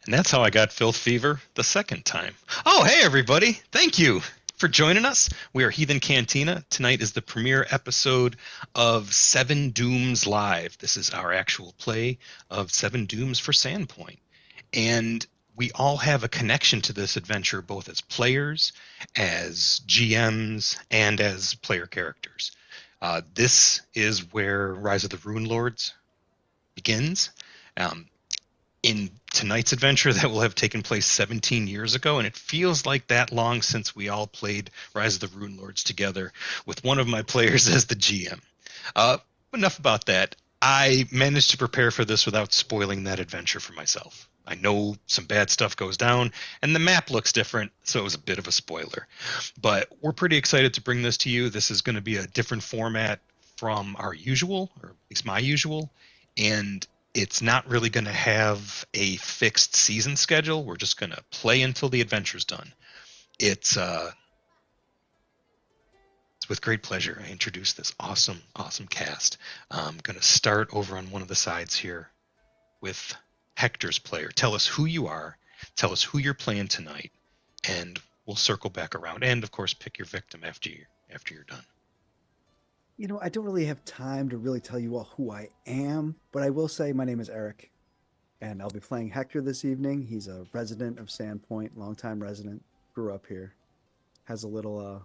And that's how I got filth fever the second time. Oh, hey, everybody. Thank you for joining us. We are Heathen Cantina. Tonight is the premiere episode of Seven Dooms Live. This is our actual play of Seven Dooms for Sandpoint. And we all have a connection to this adventure, both as players, as GMs, and as player characters. This is where Rise of the Rune Lords begins. Um, in tonight's adventure, that will have taken place 17 years ago, and it feels like that long since we all played Rise of the Rune Lords together with one of my players as the GM. Uh, Enough about that. I managed to prepare for this without spoiling that adventure for myself. I know some bad stuff goes down, and the map looks different, so it was a bit of a spoiler. But we're pretty excited to bring this to you. This is going to be a different format from our usual, or at least my usual, and it's not really going to have a fixed season schedule. We're just going to play until the adventure's done. It's with great pleasure I introduce this awesome cast. I'm going to start over on one of the sides here with Hector's player. Tell us who you are, tell us who you're playing tonight, and we'll circle back around. And of course, pick your victim after you're done. I don't really have time to really tell you all who I am, but I will say my name is Eric, and I'll be playing Hector this evening. He's a resident of Sandpoint, longtime resident, grew up here, has a little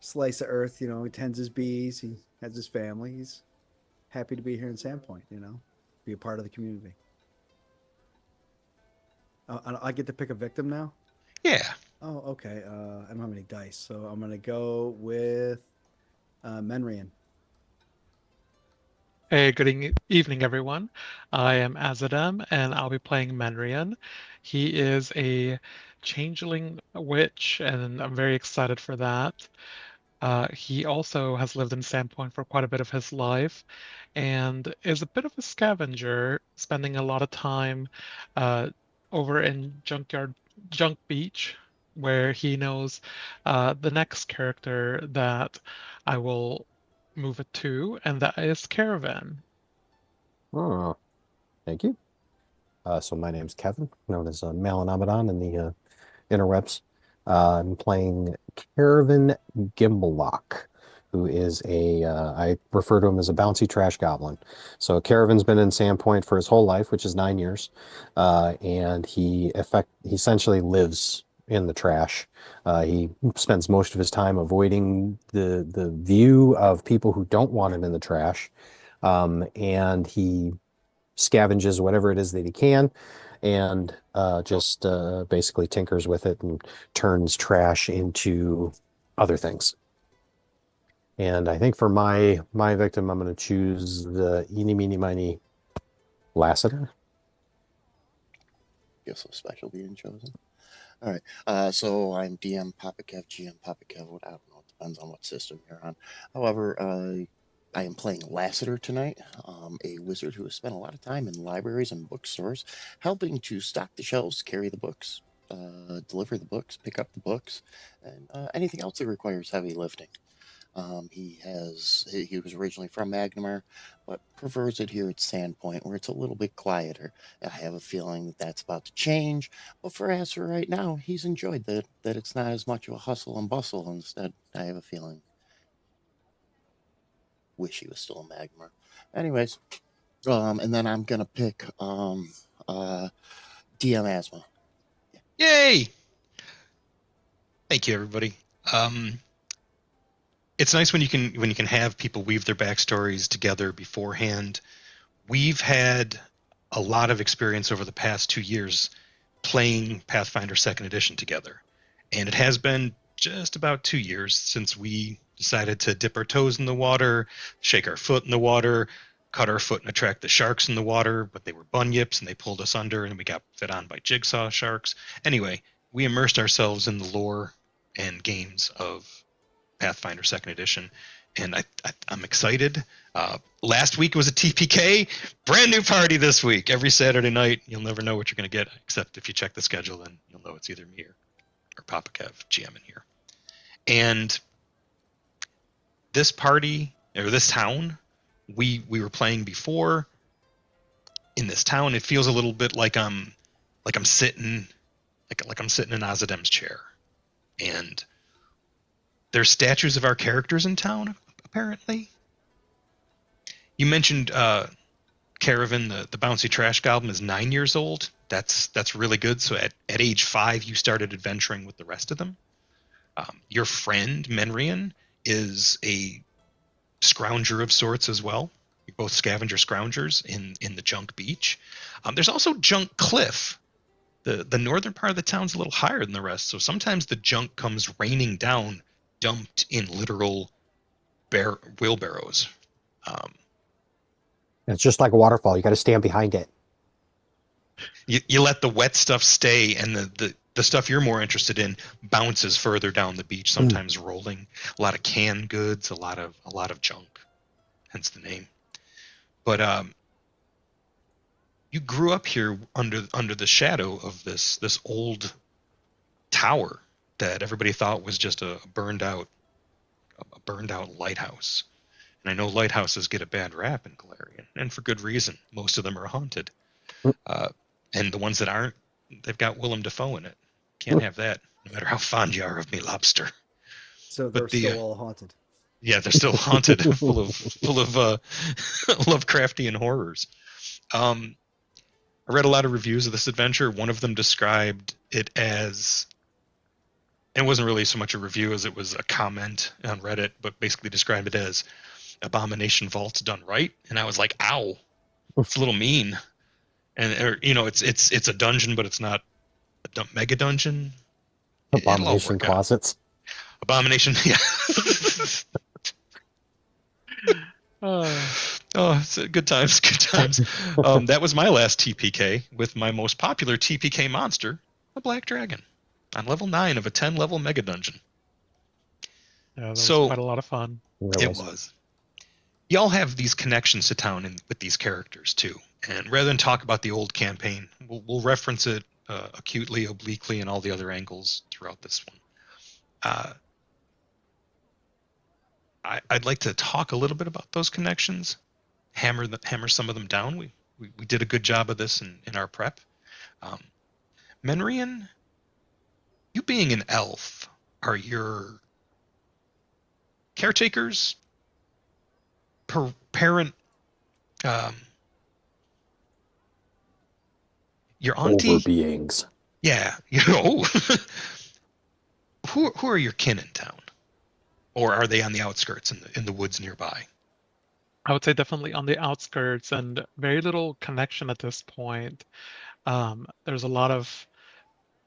slice of earth. He tends his bees, he has his family. He's happy to be here in Sandpoint. Be a part of the community. I get to pick a victim now. Yeah. Oh, okay. I don't have any dice, so I'm gonna go with Menrian. Hey, evening, everyone. I am Azadem, and I'll be playing Menrian. He is a changeling witch, and I'm very excited for that. He also has lived in Sandpoint for quite a bit of his life, and is a bit of a scavenger, spending a lot of time uh, over in Junk Beach, where he knows the next character that I will move it to, and that is Caravan. Oh, thank you. So my name's Kevin, known as Malin Abaddon in the interwebs. I'm playing Caravan Gimblelock, who is I refer to him as a bouncy trash goblin. So Caravan's been in Sandpoint for his whole life, which is 9 years, and he essentially lives in the trash. He spends most of his time avoiding the view of people who don't want him in the trash, and he scavenges whatever it is that he can and just basically tinkers with it and turns trash into other things. And I think for my victim, I'm going to choose the eeny, meeny, miny Lassiter. Guess a special being chosen. All right. So I'm DM Papa Kev, GM Papa Kev. I don't know. It depends on what system you're on. However, I am playing Lassiter tonight, a wizard who has spent a lot of time in libraries and bookstores, helping to stock the shelves, carry the books, deliver the books, pick up the books, and anything else that requires heavy lifting. He was originally from Magnemar, but prefers it here at Sandpoint, where it's a little bit quieter. I have a feeling that that's about to change, but as for right now, he's enjoyed that it's not as much of a hustle and bustle. Instead, I have a feeling. Wish he was still a Magnemar. Anyways, and then I'm gonna pick DM Asthma. Yay! Thank you, everybody. Um, it's nice when you can have people weave their backstories together beforehand. We've had a lot of experience over the past 2 years playing Pathfinder Second Edition together, and it has been just about 2 years since we decided to dip our toes in the water, shake our foot in the water, cut our foot and attract the sharks in the water, but they were bunyips and they pulled us under, and we got fed on by jigsaw sharks. Anyway, we immersed ourselves in the lore and games of Pathfinder Second Edition, and I'm excited. Last week was a TPK, brand new party this week. Every Saturday night, you'll never know what you're going to get, except if you check the schedule, then you'll know it's either me or Papa Kev GM in here. And this party or this town, we were playing before. in this town. It feels a little bit like I'm sitting I'm sitting in Azadem's chair, and there's statues of our characters in town. Apparently, you mentioned Caravan, the bouncy trash goblin, is 9 years old. That's really good. So at age 5, you started adventuring with the rest of them. Your friend Menrian is a scrounger of sorts as well. You're both scavenger scroungers in the Junk Beach. There's also Junk Cliff. The northern part of the town's a little higher than the rest, so sometimes the junk comes raining down, dumped in literal wheelbarrows. It's just like a waterfall. You got to stand behind it. You let the wet stuff stay, and the stuff you're more interested in bounces further down the beach, sometimes rolling. A lot of canned goods, a lot of junk, hence the name. But you grew up here under the shadow of this old tower that everybody thought was just a burned out lighthouse. And I know lighthouses get a bad rap in Galarian, and for good reason. Most of them are haunted. And the ones that aren't, they've got Willem Dafoe in it. Can't have that, no matter how fond you are of me, lobster. So they're still all haunted. Yeah, they're still haunted, full of Lovecraftian horrors. I read a lot of reviews of this adventure. One of them described it as, and it wasn't really so much a review as it was a comment on Reddit, but basically described it as Abomination Vaults done right. And I was like, ow, it's a little mean. And it's a dungeon, but it's not a mega dungeon. Abomination closets. Abomination, yeah. Oh, it's good times, good times. That was my last TPK with my most popular TPK monster, a black dragon, on level 9 of a 10-level mega dungeon. Yeah, that was quite a lot of fun. It was. Y'all have these connections to town with these characters too, and rather than talk about the old campaign, we'll reference it acutely, obliquely, and all the other angles throughout this one. I'd like to talk a little bit about those connections, hammer some of them down. We did a good job of this in our prep. Menrian, you being an elf, are your caretakers, parent, your auntie? Over beings. Yeah, who are your kin in town? Or are they on the outskirts in the woods nearby? I would say definitely on the outskirts and very little connection at this point. There's a lot of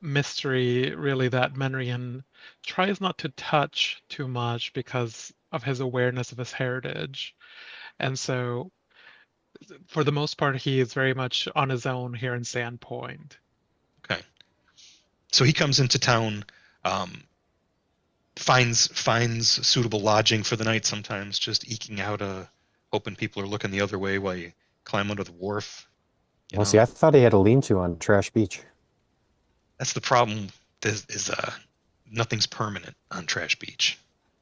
mystery, really, that Menrian tries not to touch too much because of his awareness of his heritage. And so, for the most part, he is very much on his own here in Sandpoint. Okay. So he comes into town, finds suitable lodging for the night, sometimes just eking out hoping people are looking the other way while you climb under the wharf. See, I thought he had a lean-to on Trash Beach. That's the problem. Is nothing's permanent on Trash Beach.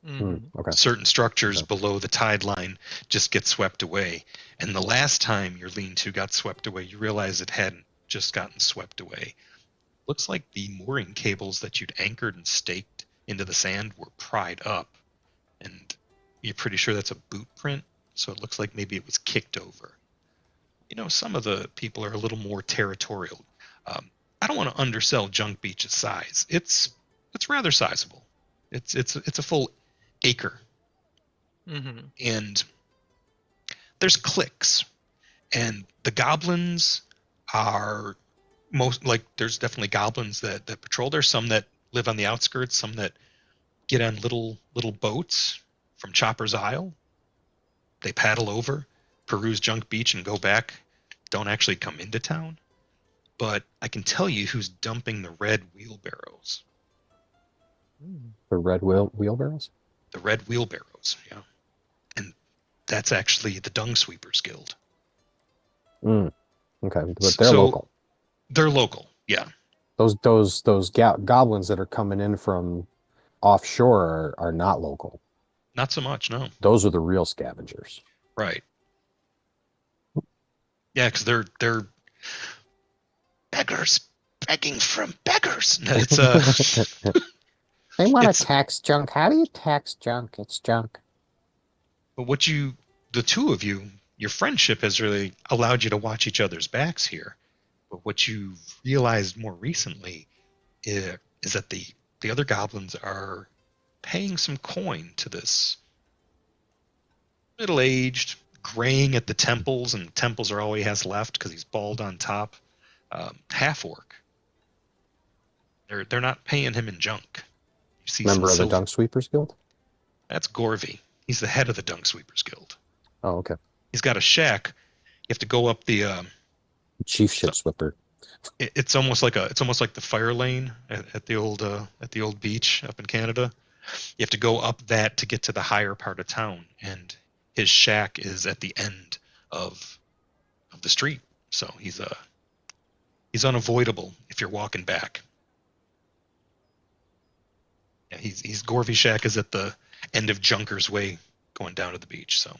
Okay. Certain structures below the tide line just get swept away. And the last time your lean-to got swept away, you realize it hadn't just gotten swept away. Looks like the mooring cables that you'd anchored and staked into the sand were pried up. And you're pretty sure that's a boot print, so it looks like maybe it was kicked over. Some of the people are a little more territorial. I don't want to undersell Junk Beach's size. It's rather sizable. It's a full acre. Mm-hmm. And there's cliques, and the goblins are there's definitely goblins that patrol. There's some that live on the outskirts, some that get on little boats from Chopper's Isle. They paddle over, peruse Junk Beach, and go back. Don't actually come into town. But I can tell you who's dumping the red wheelbarrows. The red wheelbarrows? The red wheelbarrows, yeah. And that's actually the Dung Sweepers Guild. Okay, but they're local. They're local, yeah. Those goblins that are coming in from offshore are not local. Not so much, no. Those are the real scavengers. Right. Yeah, because they're beggars begging from beggars. No, it's They want to it's tax junk. How do you tax junk? It's junk. but the two of you, your friendship has really allowed you to watch each other's backs here. But what you've realized more recently is that the other goblins are paying some coin to this middle-aged, graying at the temples, and temples are all he has left because he's bald on top. Half orc. They're not paying him in junk. You see some Member of the silver. Dunk Sweepers Guild? That's Gorvy. He's the head of the Dunk Sweepers Guild. Oh, okay. He's got a shack. You have to go up the. Chief Ship Swipper. It's almost like the fire lane at the old beach up in Canada. You have to go up that to get to the higher part of town, and his shack is at the end of the street. So he's unavoidable if you're walking back. Yeah, he's Gorvy Shack is at the end of Junker's Way going down to the beach. So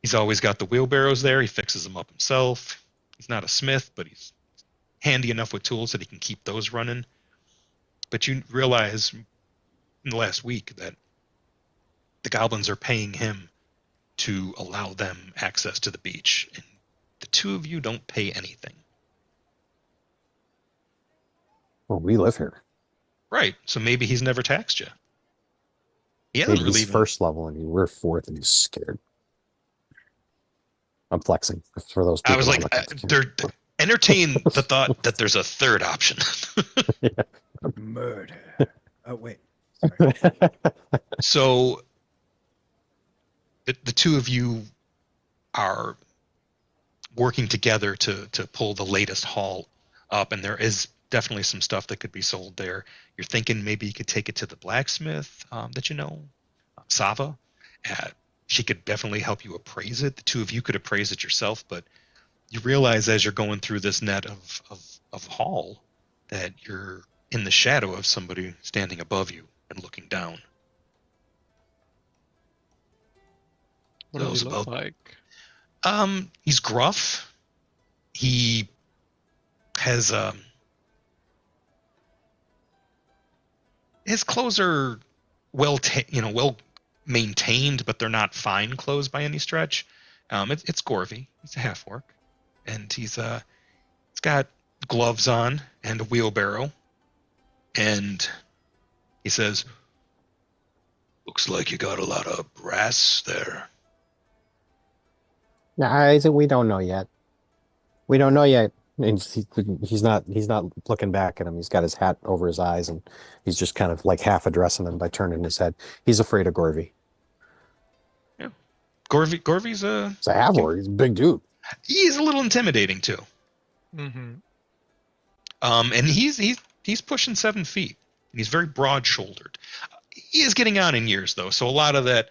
he's always got the wheelbarrows there. He fixes them up himself. He's not a smith, but he's handy enough with tools that he can keep those running. But you realize in the last week that the goblins are paying him to allow them access to the beach, and the two of you don't pay anything. Well, we live here. Right. So maybe he's never taxed you. He hasn't Maybe really he's even. first level and we're fourth and he's scared. I'm flexing for those people. I was like, entertain the thought that there's a third option. Murder. Oh wait. Sorry. So the two of you are working together to pull the latest haul up, and there is definitely some stuff that could be sold there. You're thinking maybe you could take it to the blacksmith that you know, Sava. She could definitely help you appraise it. The two of you could appraise it yourself, but you realize as you're going through this net of haul that you're in the shadow of somebody standing above you and looking down. What does Those he look about like? He's gruff. He has his clothes are well maintained, but they're not fine clothes by any stretch. It's Gorvy. He's a half orc, and he's got gloves on and a wheelbarrow, and he says, "Looks like you got a lot of brass there." Yeah, Isaac, we don't know yet. We don't know yet. And he's not looking back at him. He's got his hat over his eyes and he's just kind of like half addressing him by turning his head. He's afraid of Gorvy. Yeah, Gorvy's He's a half-orc. He's a big dude. he's a little intimidating too. Mm-hmm. And he's pushing 7 feet. And he's very broad-shouldered. He is getting on in years though, so a lot of that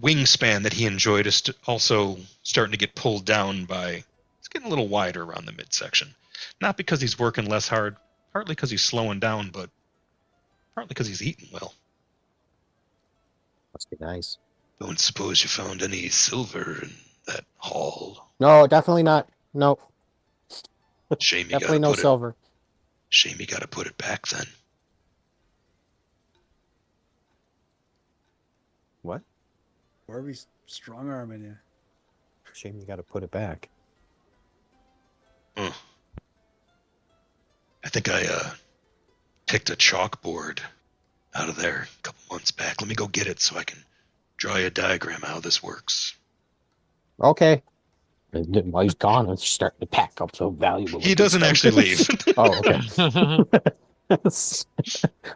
wingspan that he enjoyed is also starting to get pulled down by. It's getting a little wider around the midsection. Not because he's working less hard, partly because he's slowing down, but partly because he's eating well. Must be nice. Don't suppose you found any silver in that haul? No, definitely not. No, Shame you definitely gotta no put it. silver. Shame you gotta put it back then. What? Why are we strong arming you? Shame you got to put it back. I think I picked a chalkboard out of there a couple months back. Let me go get it so I can draw you a diagram how this works. Okay. And then while he's gone, it's starting to pack up so valuable. He doesn't actually leave. Oh, okay.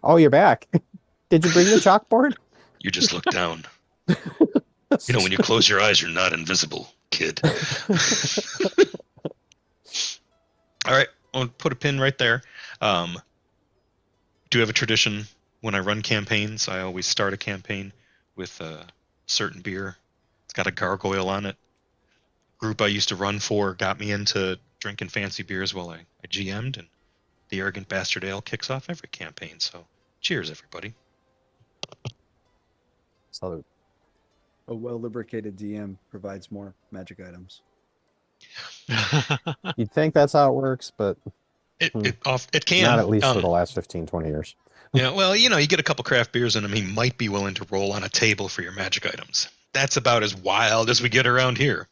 Oh, you're back. Did you bring the chalkboard? You just look down. You know, when you close your eyes, you're not invisible, kid. All right, I'll put a pin right there. Do have a tradition when I run campaigns. I always start a campaign with a certain beer. It's got a gargoyle on it. Group I used to run for got me into drinking fancy beers while I GM'd, and the Arrogant Bastard Ale kicks off every campaign. So, cheers, everybody. So, A well lubricated DM provides more magic items. You'd think that's how it works, but It can. not at least for the last 15, 20 years. Yeah, well, you get a couple craft beers in him, he might be willing to roll on a table for your magic items. That's about as wild as we get around here.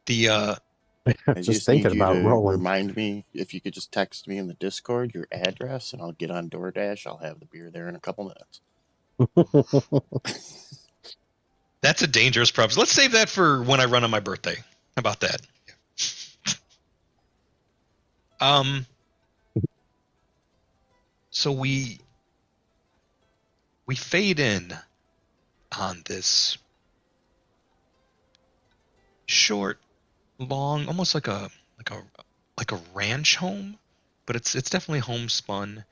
The I Just just thinking need you about to rolling. remind me if you could just text me in the Discord your address, and I'll get on DoorDash. I'll have the beer there in a couple minutes. That's a dangerous props. Let's save that for when I run on my birthday. How about that? So we fade in on this short, long, almost like a ranch home, but it's definitely homespun.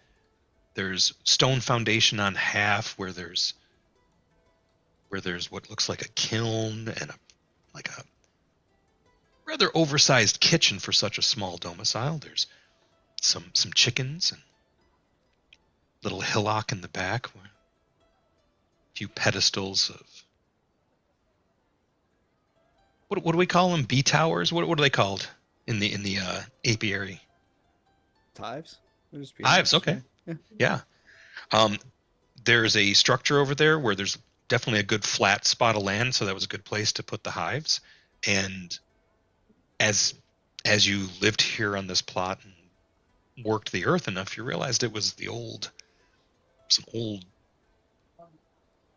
There's stone foundation on half where there's what looks like a kiln and a rather oversized kitchen for such a small domicile. There's some chickens and little hillock in the back, a few pedestals of what do we call them? Bee towers? What are they called in the apiary? Hives? They're just Hives. beehives, Okay. Yeah. Yeah. There's a structure over there where there's definitely a good flat spot of land, so that was a good place to put the hives. And as you lived here on this plot and worked the earth enough, you realized it was some old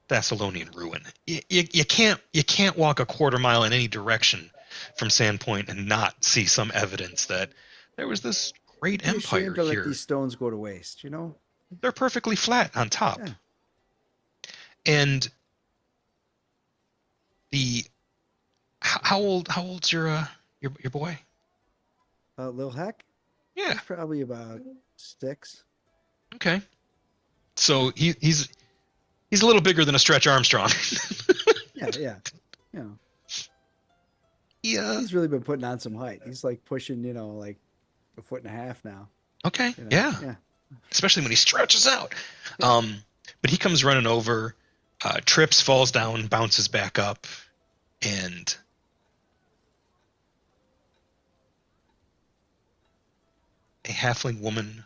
Thessalonian ruin. You can't walk a quarter mile in any direction from Sandpoint and not see some evidence that there was this great Be ashamed empire to let here. these stones go to waste, you know? They're perfectly flat on top. Yeah. And the how old's your boy? Lil Heck? Yeah. He's probably about 6. Okay. So he's a little bigger than a Stretch Armstrong. Yeah. You know, Yeah. he's really been putting on some height. He's like pushing, like 1.5 now. Okay. You know? Yeah. Especially when he stretches out. Yeah. But he comes running over, trips, falls down, bounces back up, and a halfling woman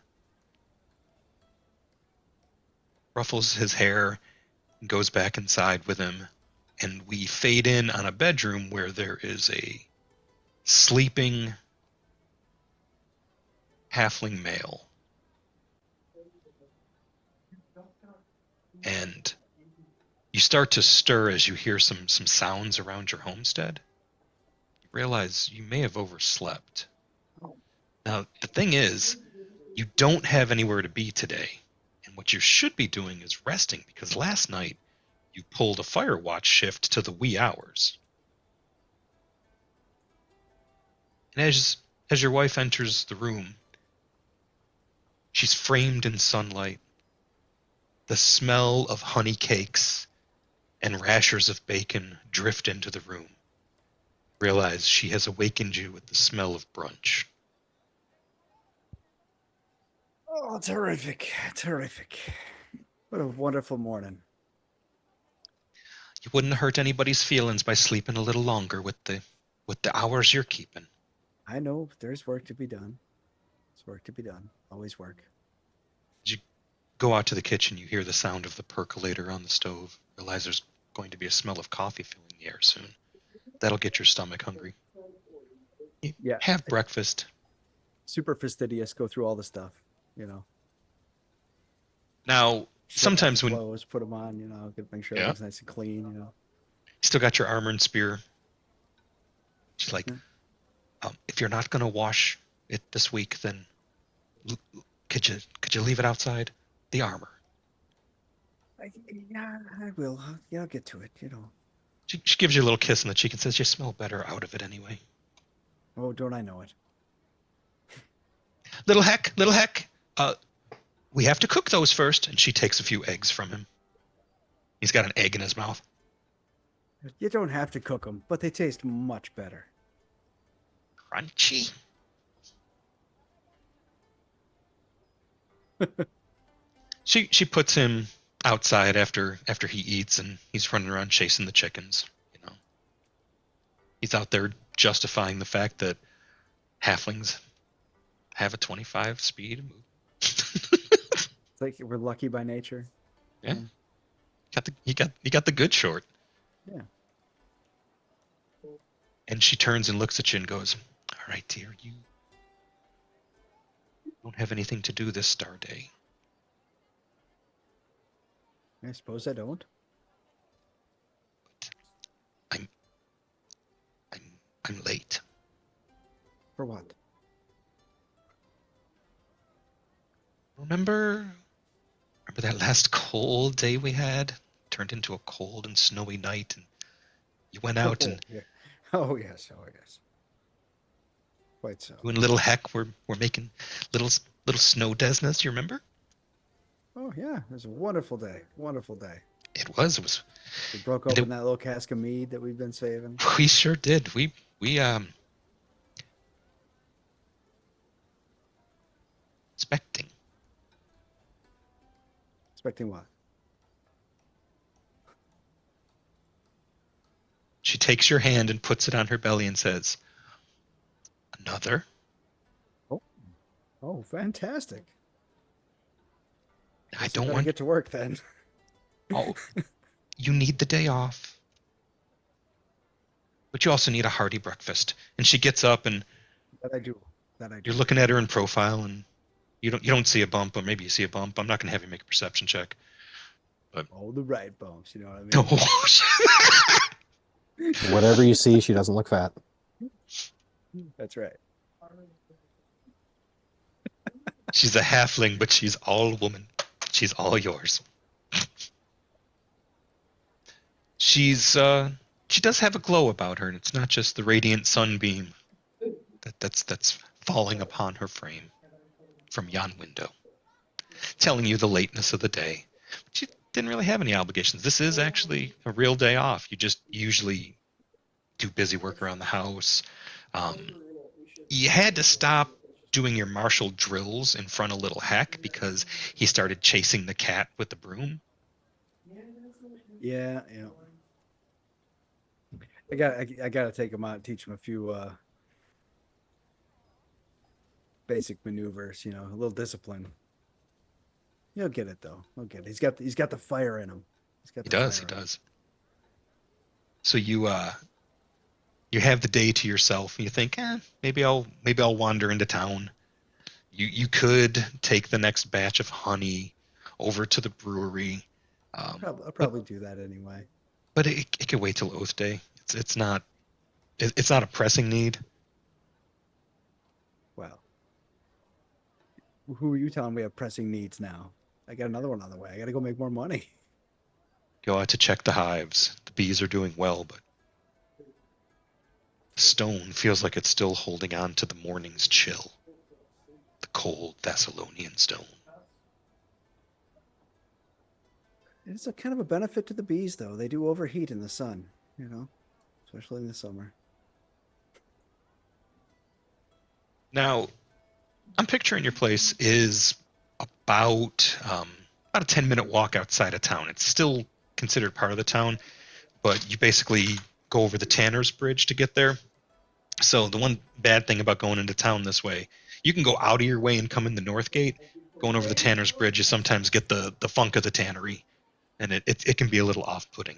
ruffles his hair and goes back inside with him, and we fade in on a bedroom where there is a sleeping halfling male. And you start to stir as you hear some sounds around your homestead. You realize you may have overslept. Now, the thing is, you don't have anywhere to be today. And what you should be doing is resting, because last night you pulled a fire watch shift to the wee hours. And as your wife enters the room, she's framed in sunlight. The smell of honey cakes and rashers of bacon drift into the room. Realize she has awakened you with the smell of brunch. Oh, terrific. Terrific. What a wonderful morning. You wouldn't hurt anybody's feelings by sleeping a little longer with the hours you're keeping. I know there's work to be done. There's work to be done. Always work. As you go out to the kitchen, you hear the sound of the percolator on the stove. Realize there's going to be a smell of coffee filling the air soon. That'll get your stomach hungry. You Yeah. have breakfast. Super fastidious. Go through all the stuff. Now, sometimes when clothes, put them on. Make sure Yeah. everything's nice and clean. you still got your armor and spear, she's like, if you're not going to wash it this week, then could you leave it outside? The armor. Yeah, I will. I'll get to it. She gives you a little kiss on the cheek and says, you smell better out of it anyway. Oh, don't I know it? Little heck, we have to cook those first. And she takes a few eggs from him. He's got an egg in his mouth. You don't have to cook them, but they taste much better. Crunchy. She puts him outside after he eats, and he's running around chasing the chickens. He's out there justifying the fact that halflings have a 25 speed move. It's like we're lucky by nature. Yeah. You got the good short. Yeah. And she turns and looks at you and goes, "All right, dear, you don't have anything to do this star day. I suppose I don't. I'm I'm I'm late. For what? Remember that last cold day we had? Turned into a cold and snowy night, and you went out and yeah. Oh yes. Oh yes. Quite so. you and little Heck were making little snow desnas. You remember? Oh yeah. It was a wonderful day. Wonderful day. It was. We broke And open that little cask of mead that we've been saving. We sure did. We expecting. Expecting what? She takes your hand and puts it on her belly and says, "Another." Oh, fantastic. I Guess don't better want. get to work then. Oh, you need the day off, but you also need a hearty breakfast. And she gets up, and That I do. That I do. you're looking at her in profile, and you don't see a bump, or maybe you see a bump. I'm not going to have you make a perception check. Oh, the right bumps. You know what I mean? Oh, Whatever you see, she doesn't look fat. That's right. she's a halfling, but she's all woman. She's all yours. She does have a glow about her, and it's not just the radiant sunbeam that's falling upon her frame from yon window, telling you the lateness of the day. But you didn't really have any obligations. This is actually a real day off. You just usually do busy work around the house. You had to stop doing your martial drills in front of little Heck because he started chasing the cat with the broom. Yeah. Yeah. I got to take him out and teach him a few basic maneuvers. You know, a little discipline. He'll get it though. He'll get it. He's got the fire in him. He's got He the does. He fire in him. does. So you have the day to yourself, and you think, maybe I'll wander into town. You could take the next batch of honey over to the brewery. I'll probably do that anyway. But it could wait till Oath Day. It's not a pressing need. Well, who are you telling we have pressing needs now? I got another one on the way. I got to go make more money. Go out to check the hives. The bees are doing well, but the stone feels like it's still holding on to the morning's chill. The cold Thessalonian stone. It's a kind of a benefit to the bees, though. They do overheat in the sun, you know, especially in the summer. Now, I'm picturing your place is about a 10-minute walk outside of town. It's still considered part of the town, but you basically go over the Tanner's Bridge to get there. So the one bad thing about going into town this way, you can go out of your way and come in the north gate. Going over the Tanner's Bridge, you sometimes get the funk of the tannery, and it can be a little off-putting.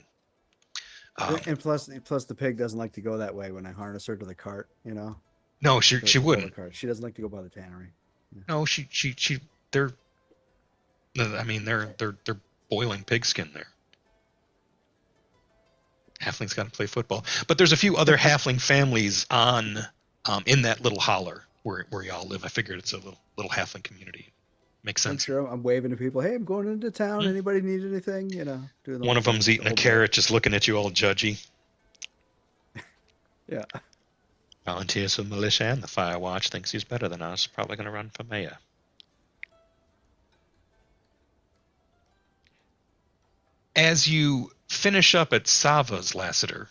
And plus the pig doesn't like to go that way when I harness her to the cart, you know. No, she To pull the wouldn't. cart. She doesn't like to go by the tannery. No, she they're I mean they're boiling pigskin there. Halfling's got to play football, but there's a few other halfling families on in that little holler where y'all live. I figured it's a little halfling community. Makes I'm sense. sure I'm waving to people. Hey, I'm going into town. Hmm. Anybody need anything? You know, doing the One whole of them's thing, eating the a whole carrot, just looking at you all judgy. bit. Yeah. Volunteers for the militia and the fire watch. Thinks he's better than us. Probably going to run for mayor. As you finish up at Sava's, Lassiter,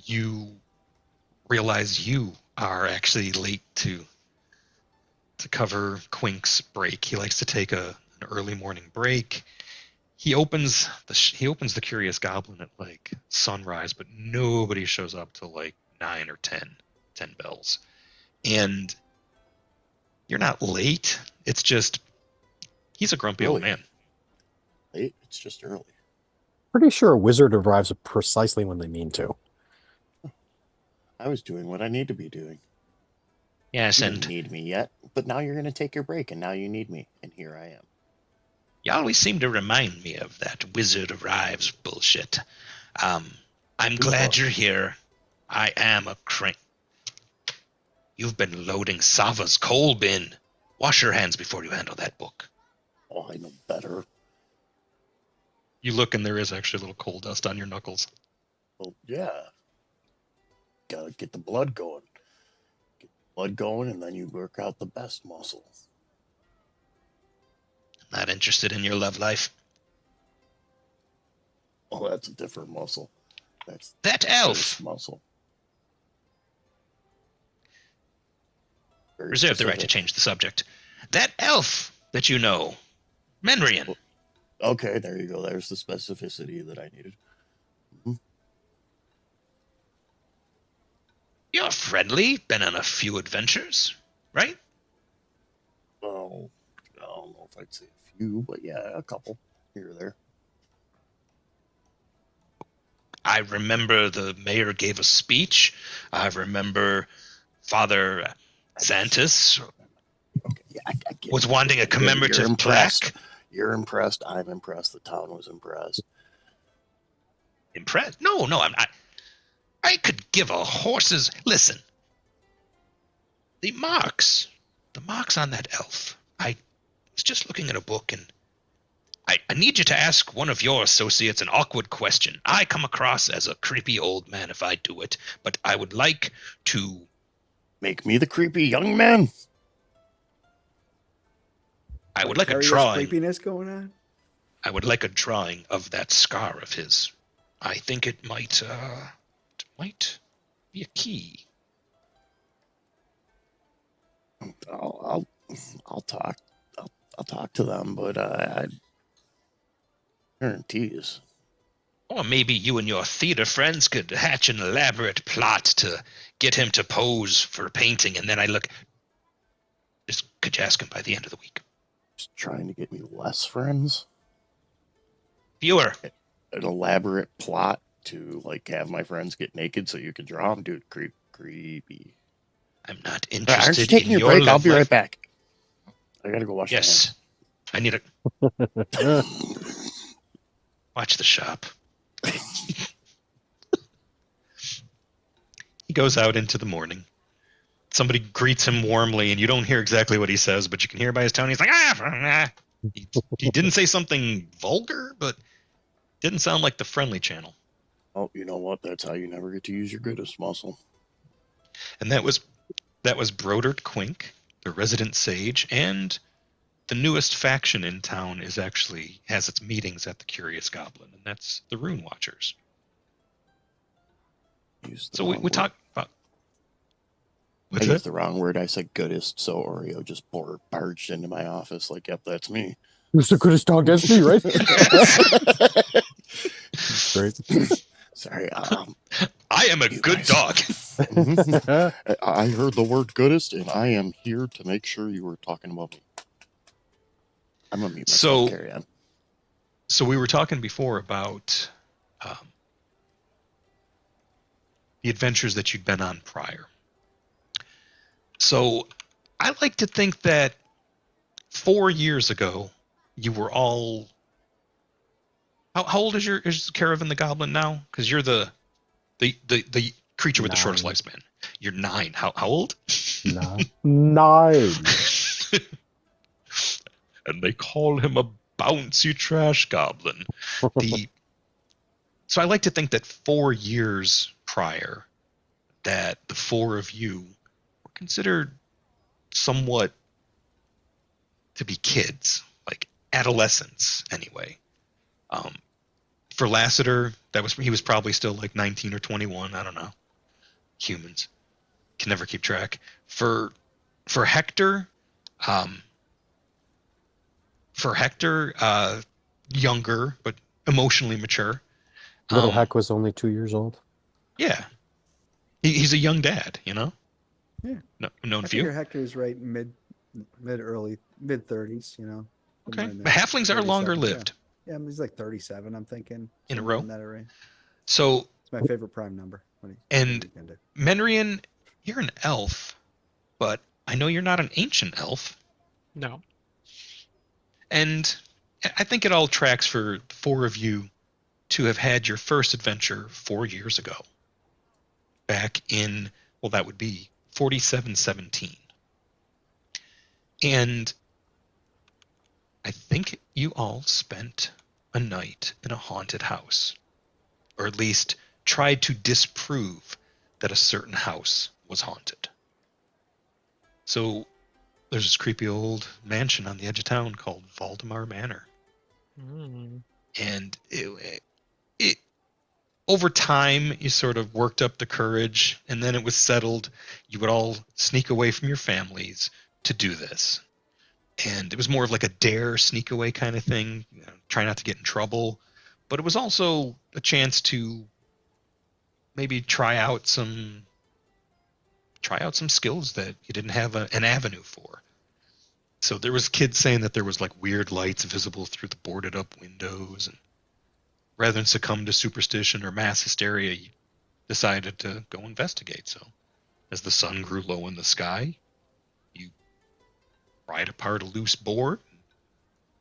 you realize you are actually late to cover Quink's break. He likes to take an early morning break. He opens the Curious Goblin at like sunrise, but nobody shows up till like 9 or 10 bells. And you're not late. It's just, he's a grumpy old Really? man. Late? It's just early. Pretty sure a wizard arrives precisely when they mean to. I was doing what I need to be doing. Yes, You and didn't need me yet, but now you're going to take your break, and now you need me, and here I am. you always seem to remind me of that wizard arrives bullshit. I'm glad you're here. I am a crank. You've been loading Sava's coal bin. Wash your hands before you handle that book. Oh, I know better. You look and there is actually a little coal dust on your knuckles. Well, yeah. Gotta get the blood going. Get the blood going, and then you work out the best muscle. Not interested in your love life. Oh, that's a different muscle. That's That this elf. muscle. Very Reserve the right to specific. change the subject. That elf that you know, Menrian. Okay, there you go. There's the specificity that I needed. You're friendly. Been on a few adventures, right? Well, I don't know if I'd say a few, but yeah, a couple here or there. I remember the mayor gave a speech. I remember Father Santis Okay, yeah, I get was it. wanting a You're commemorative impressed. plaque. You're impressed. I'm impressed. The town was impressed. Impressed? No, I'm not. I could give a horse's. Listen. The marks on that elf. I was just looking at a book and I need you to ask one of your associates an awkward question. I come across as a creepy old man if I do it, but I would like to. Make me the creepy young man. I would like a Vicarious drawing. creepiness going on. I would like a drawing of that scar of his. I think it might be a key. I'll talk. I'll talk to them, but I guarantees. Or maybe you and your theater friends could hatch an elaborate plot to get him to pose for a painting, and then I look. Just could you ask him by the end of the week? Just trying to get me less friends. Fewer. An elaborate plot to like have my friends get naked so you can draw them, dude. Creepy. I'm not All right, interested aren't you taking in your break? I'll love be life. right back. I gotta go wash Yes. I need a my hands. watch the shop. He goes out into the morning. Somebody greets him warmly, and you don't hear exactly what he says, but you can hear by his tone. He's like, He didn't say something vulgar, but didn't sound like the friendly channel. Oh, you know what? That's how you never get to use your goodest muscle. And that was Brodert Quink, the resident sage, and the newest faction in town has its meetings at the Curious Goblin, and that's the Rune Watchers. So we talked about. I used the wrong word. I said goodest, so Oreo just barged into my office like, yep, that's me. Who's the goodest dog? That's me, right? Great. Sorry. I am a good dog. I heard the word goodest, and I am here to make sure you were talking about me. I'm going to mute myself. Carry on. So we were talking before about the adventures that you'd been on prior. So I like to think that 4 years ago, you were all. How old is Caravan the Goblin now? Because you're the creature with the shortest 9. lifespan. You're 9. How old? 9. And they call him a bouncy trash goblin. So I like to think that 4 years prior, that the four of you were considered somewhat to be kids, like adolescents anyway. For Lassiter, he was probably still like 19 or 21. I don't know. Humans can never keep track. For Hector, younger but emotionally mature. Little Heck was only 2 years old. Yeah. He's a young dad, you know. Yeah. No, known I few. figure Hector's right early mid 30s, Okay, somewhere in but there. halflings are longer 37. Yeah. lived Yeah, he's like 37, I'm thinking, in a somewhere row. in that area. So, It's my favorite prime number. What are and you gonna do? Menrian, you're an elf, but I know you're not an ancient elf. No. And I think it all tracks for the four of you to have had your first adventure 4 years ago, back in, well, that would be 4717. And I think you all spent a night in a haunted house, or at least tried to disprove that a certain house was haunted. So there's this creepy old mansion on the edge of town called Valdemar Manor. Mm. And it over time you sort of worked up the courage, and then it was settled you would all sneak away from your families to do this. And it was more of like a dare sneak away kind of thing, try not to get in trouble, but it was also a chance to maybe try out some skills that you didn't have an avenue for. So there was kids saying that there was like weird lights visible through the boarded up windows, and rather than succumb to superstition or mass hysteria, you decided to go investigate. So as the sun grew low in the sky, you pried apart a loose board,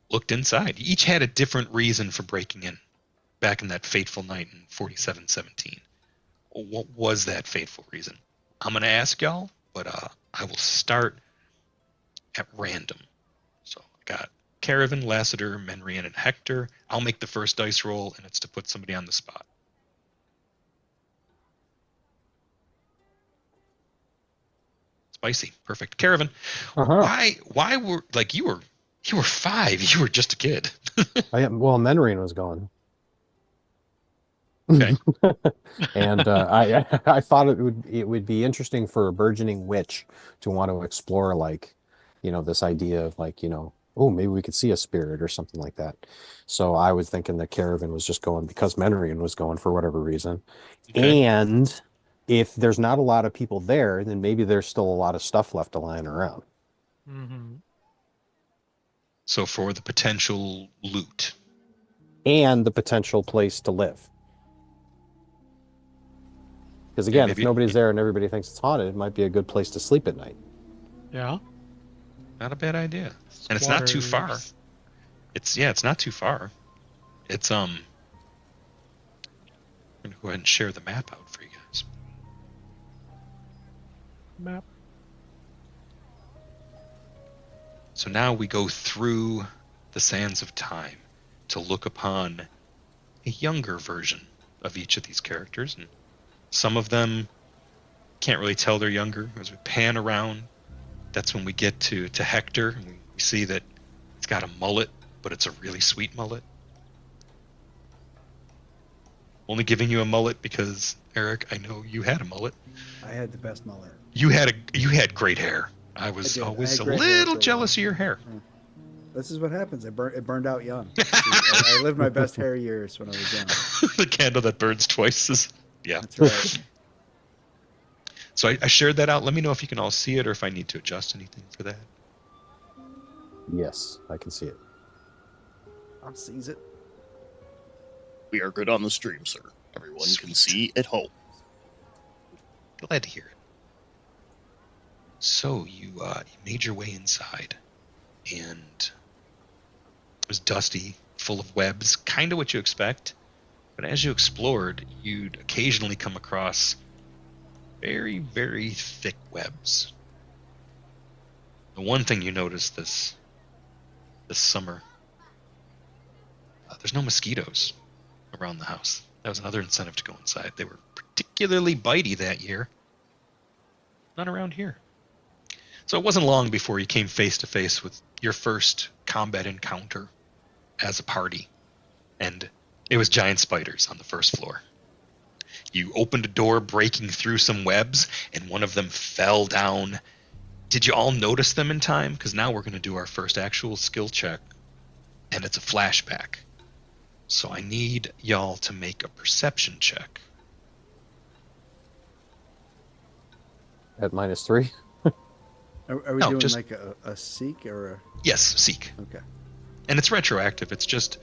looked inside. You each had a different reason for breaking in back in that fateful night in 4717. What was that fateful reason? I'm going to ask y'all, but I will start at random. So I got Caravan, Lassiter, Menrian, and Hector. I'll make the first dice roll, and it's to put somebody on the spot. Spicy. Perfect. Caravan, Uh-huh. why were like you were 5, you were just a kid. Well, Menrian was gone. Okay. And I thought it would be interesting for a burgeoning witch to want to explore, like, this idea of, like, oh, maybe we could see a spirit or something like that. So I was thinking that Caravan was just going because Menrian was going for whatever reason. Okay. And if there's not a lot of people there, then maybe there's still a lot of stuff left lying around. Mm-hmm. So for the potential loot. And the potential place to live. Because Yeah, again, if maybe nobody's there and everybody thinks it's haunted, it might be a good place to sleep at night. Yeah. not a bad idea. And it's not too far. Squatters. It's not too far. It's I'm gonna go ahead and share the map out for you guys. Map. So now we go through the sands of time to look upon a younger version of each of these characters, and some of them can't really tell they're younger. As we pan around, that's when we get to Hector, and we see that it's got a mullet, but it's a really sweet mullet. Only giving you a mullet because, Eric, I know you had a mullet. I had the best mullet. You had great hair. I was did. I always had a great hair little for a jealous while. of your hair. This is what happens. It burned out young. See, I lived my best hair years when I was young. The candle that burns twice is, yeah. That's right. So I shared that out. Let me know if you can all see it or if I need to adjust anything for that. Yes, I can see it. I'll seize it. We are good on the stream, sir. Everyone can Sweet. see at home. Glad to hear it. So you made your way inside, and it was dusty, full of webs, kind of what you expect. But as you explored, you'd occasionally come across very, very thick webs. The one thing you noticed this summer, there's no mosquitoes around the house. That was another incentive to go inside. They were particularly bitey that year. Not around here. So it wasn't long before you came face to face with your first combat encounter as a party, and it was giant spiders on the first floor. You opened a door, breaking through some webs, and one of them fell down. Did you all notice them in time? Because now we're going to do our first actual skill check, and it's a flashback. So I need y'all to make a perception check. at -3. Are we No, doing just- like a seek or Yes, seek. okay? And it's retroactive. It's just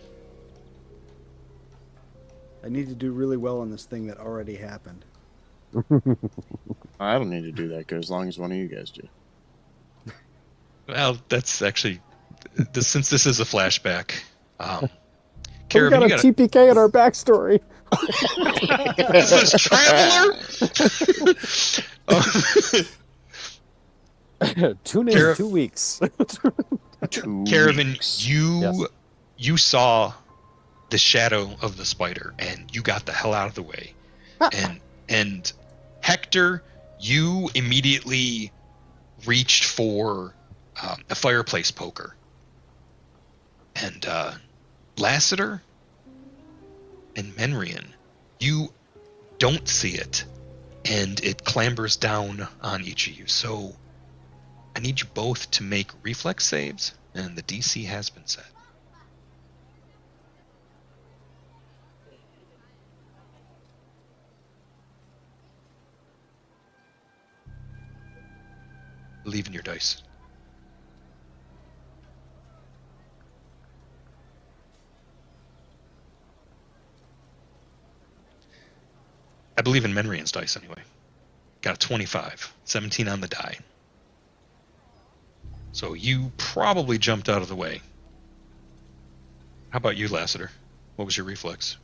I need to do really well on this thing that already happened. I don't need to do that good as long as one of you guys do. well, that's actually since this is a flashback. We Caravan, got you a got TPK in our backstory. is this Traveler? Tune in Cara- 2 weeks. 2 Caravan, weeks. you saw the shadow of the spider, and you got the hell out of the way. and Hector, you immediately reached for a fireplace poker, and Lassiter and Menrian, you don't see it, and it clambers down on each of you. So I need you both to make reflex saves, and the DC has been set. Believe in your dice. I believe in Menrian's dice anyway. Got a 25, 17 on the die. So you probably jumped out of the way. How about you, Lassiter? What was your reflex?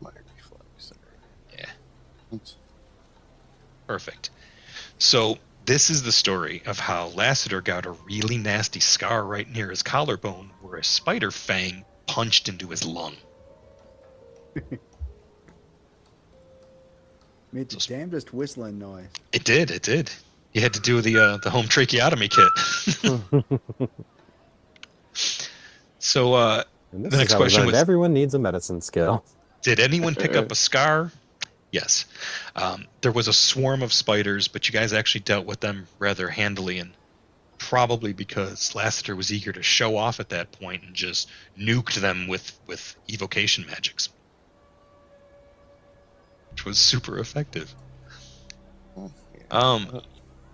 My reflex. Yeah. Oops. Perfect. So this is the story of how Lassiter got a really nasty scar right near his collarbone where a spider fang punched into his lung. Made the damnedest whistling noise. It did. You had to do the home tracheotomy kit. So And this The is next how we question learned was- everyone needs a medicine skill. did anyone pick up a scar? Yes. There was a swarm of spiders, but you guys actually dealt with them rather handily, and probably because Lassiter was eager to show off at that point and just nuked them with evocation magics, which was super effective. Oh, yeah.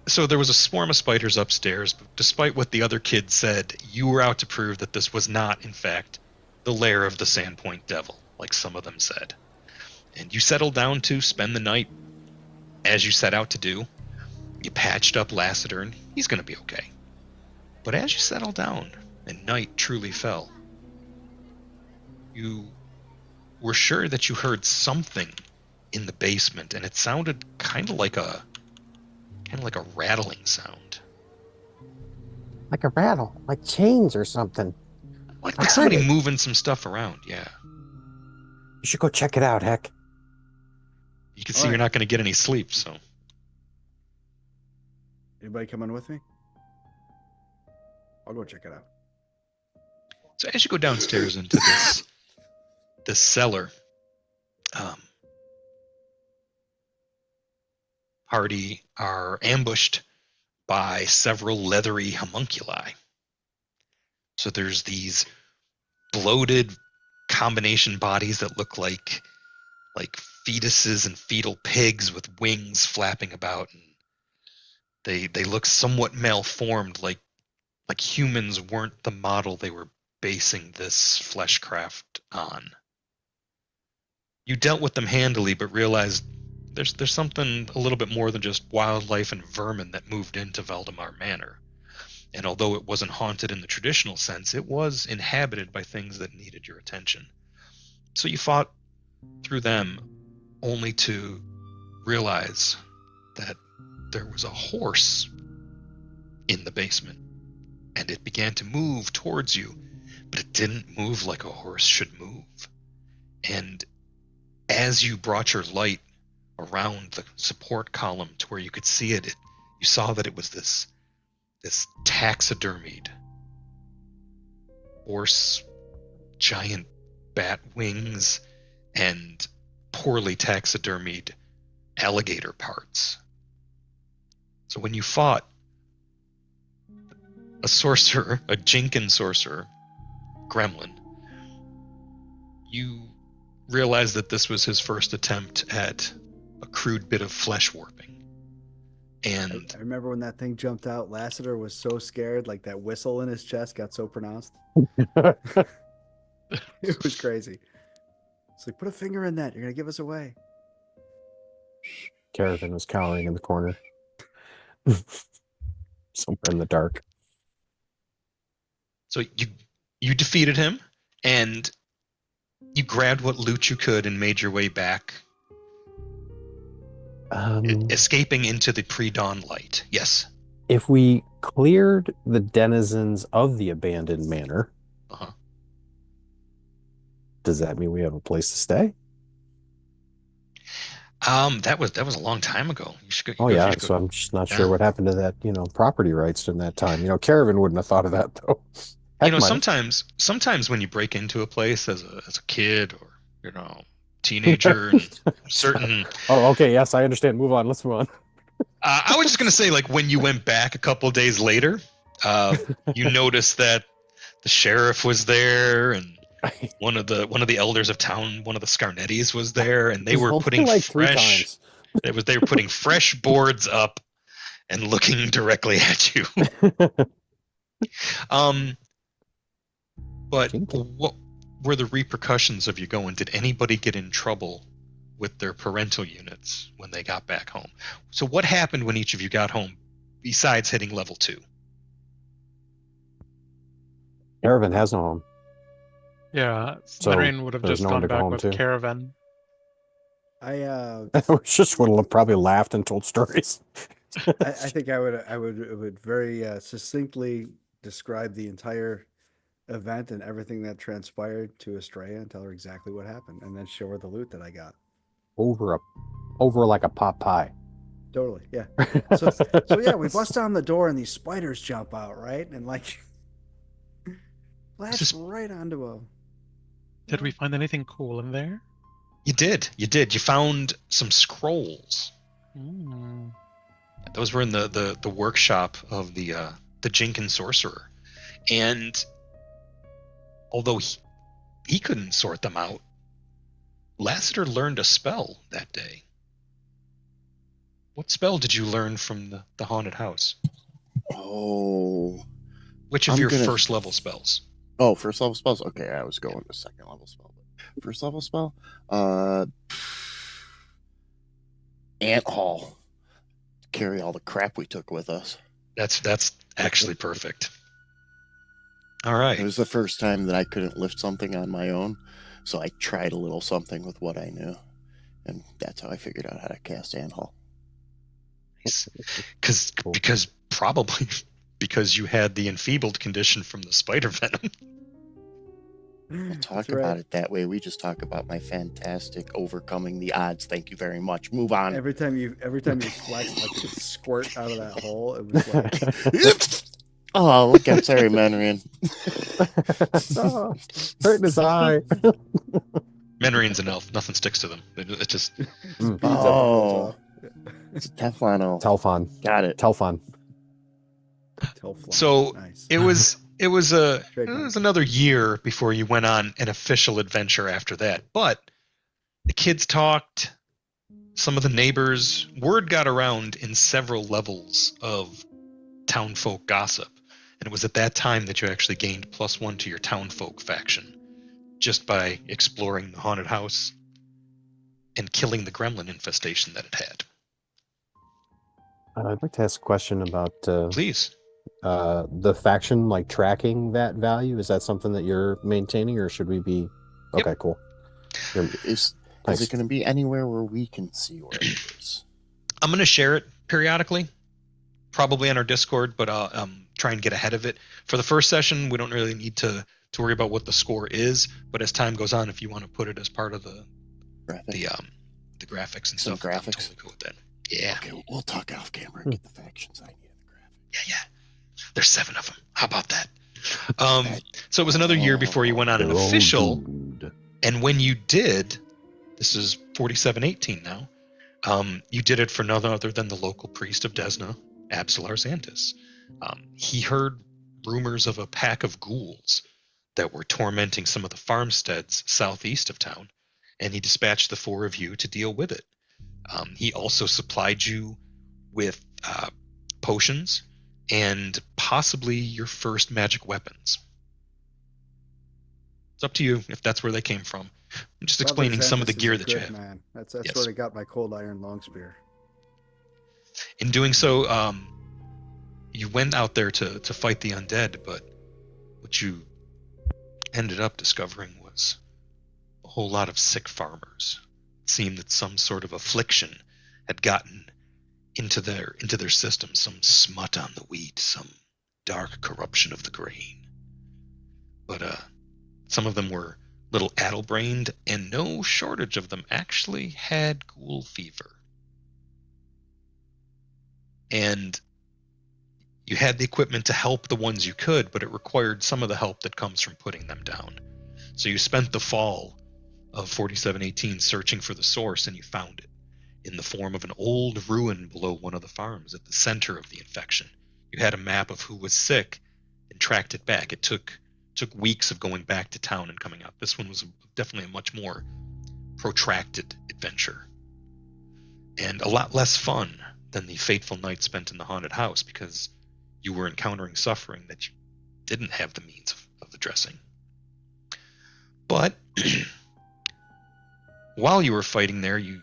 So there was a swarm of spiders upstairs, but despite what the other kids said, you were out to prove that this was not, in fact, the lair of the Sandpoint Devil, like some of them said. And you settled down to spend the night as you set out to do. You patched up Lassiter, and he's going to be okay. But as you settled down and night truly fell, you were sure that you heard something in the basement, and it sounded kind of like a rattling sound. Like a rattle, like chains or something. Like I heard somebody it. moving some stuff around, yeah. You should go check it out, Heck. You can see All you're right. not going to get any sleep, so. Anybody coming with me? I'll go check it out. So as you go downstairs into this cellar, party are ambushed by several leathery homunculi. So there's these bloated combination bodies that look like fetuses and fetal pigs with wings flapping about, and they look somewhat malformed, like humans weren't the model they were basing this fleshcraft on. You dealt with them handily, but realized there's something a little bit more than just wildlife and vermin that moved into Valdemar Manor. And although it wasn't haunted in the traditional sense, it was inhabited by things that needed your attention. So you fought through them, only to realize that there was a horse in the basement, and it began to move towards you, but it didn't move like a horse should move. And as you brought your light around the support column to where you could see it, you saw that it was this taxidermied horse, giant bat wings, and poorly taxidermied alligator parts. So when you fought a sorcerer, a Jinkin sorcerer, gremlin, you realized that this was his first attempt at a crude bit of flesh warping. And I remember when that thing jumped out. Lassiter was so scared, like that whistle in his chest got so pronounced. It was crazy. It's like, put a finger in that. You're gonna give us away. Caravan was cowering in the corner, somewhere in the dark. so you defeated him, and you grabbed what loot you could and made your way back, escaping into the pre-dawn light. Yes. If we cleared the denizens of the abandoned manor, Uh-huh. does that mean we have a place to stay? That was a long time ago. You should go. Oh you yeah, should go- so I'm just not Yeah. sure what happened to that, property rights in that time. Caravan wouldn't have thought of that though. Heck, might have. sometimes when you break into a place as a kid or teenager and certain. Oh, okay, yes, I understand. Move on. Let's move on. I was just gonna say, like, when you went back a couple days later, you noticed that the sheriff was there, and one of the elders of town, one of the Scarnettis, was there, and they It was were only putting like 3 fresh. times. They were putting fresh boards up and looking directly at you. But Kinky. what were the repercussions of you going? Did anybody get in trouble with their parental units when they got back home? So what happened when each of you got home, besides hitting level 2? Caravan has no home. Yeah, So, Menrian would have there's just no one gone to go back home with to. Caravan. We just would have probably laughed and told stories. I think I would very succinctly describe the entire event and everything that transpired to Estrella and tell her exactly what happened, and then show her the loot that I got. over like a pot pie. Totally, yeah. So yeah, we bust down the door and these spiders jump out, right? And like flash Just- right onto a. Did we find anything cool in there? You did. You found some scrolls. Mm. Those were in the workshop of the Jinkin sorcerer, and although he couldn't sort them out, Lassiter learned a spell that day. What spell did you learn from the haunted house? Oh. Which of I'm your gonna- first level spells? Oh, first level spells? Okay, I was going to second level spell. First level spell? Ant Hall. Carry all the crap we took with us. That's actually perfect. All It right. was the first time that I couldn't lift something on my own, so I tried a little something with what I knew. And that's how I figured out how to cast Ant Hall. Nice. Cool. Probably because you had the enfeebled condition from the spider venom. We'll talk That's right. about it that way. We just talk about my fantastic overcoming the odds. Thank you very much. Move on. Every time you flexed, like it would squirt out of that hole. It was like Oh, look, I'm sorry, Mandarin. Oh, hurting his eye. Menrian's an elf. Nothing sticks to them. It just beads up and Oh. rolls off. It's a Teflon elf. Telfon. Got it. Telfon. Telflon. So, nice. it was Trademark. another year before you went on an official adventure after that. But the kids talked, some of the neighbors, word got around in several levels of townfolk gossip. And it was at that time that you actually gained +1 to your townfolk faction, just by exploring the haunted house and killing the gremlin infestation that it had. I'd like to ask a question about Please. the faction, like tracking that value. Is that something that you're maintaining, or should we be? Yep. Okay, cool. Is Thanks. it going to be anywhere where we can see where it is? I'm going to share it periodically, probably on our Discord, but I'll try and get ahead of it. For the first session, we don't really need to worry about what the score is, but as time goes on, if you want to put it as part of the graphics and Some stuff, I'm graphics? totally cool with that. Yeah. Okay, we'll talk off camera and get the factions I need in the graphic. Yeah. There's 7 of them. How about that? So it was another year before you went on an They're all official, doomed. and when you did, this is 4718 now, you did it for none other than the local priest of Desna, Absalar Xantis. He heard rumors of a pack of ghouls that were tormenting some of the farmsteads southeast of town, and he dispatched the 4 of you to deal with it. He also supplied you with uh, potions, and possibly your first magic weapons. It's up to you if that's where they came from. I'm just Father explaining some of the Xanthus is a gear that you good have. man. That's where Yes. they got my cold iron long spear. In doing so, you went out there to fight the undead, but what you ended up discovering was a whole lot of sick farmers. It seemed that some sort of affliction had gotten into their system, some smut on the wheat, some dark corruption of the grain. But some of them were little addle-brained, and no shortage of them actually had ghoul fever. And you had the equipment to help the ones you could, but it required some of the help that comes from putting them down. So you spent the fall of 4718 searching for the source, and you found it in the form of an old ruin below one of the farms at the center of the infection. You had a map of who was sick and tracked it back. It took weeks of going back to town and coming out. This one was definitely a much more protracted adventure, and a lot less fun than the fateful night spent in the haunted house, because you were encountering suffering that you didn't have the means of addressing. But while you were fighting there, you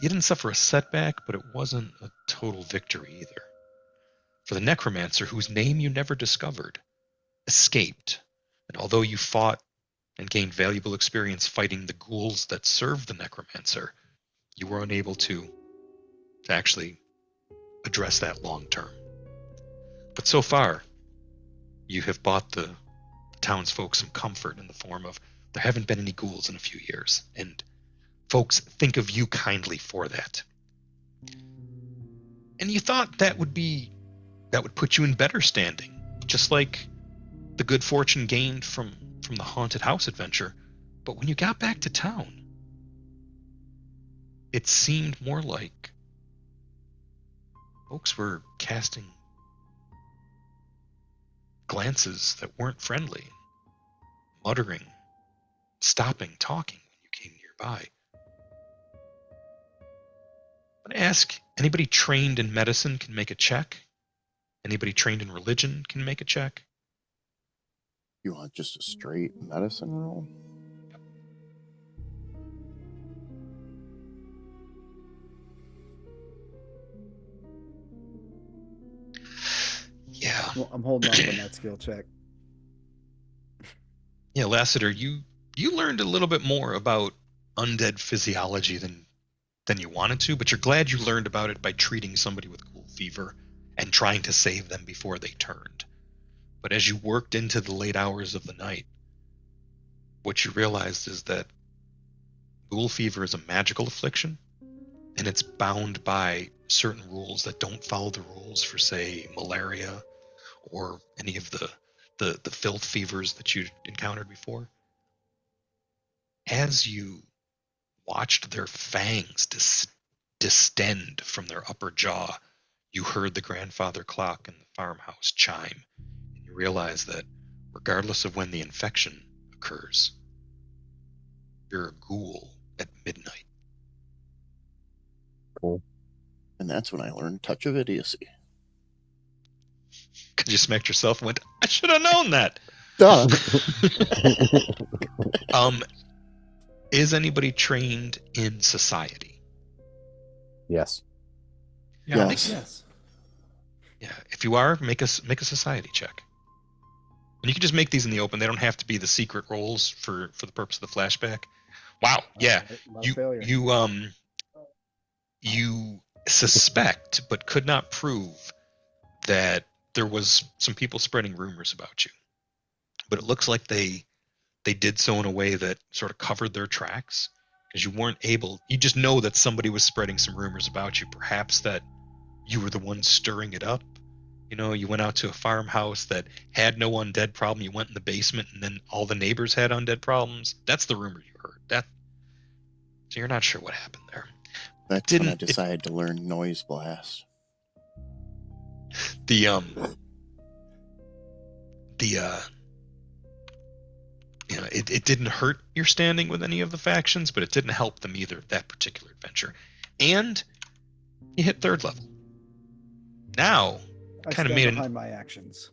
didn't suffer a setback, but it wasn't a total victory either. For the necromancer, whose name you never discovered, escaped, and although you fought and gained valuable experience fighting the ghouls that served the necromancer, you were unable to actually address that long term. But so far, you have bought the townsfolk some comfort in the form of there haven't been any ghouls in a few years, and folks think of you kindly for that. And you thought that would put you in better standing, just like the good fortune gained from the haunted house adventure. But when you got back to town, it seemed more like folks were casting glances that weren't friendly, muttering, stopping talking when you came nearby. I'm going to ask, anybody trained in medicine can make a check? Anybody trained in religion can make a check? You want just a straight medicine roll? Yeah. Well, I'm holding off on that skill check. Yeah, Lassiter, you learned a little bit more about undead physiology than you wanted to, but you're glad you learned about it by treating somebody with ghoul fever and trying to save them before they turned. But as you worked into the late hours of the night, what you realized is that ghoul fever is a magical affliction, and it's bound by certain rules that don't follow the rules for, say, malaria or any of the filth fevers that you encountered before. As you watched their fangs distend from their upper jaw, you heard the grandfather clock in the farmhouse chime, and you realize that regardless of when the infection occurs, you're a ghoul at midnight. Cool. And that's when I learned Touch of Idiocy. Because you smacked yourself and went, I should have known that. Duh. Is anybody trained in society? Yes. Yeah. Yes. Yes. Yeah. If you are, make a society check. And you can just make these in the open. They don't have to be the secret rolls for the purpose of the flashback. Wow. Yeah. Failure. You suspect but could not prove that there was some people spreading rumors about you. But it looks like they did so in a way that sort of covered their tracks, because you just know that somebody was spreading some rumors about you, perhaps that you were the one stirring it up. You know, you went out to a farmhouse that had no undead problem. You went in the basement, and then all the neighbors had undead problems. That's the rumor you heard. So you're not sure what happened there. That's when I decided to learn Noise Blast. It didn't hurt your standing with any of the factions, but it didn't help them either, that particular adventure. And you hit 3rd level. now I kind of stand made behind my actions.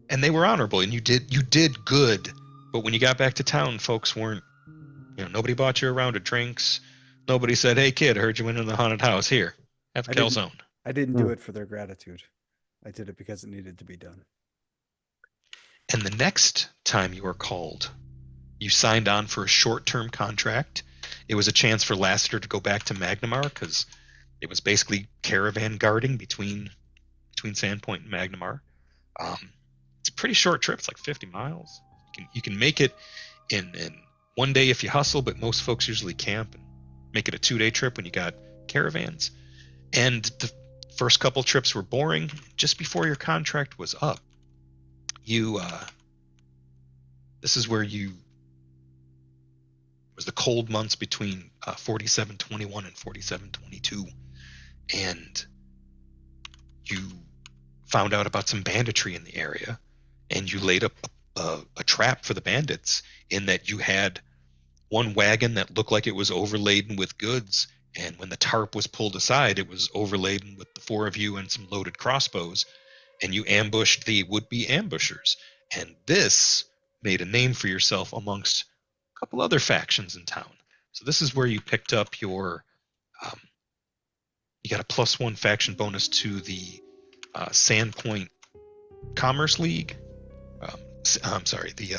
and they were honorable, and you did good. But when you got back to town, folks weren't, nobody bought you a round of drinks. Nobody said, "Hey kid, I heard you went into the haunted house. Here, have a I didn't. calzone." I didn't do it for their gratitude. I did it because it needed to be done. And the next time you were called, you signed on for a short-term contract. It was a chance for Lassiter to go back to Magnamar because it was basically caravan guarding between Sandpoint and Magnamar. It's a pretty short trip. It's like 50 miles. You can make it in one day if you hustle, but most folks usually camp and make it a 2-day trip when you got caravans. And the first couple trips were boring. Just before your contract was up, this is where it was the cold months between 4721 and 4722, and you found out about some banditry in the area, and you laid up a trap for the bandits in that you had one wagon that looked like it was overladen with goods, and when the tarp was pulled aside, it was overladen with the 4 of you and some loaded crossbows, and you ambushed the would-be ambushers. And this made a name for yourself amongst a couple other factions in town. So this is where you picked up your you got a +1 faction bonus to the Sandpoint Commerce League. I'm sorry, the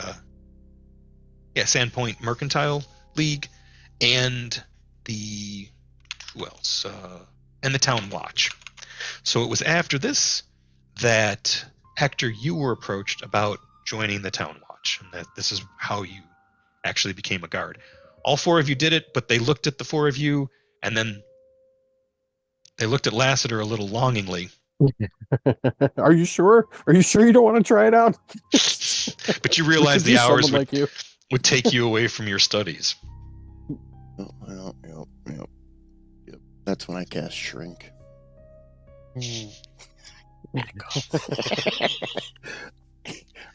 Sandpoint Mercantile League, and the who else? And the Town Watch. So it was after this that Hector, you were approached about joining the Town Watch, and that this is how you actually became a guard. All 4 of you did it, but they looked at the 4 of you, and then they looked at Lassiter a little longingly. Are you sure? Are you sure you don't want to try it out? But you realize the hours like you would take you away from your studies. Yep. That's when I cast Shrink.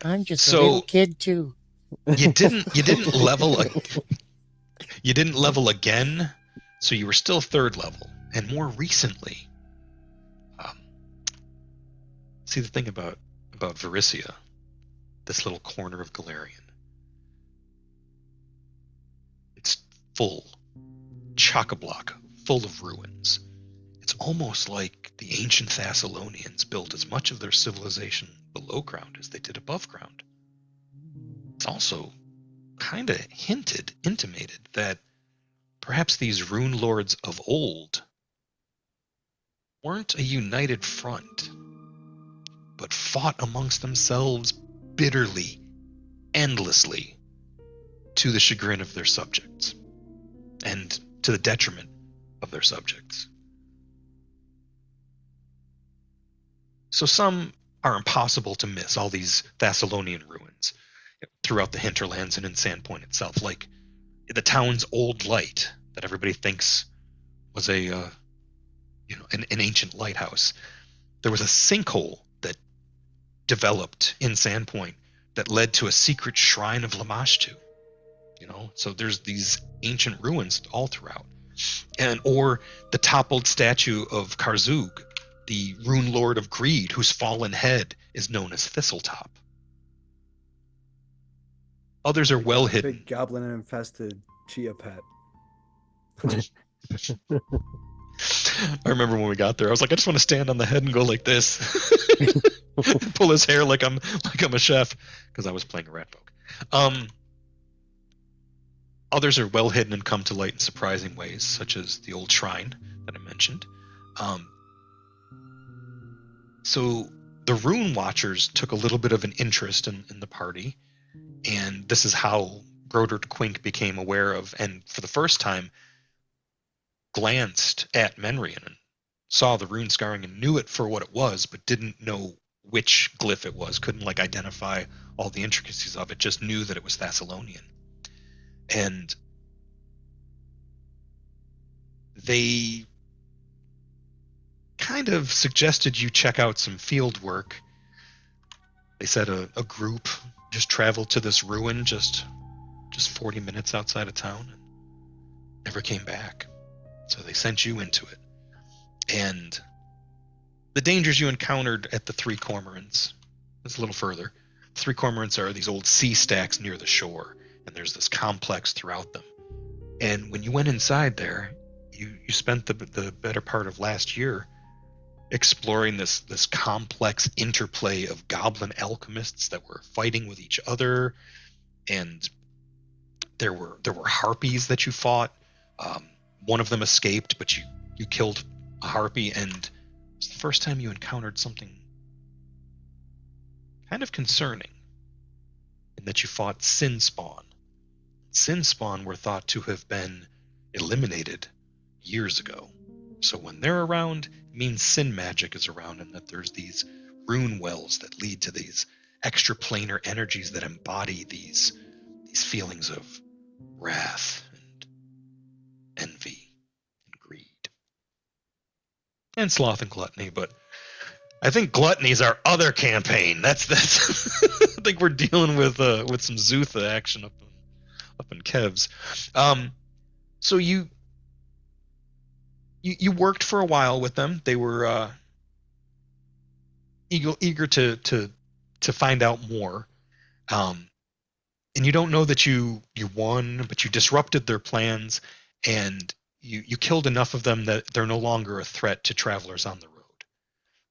I'm just a little kid too. You didn't level again, so you were still 3rd level. And more recently, see, the thing about Varicia, this little corner of Galarian, it's full, chock-a-block, full of ruins. It's almost like the ancient Thessalonians built as much of their civilization below ground as they did above ground. It's also kind of intimated that perhaps these rune lords of old weren't a united front, but fought amongst themselves bitterly, endlessly, to the chagrin of their subjects, and to the detriment of their subjects. So some are impossible to miss, all these Thessalonian ruins throughout the hinterlands and in Sandpoint itself, like the town's old light that everybody thinks was an ancient lighthouse. There was a sinkhole that developed in Sandpoint that led to a secret shrine of Lamashtu. So there's these ancient ruins all throughout, or the toppled statue of Karzug, the rune lord of greed, whose fallen head is known as Thistletop. Others are well hidden. Big goblin-infested chia pet. I remember when we got there, I was like, I just want to stand on the head and go like this, pull his hair like I'm a chef, because I was playing a rat folk. Others are well hidden and come to light in surprising ways, such as the old shrine that I mentioned. So the Rune Watchers took a little bit of an interest in the party, and this is how Grodert Quink became aware of, and for the first time, glanced at Menrian and saw the rune scarring and knew it for what it was, but didn't know which glyph it was, couldn't identify all the intricacies of it, just knew that it was Thessalonian. And they kind of suggested you check out some field work. They said a group just traveled to this ruin just 40 minutes outside of town and never came back. So they sent you into it. And The dangers you encountered at the Three Cormorants. It's a little further. The Three Cormorants are these old sea stacks near the shore, and there's this complex throughout them. And when you went inside there, you spent the better part of last year exploring this complex interplay of goblin alchemists that were fighting with each other, and there were harpies that you fought. Um, One of them escaped, but you killed a harpy, and it's the first time you encountered something kind of concerning in that you fought Sin Spawn. Sin Spawn were thought to have been eliminated years ago. So when they're around, it means sin magic is around, and that there's these rune wells that lead to these extraplanar energies that embody these feelings of wrath and envy and greed and sloth and gluttony. But I think gluttony is our other campaign. That's I think we're dealing with some Zutha action up in Kev's. So you worked for a while with them. They were eager to find out more. And you don't know that you won, but you disrupted their plans, and you killed enough of them that they're no longer a threat to travelers on the road.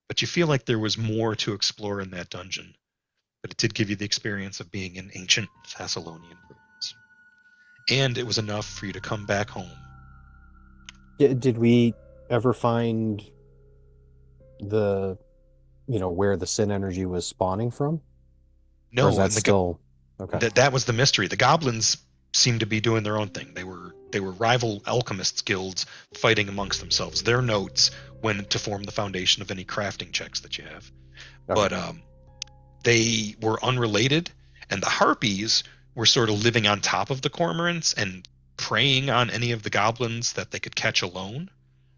But you feel like there was more to explore in that dungeon. But it did give you the experience of being in ancient Thessalonian ruins. And it was enough for you to come back home. Did we ever find the, where the sin energy was spawning from? No, Or is that and still okay? that was the mystery. The goblins seemed to be doing their own thing. They were rival alchemists guilds fighting amongst themselves. Their notes went to form the foundation of any crafting checks that you have. Okay. But they were unrelated, and the harpies were sort of living on top of the cormorants and preying on any of the goblins that they could catch alone.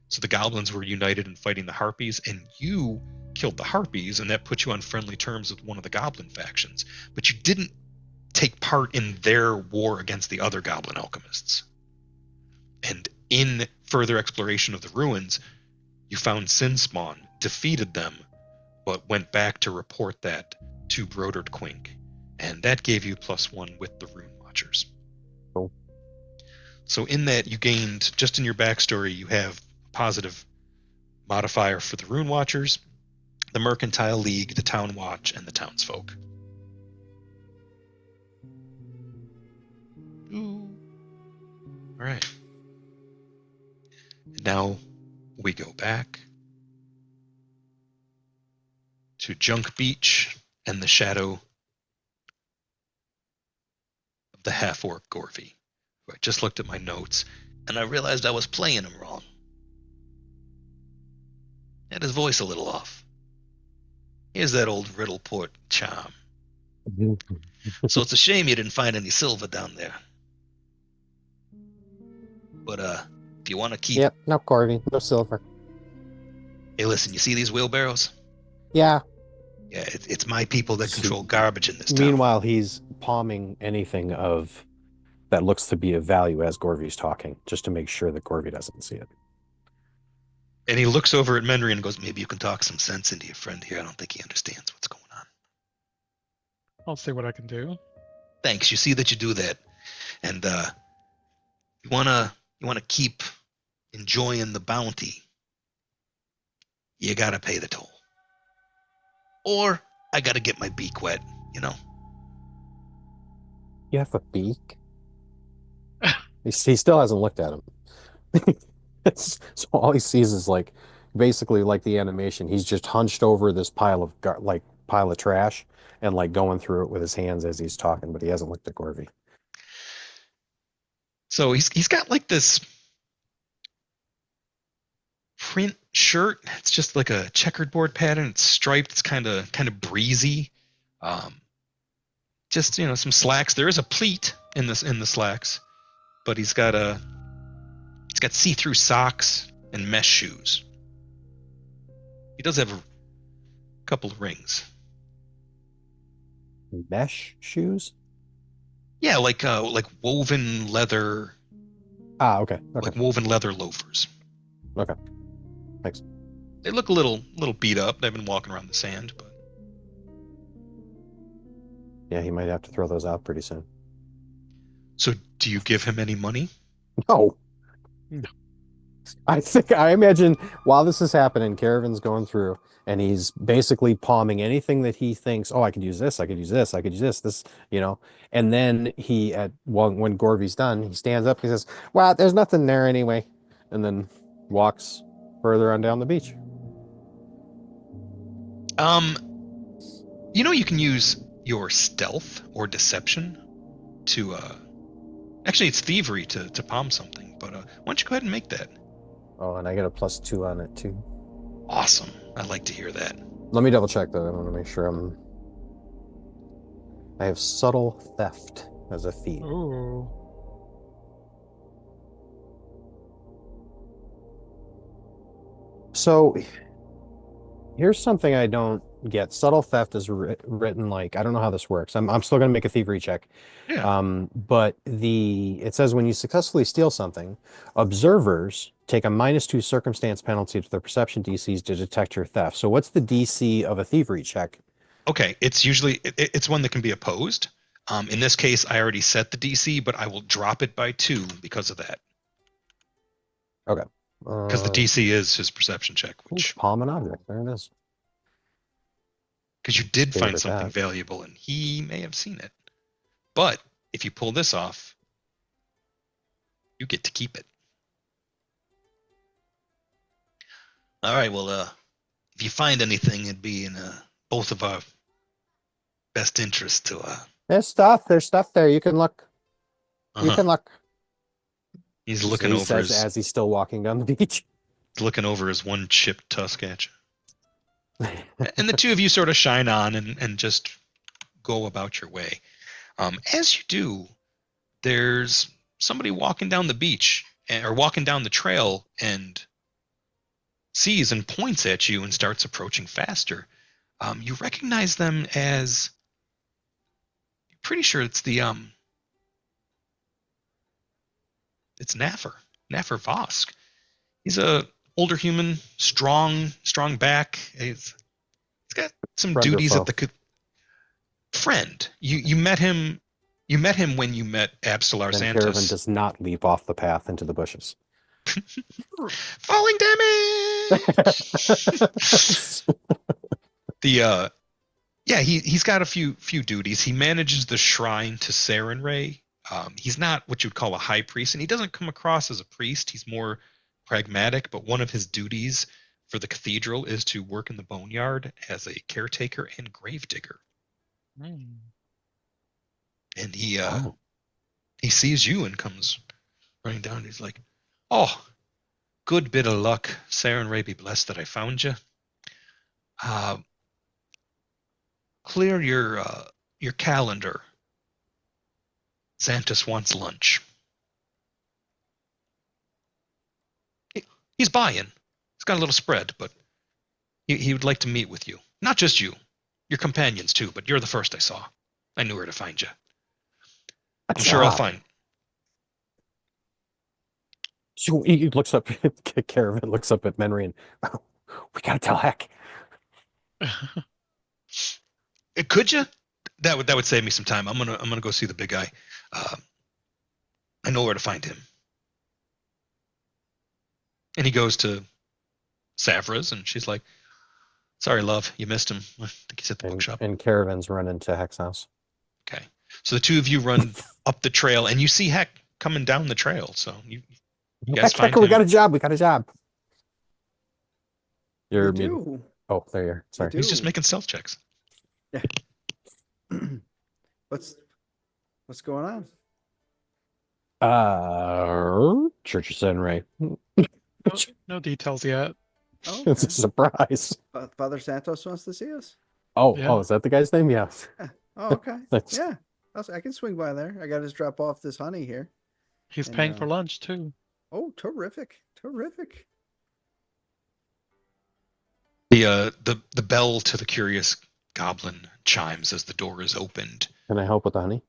So the goblins were united in fighting the harpies, and you killed the harpies, and that put you on friendly terms with one of the goblin factions. But you didn't take part in their war against the other goblin alchemists. And in further exploration of the ruins, you found Sinspawn, defeated them, but went back to report that to Brodert Quink. And that gave you +1 with the Rune Watchers. Cool. So in that, you gained, just in your backstory, you have a positive modifier for the Rune Watchers, the Mercantile League, the Town Watch, and the Townsfolk. Ooh. All right. And now we go back to Junk Beach and the shadow of the half-orc Gorvy. I just looked at my notes, and I realized I was playing him wrong. Had his voice a little off. He has that old Riddleport charm. So it's a shame you didn't find any silver down there. But if you want to keep... Yep, no Corby, no silver. Hey, listen, you see these wheelbarrows? Yeah. Yeah, it's my people that control garbage in this town. Meanwhile, he's palming anything of that looks to be of value as Gorvy's talking, just to make sure that Gorvy doesn't see it. And he looks over at Menry and goes, maybe you can talk some sense into your friend here. I don't think he understands what's going on. I'll see what I can do. Thanks. You see that you do that. And you wanna keep enjoying the bounty. You gotta pay the toll. Or I gotta get my beak wet, you know? You have a beak? He still hasn't looked at him. So all he sees is basically like the animation. He's just hunched over this pile of trash and going through it with his hands as he's talking, but he hasn't looked at Gorvy. So he's got this print shirt. It's just like a checkered board pattern. It's striped. It's kind of breezy. Just some slacks. There is a pleat in the slacks, but he's got see-through socks and mesh shoes. He does have a couple of rings. Mesh shoes? Yeah, like woven leather. Okay. Like woven leather loafers. Okay. Thanks. They look a little beat up. They've been walking around the sand, but Yeah, he might have to throw those out pretty soon. so do you give him any money? No. No. I imagine while this is happening, Caravan's going through and he's basically palming anything that he thinks, oh, I could use this, I could use this, I could use this, And then when Gorvy's done, he stands up, he says, well, there's nothing there anyway. And then walks further on down the beach. You can use your stealth or deception to actually it's thievery to palm something, but why don't you go ahead and make that? Oh, and I get a +2 on it too. Awesome. I'd like to hear that. Let me double check though. I want to make sure I have subtle theft as a feat. Ooh. So here's something I don't get. Subtle theft is written like, I don't know how this works. I'm still going to make a thievery check. Yeah. But it says when you successfully steal something, observers take a -2 circumstance penalty to their perception DCs to detect your theft. So what's the DC of a thievery check? Okay, it's usually it's one that can be opposed. In this case, I already set the DC, but I will drop it by 2 because of that. Okay. Because the DC is his perception check, which palm an object. There it is. because you did Stay find with something that. valuable and he may have seen it. But if you pull this off, you get to keep it. All right, well, if you find anything, it'd be in both of our best interest to There's stuff there. You can look. You uh-huh. can look. He's He looking over says his as he's still walking down the beach. looking over his one chipped tusk at you. And the two of you sort of shine on and just go about your way. As you do, there's somebody walking down the beach or walking down the trail and sees and points at you and starts approaching faster. You recognize them as you're pretty sure it's it's Naffer Vosk. He's a older human, strong back. He's got some Friend or duties foe? at the friend. You met him. You met him when you met Abstelar Then Caravan Santos. does not leap off the path into the bushes. Falling damage. He's got a few duties. He manages the shrine to Sarenrae. He's not what you'd call a high priest, and he doesn't come across as a priest. He's more pragmatic, but one of his duties for the cathedral is to work in the boneyard as a caretaker and gravedigger. Mm. And he sees you and comes running down. He's like, "Oh, good bit of luck. Sarenrae be blessed that I found you. Clear your calendar. Xantus wants lunch." He's buying. He's got a little spread, but he would like to meet with you. Not just you, your companions too, but you're the first I saw. I knew where to find you. I'm sure I'll find. So he looks up at Caravan, looks up at Menry, and we gotta tell Heck. Could you? That would save me some time. I'm gonna go see the big guy. I know where to find him. And he goes to Savra's, and she's like, "Sorry, love, you missed him. I think he's at the bookshop." And Caravan's running to Heck's house. Okay, so the two of you run up the trail, and you see Heck coming down the trail. So you guys Heck, find we him. got a job. We got a job. You're We muted. do. Oh, there you are. Sorry. do. He's just making stealth checks. Yeah. What's going on? Church of Sarenrae. No details yet. Oh, It's a okay. surprise. Father Santos wants to see us. Oh, Yeah. is that the guy's name? Yeah. Oh, okay. Thanks. Yeah, I can swing by there. I got to just drop off this honey here. He's And, paying for lunch too. Oh, terrific. The bell to the curious goblin chimes as the door is opened. Can I help with the honey?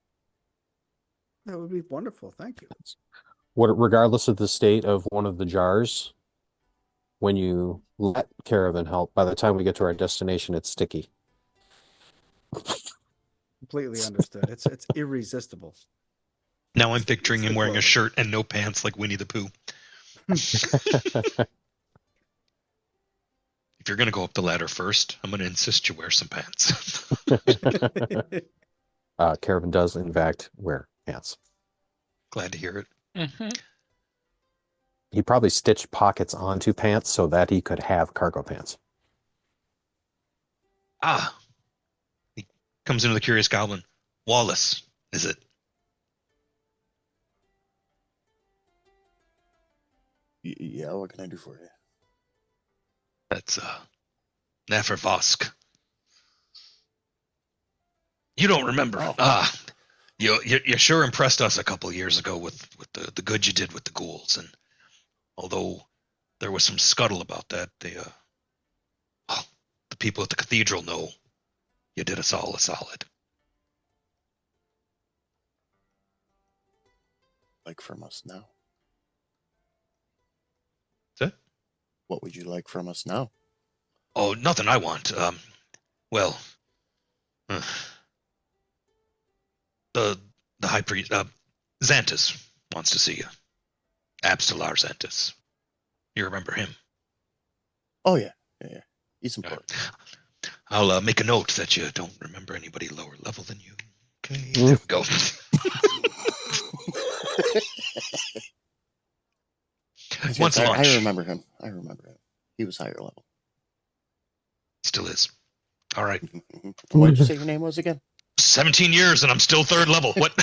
That would be wonderful. Thank you. Regardless of the state of one of the jars, when you let Caravan help, by the time we get to our destination, it's sticky. Completely understood. It's irresistible. Now I'm It's the picturing him wearing a clothing. shirt and no pants like Winnie the Pooh. If you're going to go up the ladder first, I'm going to insist you wear some pants. Caravan does, in fact, wear pants. Glad to hear it. Mm-hmm. He probably stitched pockets onto pants so that he could have cargo pants. Ah, he comes into the Curious Goblin. Wallace, is it? Yeah, what can I do for you? That's Nefervosk. You don't remember? Oh. Ah, you sure impressed us a couple years ago with the good you did with the ghouls, and although there was some scuttle about that, the people at the cathedral know you did us all a solid. Like from us now? Is that? What would you like from us now? Oh, nothing I want. Well, uh, the high priest, Xantus wants to see you. Abstelar Xantus. You remember him? Oh yeah. He's All right. important. I'll make a note that you don't remember anybody lower level than you. Okay, there we go. Once I lunch. remember him. He was higher level. Still is. All right. What did you say your name was again? 17 years and I'm still third level. What?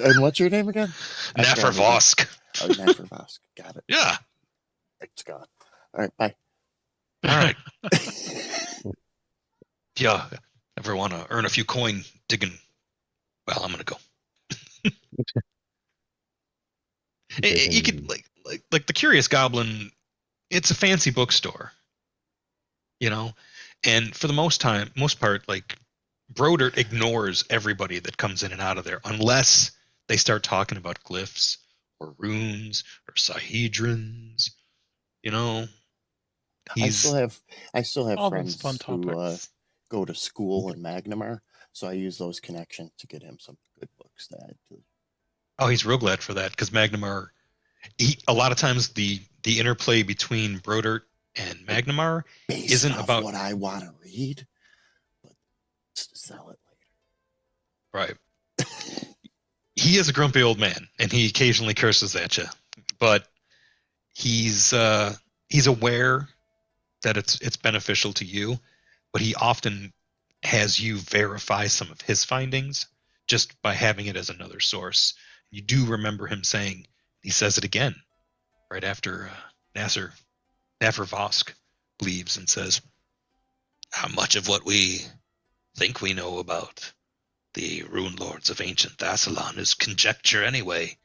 and what's your name again? Nefervosk. Oh, Nefervosk. Got it. Yeah. It's gone. All right, bye. All right. Yeah. Ever want to earn a few coin digging? Well, I'm gonna go. You could like the Curious Goblin. It's a fancy bookstore, you know, and for the most part, like Brodert ignores everybody that comes in and out of there unless they start talking about glyphs or runes or sahedrons. You know, I still have All those friends fun who topics. go to school in Magnamar, so I use those connections to get him some good books to add to. Oh, he's real glad for that because Magnamar. A lot of times the interplay between Brodert and Magnamar Based isn't off about what I want to read, but sell it right. He is a grumpy old man, and he occasionally curses at you, but he's aware that it's beneficial to you, but he often has you verify some of his findings just by having it as another source. You do remember him saying, he says it again right after Nasser Vosk leaves and says, how much of what we think we know about the rune lords of ancient Thassalon is conjecture anyway.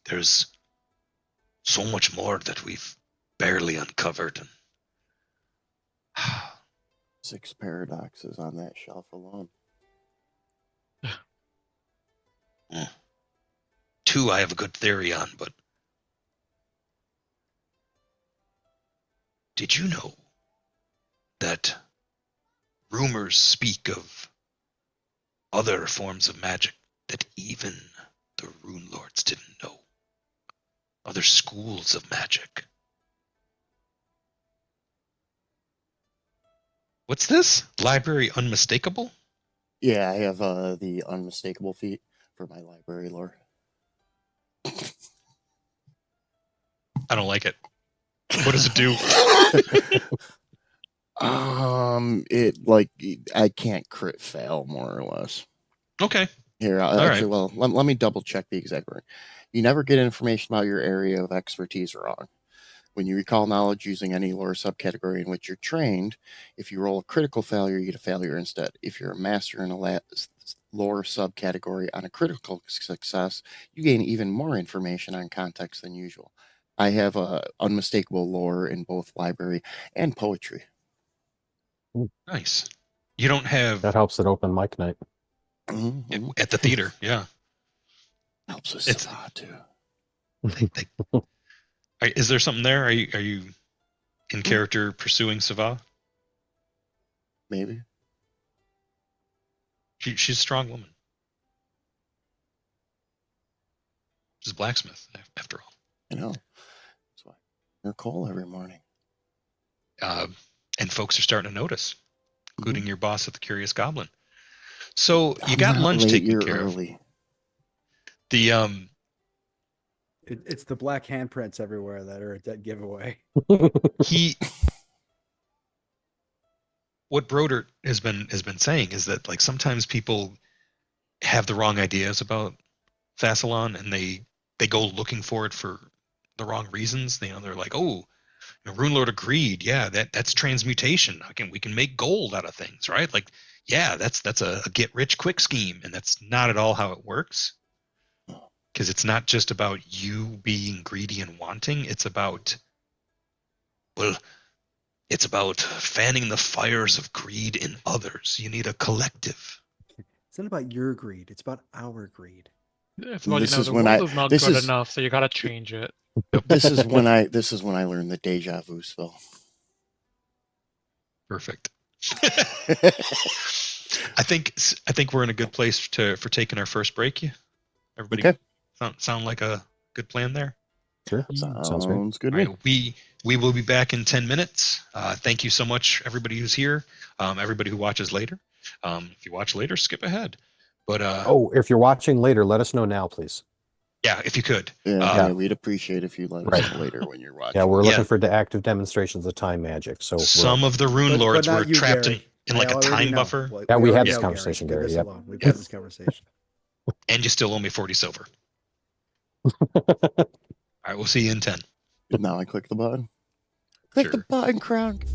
There's so much more that we've barely uncovered. 6 paradoxes on that shelf alone. 2 I have a good theory on, but did you know that rumors speak of other forms of magic that even the rune lords didn't know? Other schools of magic. What's this? Library Unmistakable? Yeah, I have the unmistakable feat for my library lore. I don't like it. What does it do? I can't crit fail, more or less. Okay. Here, let me double check the exact word. You never get information about your area of expertise wrong. When you recall knowledge using any lore subcategory in which you're trained, if you roll a critical failure, you get a failure instead. If you're a master in a lore subcategory on a critical success, you gain even more information on context than usual. I have unmistakable lore in both library and poetry. Nice. You don't have That helps at open mic night. at the theater, yeah. Helps us It's- Savat too. Is there something there? Are you in character pursuing Sava? Maybe. She's a strong woman. She's a blacksmith, after all. I know. That's why I drink coal every morning. And folks are starting to notice, including your boss at the Curious Goblin. So you I'm got not lunch late, taken you're care early. of. The It's the black handprints everywhere that are a dead giveaway. What Brodert has been saying is that like sometimes people have the wrong ideas about Thassalon and they go looking for it for the wrong reasons. You know, they're like, oh, Rune Lord of Greed, yeah, that's transmutation. We can make gold out of things, right? Like, yeah, that's a get rich quick scheme, and that's not at all how it works. Because it's not just about you being greedy and wanting. It's about fanning the fires of greed in others. You need a collective. It's not about your greed. It's about our greed. It's about, This is the when world I- is not this good is- enough, so you gotta change it. This is when I learned the deja vu spell. Perfect. I think we're in a good place for taking our first break. Everybody Okay. sound like a good plan there? Sure. Sounds great. Sounds good. All to me. right, we will be back in 10 minutes. Thank you so much, everybody who's here, everybody who watches later. If you watch later, skip ahead. But If you're watching later, let us know now, please. yeah, if you could. Yeah, we'd appreciate if you let us Right. know later when you're watching. Yeah, we're Yeah. looking for the active demonstrations of time magic. So Some of the rune But lords not were you, trapped Gary. in like I a already time know. buffer, Like, Yeah, we had already this know, conversation, Leave Gary, us yep. alone. We've had this conversation. and you still owe me 40 silver. All right, we'll see you in 10. Now I click the button. Click the Sure. button, Kronk.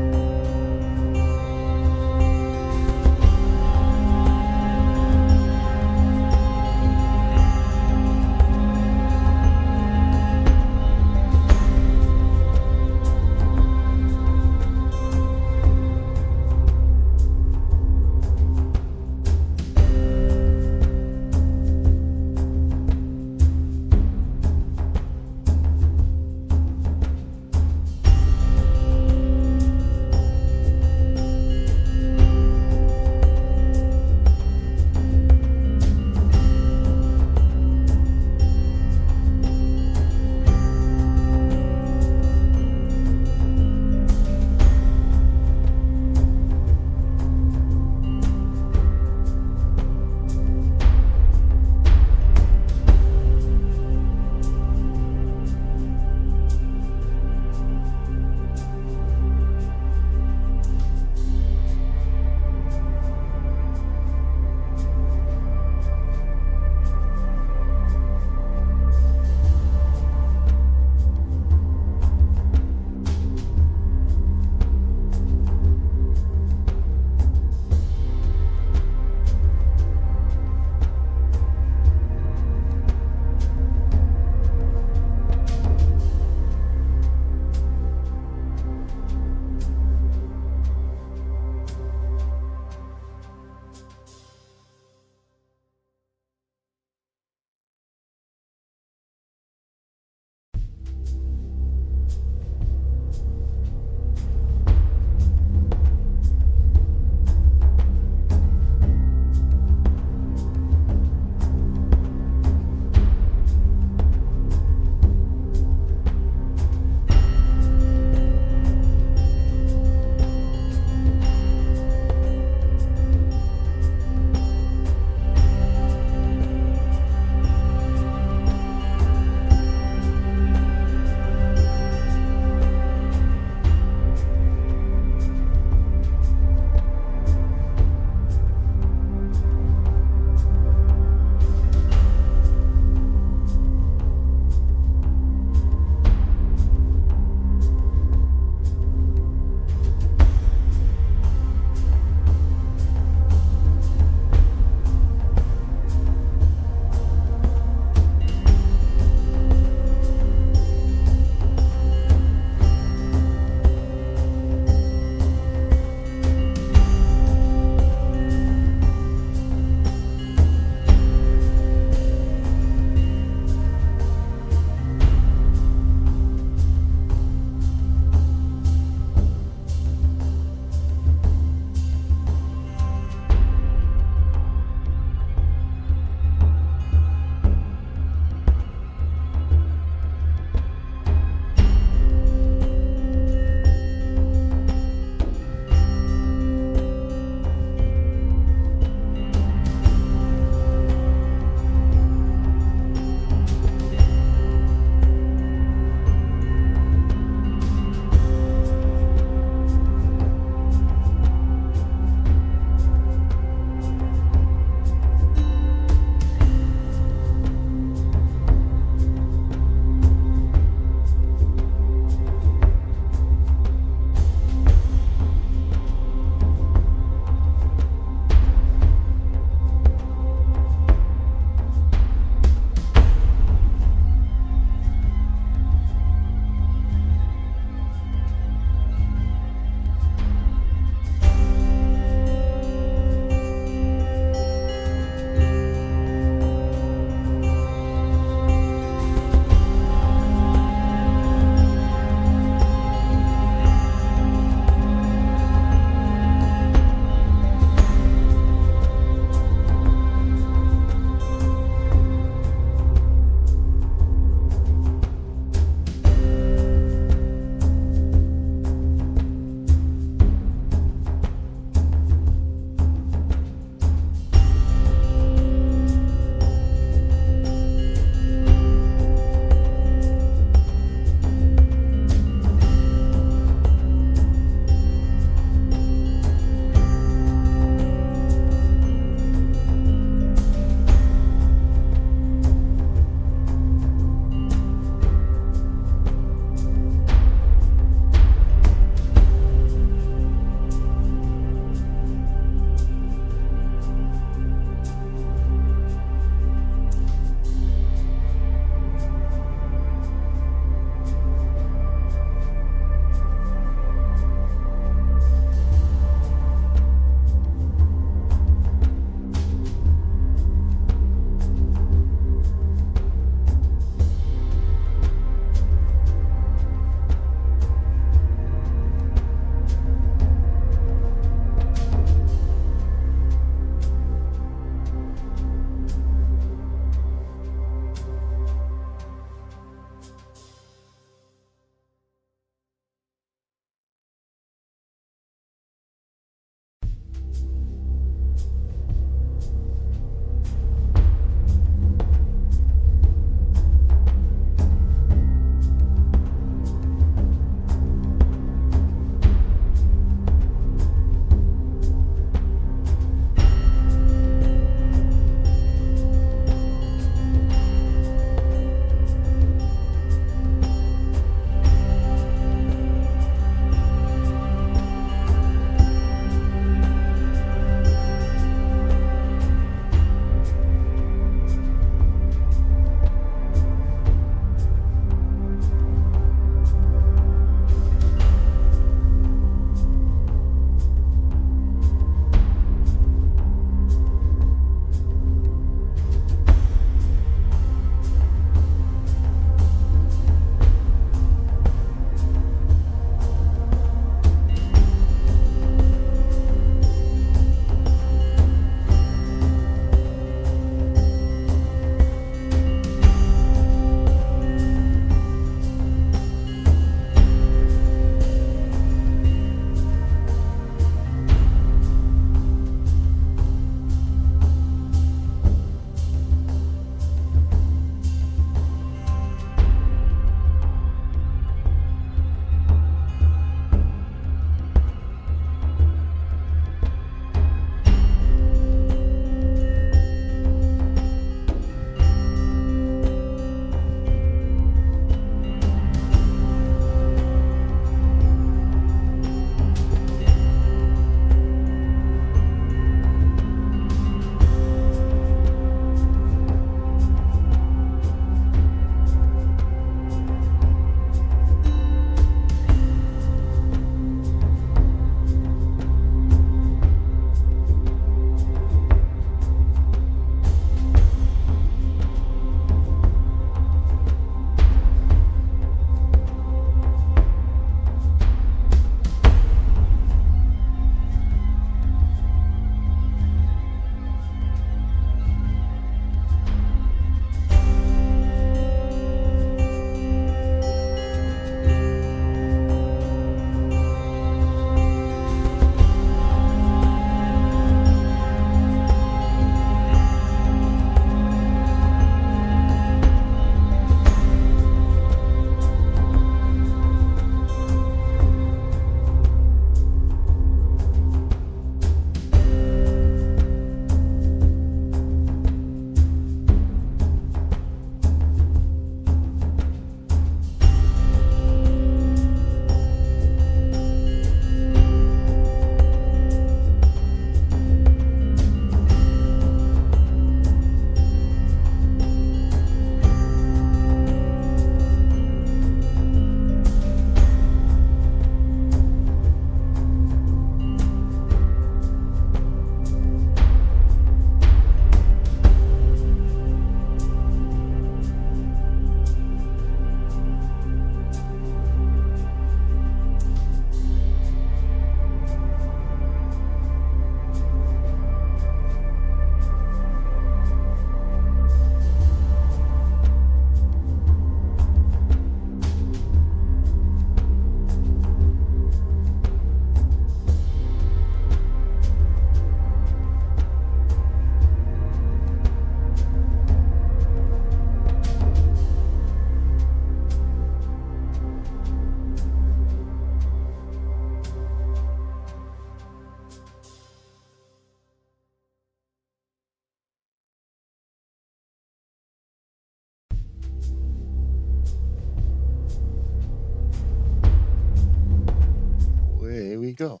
you go.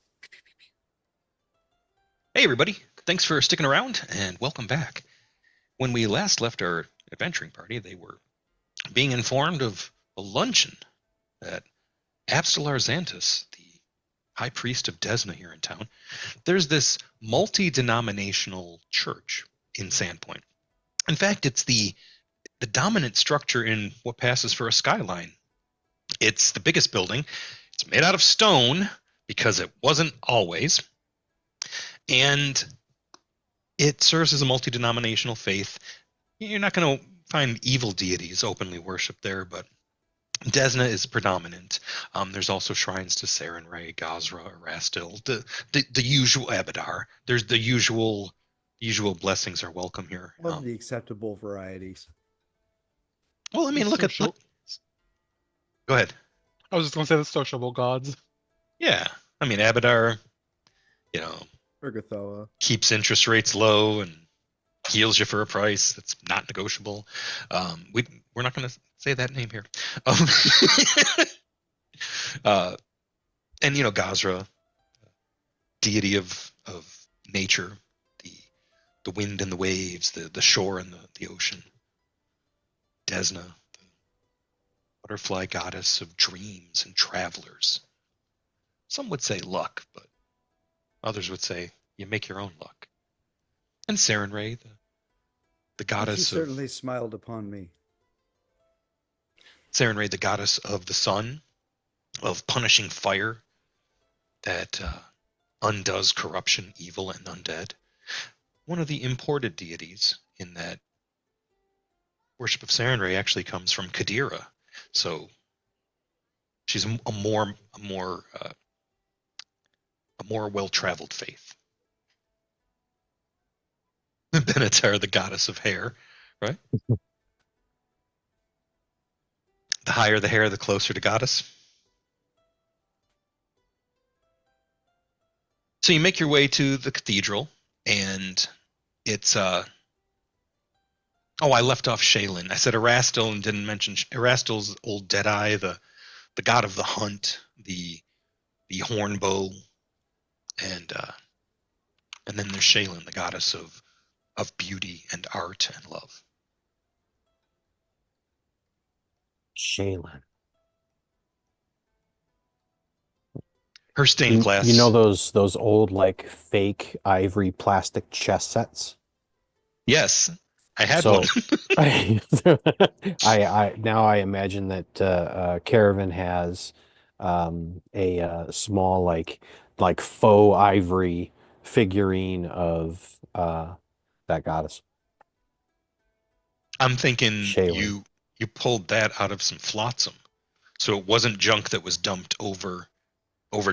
Hey, everybody. Thanks for sticking around and welcome back. When we last left our adventuring party, they were being informed of a luncheon that Absalar Xantus, the high priest of Desna here in town, there's this multi-denominational church in Sandpoint. In fact, it's the dominant structure in what passes for a skyline. It's the biggest building. It's made out of stone because it wasn't always. And it serves as a multi-denominational faith. You're not going to find evil deities openly worshipped there, but Desna is predominant. There's also shrines to Sarenrae, Gazra, Erastil, the usual Abadar. There's the usual blessings are welcome here. What are the acceptable varieties? Well, I mean, look at. Social- Go ahead. I was just going to say the sociable gods. Yeah, I mean, Abadar, Urgathoa. keeps interest rates low and heals you for a price that's not negotiable. We're not going to say that name here. And Gazra, deity of nature, the wind and the waves, the shore and the ocean. Desna, the butterfly goddess of dreams and travelers. Some would say luck, but others would say you make your own luck. And Sarenrae, the She goddess of certainly smiled upon me. Sarenrae, the goddess of the sun, of punishing fire that undoes corruption, evil, and undead. One of the imported deities in that worship of Sarenrae actually comes from Kadira, so she's a more well-traveled faith. Benatar, the goddess of hair, right? The higher the hair, the closer to goddess. So you make your way to the cathedral, and it's oh, I left off Shaylin. I said Erastil and didn't mention Erastil's old Deadeye, the god of the hunt, the hornbow, and then there's Shaylin, the goddess of beauty and art and love. Shaylin. Her stained glass. You know those old like fake ivory plastic chess sets? Yes, I had So one. I now I imagine that Caravan has a small like faux ivory figurine of that goddess. I'm thinking Shaylin. you pulled that out of some flotsam, so it wasn't junk that was dumped over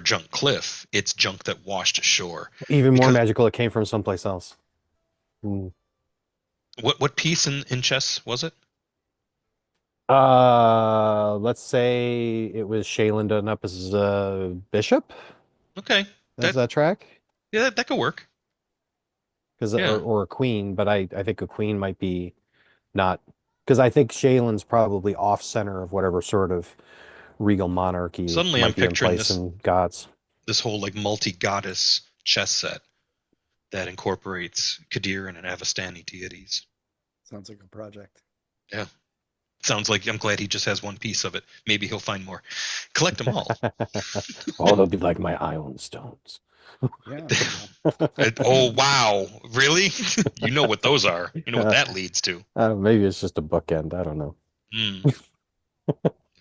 Junk Cliff. It's junk that washed ashore. Even more Because- magical, it came from someplace else. Hmm. What piece in chess was it? Let's say it was Shaylin done up as a bishop. Okay, Does that track? yeah, that could work. Because Yeah. or a queen, but I think a queen might be not, because I think Shaylin's probably off center of whatever sort of regal monarchy Suddenly might I'm be in picturing place in gods. this whole like multi-goddess chess set that incorporates Kadir and an Avastani deities. Sounds like a project. Sounds like I'm glad he just has one piece of it. Maybe he'll find more. Collect them all. Oh, they'll be like my island stones. Yeah. Oh wow, really? You know what those are. You know what that leads to. Maybe it's just a bookend. I don't know. Mm.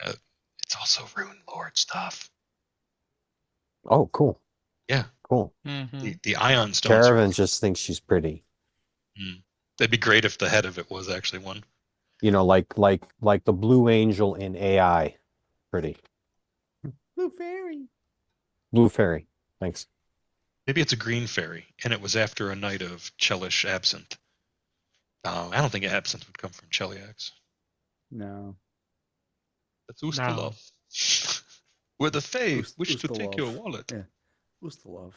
It's also Rune Lord stuff. Oh, cool. Yeah. Cool. Mm-hmm. The ion stones. Caravan just thinks she's pretty. That'd be great if the head of it was actually one. You know, like the blue angel in AI. Pretty. Blue fairy. Blue fairy. Thanks. Maybe it's a green fairy, and it was after a night of Chelish absinthe. I don't think absinthe would come from Cheliax. No. That's Ustalov. We're the Fae. Wish to take your Ustalov. wallet. Yeah. Who's the love?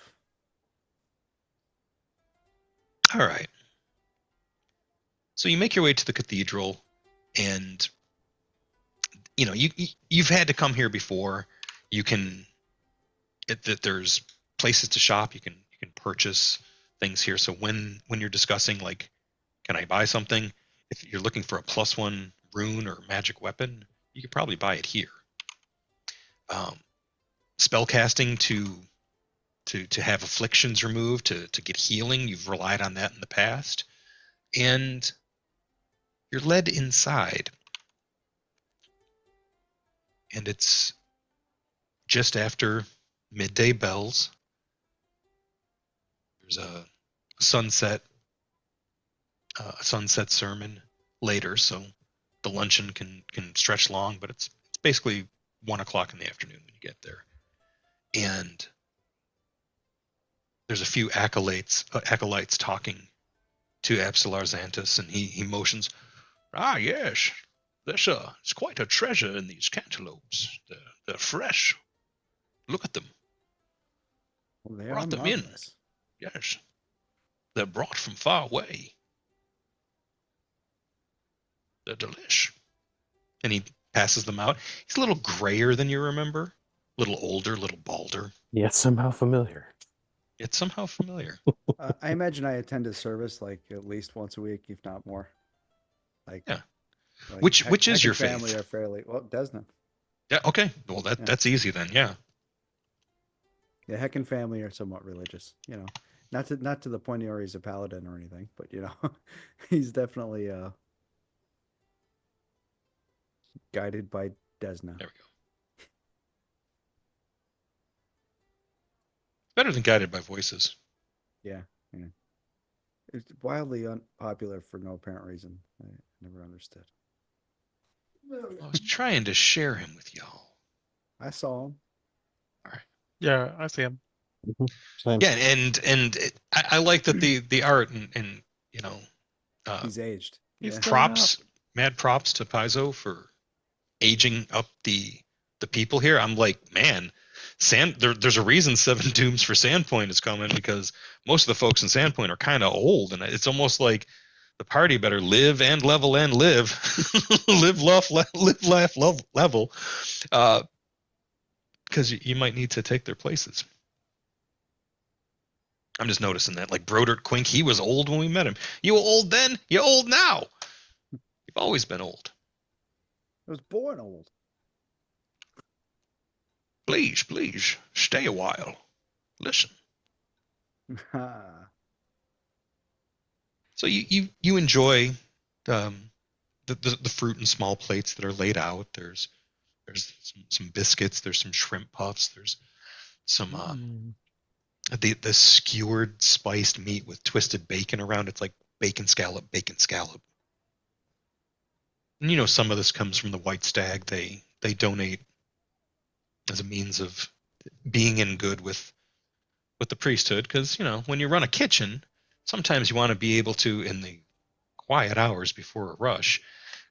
All right. So you make your way to the cathedral, and you've had to come here before. You can that there's places to shop. You can purchase things here. So when you're discussing like, can I buy something? If you're looking for a +1 rune or magic weapon, you could probably buy it here. Spell casting to have afflictions removed, to get healing. You've relied on that in the past, and you're led inside, and it's just after midday bells. There's a sunset sermon later, so the luncheon can stretch long, but it's basically 1 o'clock in the afternoon when you get there, and there's a few acolytes talking to Absalar Xantus, and he motions, "Ah, yes, there's it's quite a treasure in these cantaloupes. They're fresh. Look at them. Well, they Brought are them in. marvelous. Yes, they're brought from far away. They're delish." And he passes them out. He's a little grayer than you remember, a little older, a little balder. Yet somehow familiar. It's somehow familiar. I imagine I attend his service like at least once a week, if not more. Like, Yeah. like Which is Heck your and family faith? are fairly well. Desna. Yeah. Okay. Well, Yeah. that's easy then. Yeah. Yeah, Heck and family are somewhat religious. You know, not to the point where he's a paladin or anything, but you know, he's definitely guided by Desna. There we go. Better than guided by voices. Yeah. It's wildly unpopular for no apparent reason. I never understood. I was trying to share him with y'all. I saw him. Yeah, I see him. Same. Yeah, and I like that the art and you know, He's aged. He's Yeah. grown props, mad props to Paizo for aging up the people here. I'm like, man, there's a reason 7 Dooms for Sandpoint is coming, because most of the folks in Sandpoint are kind of old, and it's almost like the party better live and level and live, live, laugh, love, level, because you might need to take their places. I'm just noticing that, like Brodert Quink, he was old when we met him. You were old then, you're old now. You've always been old. I was born old. Please, stay a while. Listen. So you enjoy the fruit and small plates that are laid out. There's some biscuits. There's some shrimp puffs. There's some the skewered spiced meat with twisted bacon around. It's like bacon scallop. And you know, some of this comes from the White Stag. They donate as a means of being in good with the priesthood, because you know, when you run a kitchen, sometimes you want to be able to, in the quiet hours before a rush,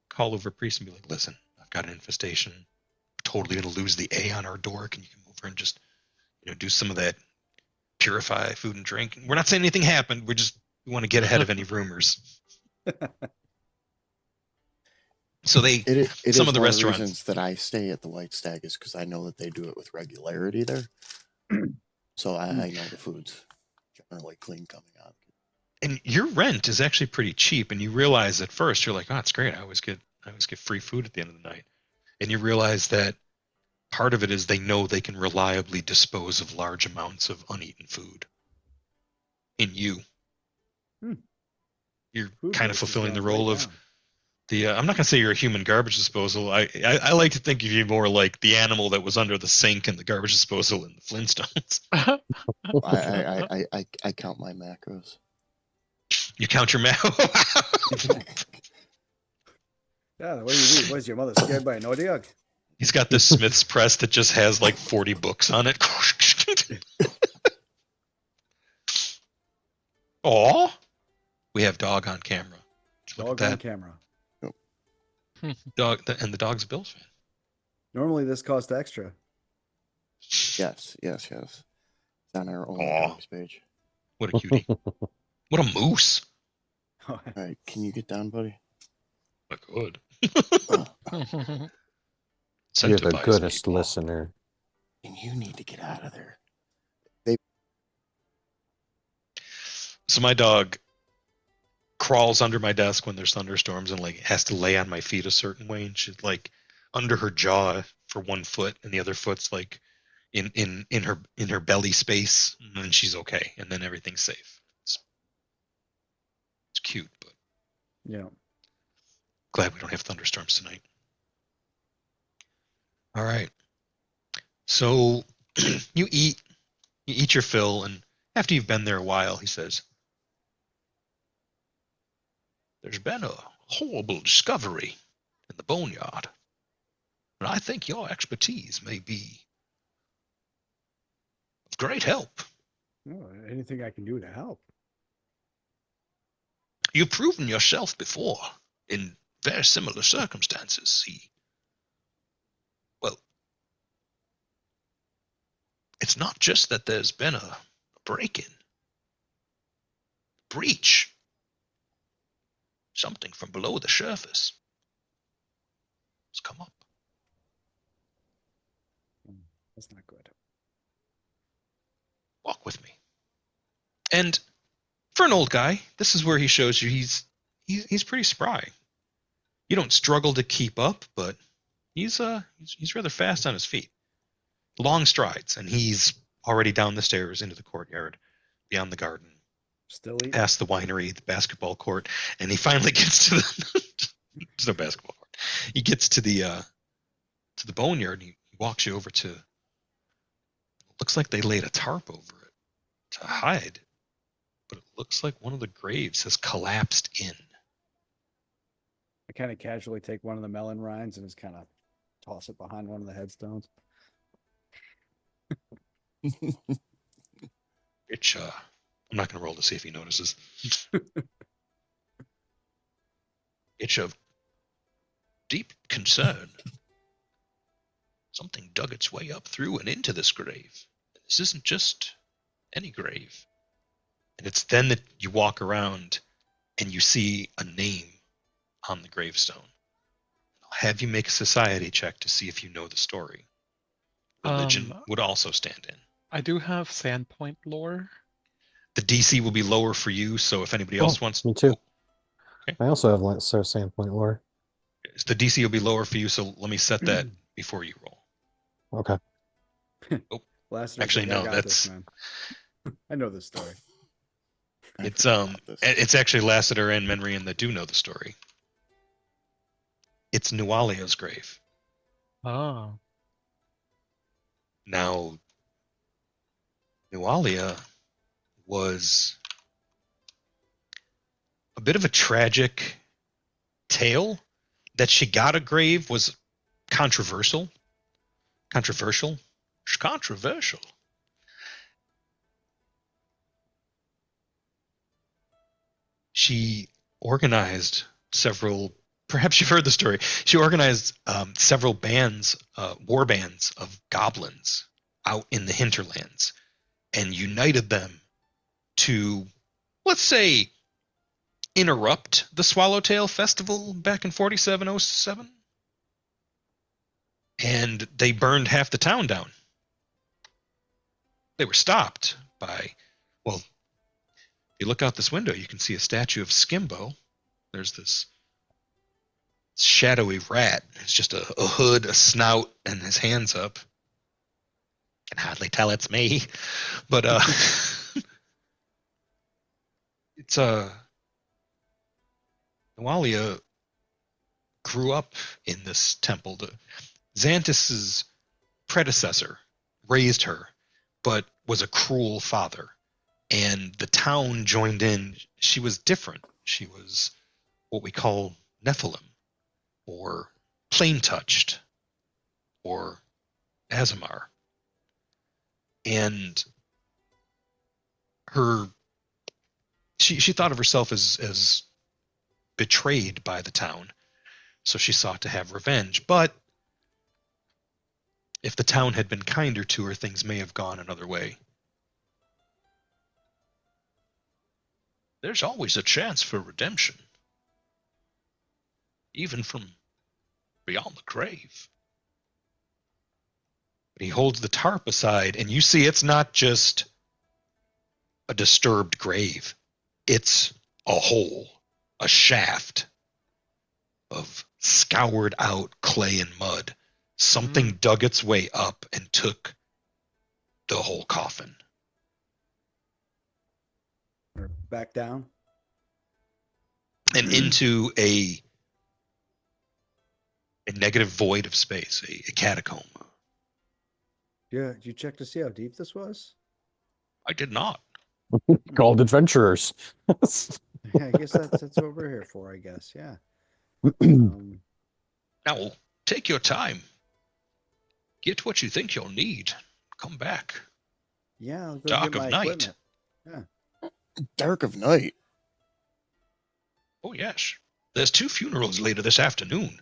call over a priest and be like, "Listen, I've got an infestation. Totally gonna lose the A on our door. Can you come over and just, you know, do some of that, purify food and drink?" We're not saying anything happened. We want to get ahead of any rumors. So It some is of the one restaurants. of the reasons that I stay at the White Stag is because I know that they do it with regularity there. So I know the food's generally clean coming out. And your rent is actually pretty cheap, and you realize at first you're like, "Oh, it's great. I always get free food at the end of the night." And you realize that part of it is they know they can reliably dispose of large amounts of uneaten food in you. You're Food kind of prices fulfilling the going way role of down. I'm not gonna say you're a human garbage disposal. I like to think of you more like the animal that was under the sink in the garbage disposal in the Flintstones. I count my macros. You count your mouth. Yeah, what do you eat? Was your mother scared by an Odiog? He's got this Smith's press that just has like 40 books on it. Aw, we have dog on camera. Look Dog at on that. camera. Dog, and the dog's a Bills fan. Normally this costs extra. Yes. It's on our own Aw. dogs page. What a cutie. What a moose. All right, can you get down, buddy? I could. You're the Incentivize goodest people. listener. And you need to get out of there. So my dog crawls under my desk when there's thunderstorms and like has to lay on my feet a certain way, and she's like under her jaw for one foot, and the other foot's like in her belly space, and then she's okay, and then everything's safe. It's cute, but Yeah. glad we don't have thunderstorms tonight. All right. So you eat your fill, and after you've been there a while, he says, "There's been a horrible discovery in the boneyard, and I think your expertise may be of great help. Oh, anything I can do to help? You've proven yourself before in very similar circumstances. See, well, it's not just that there's been a break-in, breach, something from below the surface has come up. That's not good. Walk with me." And for an old guy, this is where he shows you he's pretty spry. You don't struggle to keep up, but he's rather fast on his feet. Long strides, and he's already down the stairs into the courtyard, beyond the garden, Still eating. past the winery, the basketball court, and he finally gets to the there's no basketball court. He gets to the boneyard, and he walks you over to, looks like they laid a tarp over it to hide, but it looks like one of the graves has collapsed in. I kind of casually take one of the melon rinds and just kind of toss it behind one of the headstones. It's I'm not gonna roll to see if he notices. It's of deep concern. Something dug its way up through and into this grave. This isn't just any grave. And it's then that you walk around and you see a name on the gravestone. I'll have you make a society check to see if you know the story. Religion would also stand in. I do have Sandpoint lore. The DC will be lower for you, so if anybody else wants... Me too. Okay. I also have Sandpoint lore. The DC will be lower for you, so let me set that before you roll. Okay. Last Actually, no, got that's... this, man. I know this story. It's actually Lassiter and Menrian that do know the story. It's Nualia's grave. Oh. Now, Nualia was a bit of a tragic tale. That she got a grave was controversial. Controversial? It's controversial. She organized several, perhaps you've heard the story, she organized several bands, war bands of goblins out in the hinterlands and united them to, let's say, interrupt the Swallowtail Festival back in 4707. And they burned half the town down. They were stopped by, well, if you look out this window, you can see a statue of Skimbo. There's this shadowy rat. It's just a hood, a snout, and his hands up. Can hardly tell it's me. But it's Nualia grew up in this temple. Xanthus's predecessor raised her, but was a cruel father. And the town joined in. She was different. She was what we call Nephilim, or plain-touched, or Azamar. And she thought of herself as betrayed by the town, so she sought to have revenge. But if the town had been kinder to her, things may have gone another way. There's always a chance for redemption, even from beyond the grave. But he holds the tarp aside, and you see it's not just a disturbed grave. It's a hole, a shaft of scoured out clay and mud. Something dug its way up and took the whole coffin. Or back down. And into a negative void of space, a catacomb. Yeah, did you check to see how deep this was? I did not. Called adventurers. Yeah, I guess that's what we're here for. I guess. Yeah. Um, Now, take your time. Get what you think you'll need. Come back. yeah, I'll go Dark get of my night. equipment. Dark of night. Oh, yes. There's 2 funerals later this afternoon.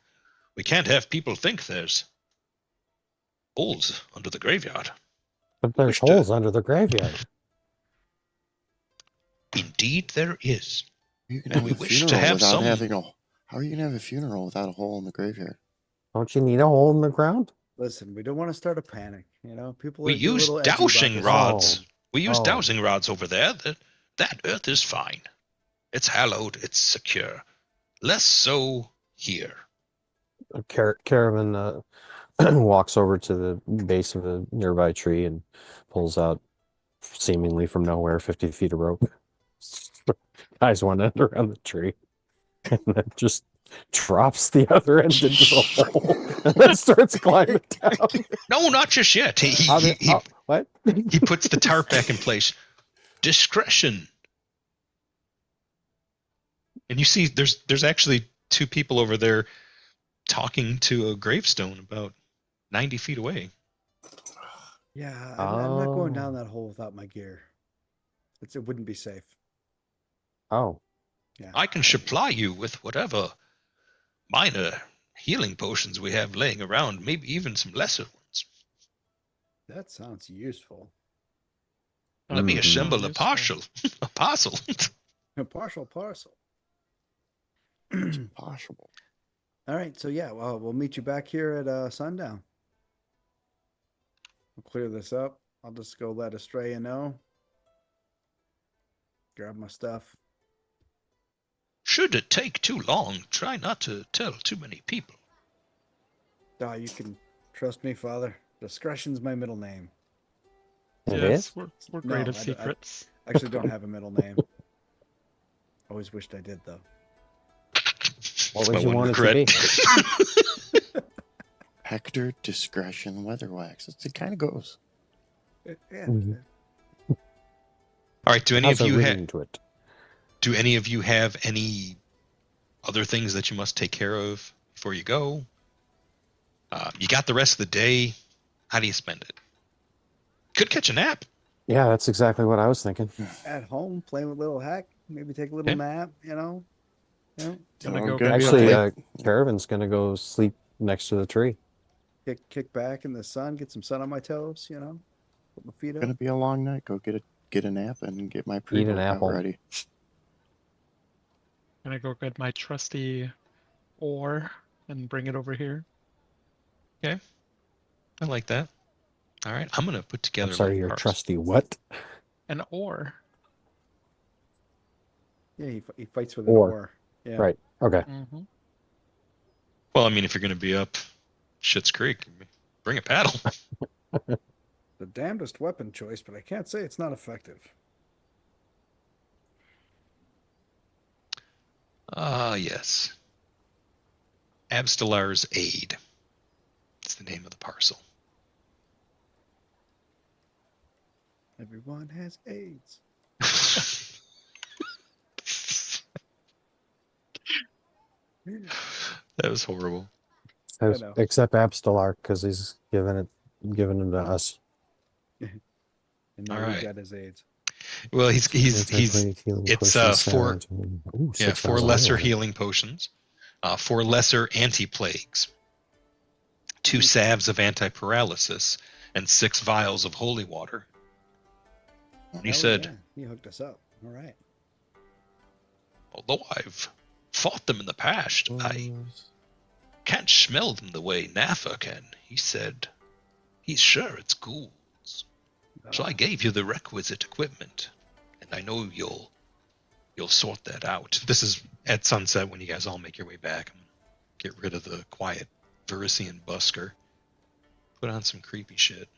We can't have people think there's holes under the graveyard. But there's Wish to- holes under the graveyard. Indeed, there is. You can And have we a wish to funeral have without some- having a. How are you gonna have a funeral without a hole in the graveyard? Don't you need a hole in the ground? Listen, we don't want to start a panic. You know, people We are get a use little edgy about dowsing this. rods. Oh. We use Oh. dowsing rods over there. That earth is fine. It's hallowed. It's secure. Less so here. Caravan walks over to the base of a nearby tree and pulls out, seemingly from nowhere, 50 feet of rope. Ties one end around the tree and then just drops the other end into the hole and then starts climbing down. No, not just yet. What? He puts the tarp back in place. Discretion. And you see there's actually 2 people over there talking to a gravestone about 90 feet away. Yeah, I'm not going down Oh. that hole without my gear. It wouldn't be safe. Oh, Yeah. I can supply you with whatever minor healing potions we have laying around, maybe even some lesser ones. That sounds useful. Let me Mhm. assemble a Useful. a parcel. A partial parcel. Possible. All right, so yeah, well, we'll meet you back here at sundown. We'll clear this up. I'll just go let Estrella know. Grab my stuff. Should it take too long, try not to tell too many people. Ah, you can trust me, Father. Discretion's my middle name. it Yes, is? we're No, great at I secrets. I actually don't have a middle name. Always wished I did, though. What That's would my you one want it to regret. Hector Discretion Weatherwax. It kind of goes. Yeah. Mhm. All right, do any How's of a you ring to it? do any of you have any other things that you must take care of before you go? You got the rest of the day. How do you spend it? Could catch a nap. Yeah, that's exactly what I was thinking. At home, playing with little Hack. Maybe take a little Okay. nap, you know? Yeah. Gonna I'm go gonna be get Actually, my- Caravan's gonna go sleep next to the tree. Kick back in the sun, get some sun on my toes, you know? Put my feet It's gonna up. be a long night. Go get a nap and get my Eat an pre-workout apple. ready. Gonna go get my trusty ore and bring it over here. I like that. All right, I'm gonna put together. I'm sorry, my your parcel. trusty what? An ore. Yeah, he fights with an Or. oar. Yeah. Right. Okay. Mm-hmm. Well, I mean, if you're gonna be up Schitt's Creek, bring a paddle. The damnedest weapon choice, but I can't say it's not effective. Ah, yes. Abstelar's Aid. It's the name of the parcel. Everyone has AIDS. That was horrible. know. Except Abstelar, because he's giving them to us. And now All we right. got his AIDS. Well, he's Anti-plague healing it's, potion four- salve. Ooh, yeah, 6 4 vials of lesser holy water. healing potions, 4 lesser anti-plagues, 2 salves of anti-paralysis, and 6 vials of holy water. He Hell said, yeah, he hooked us up. All right. although I've fought them in the past, I Was- can't smell them the way Nafa can. He said, he's sure it's ghouls. So I gave you the requisite equipment, and I know you'll you'll sort that out. This is at sunset when you guys all make your way back. I'm gonna get rid of the quiet Verisian busker. Put on some creepy shit.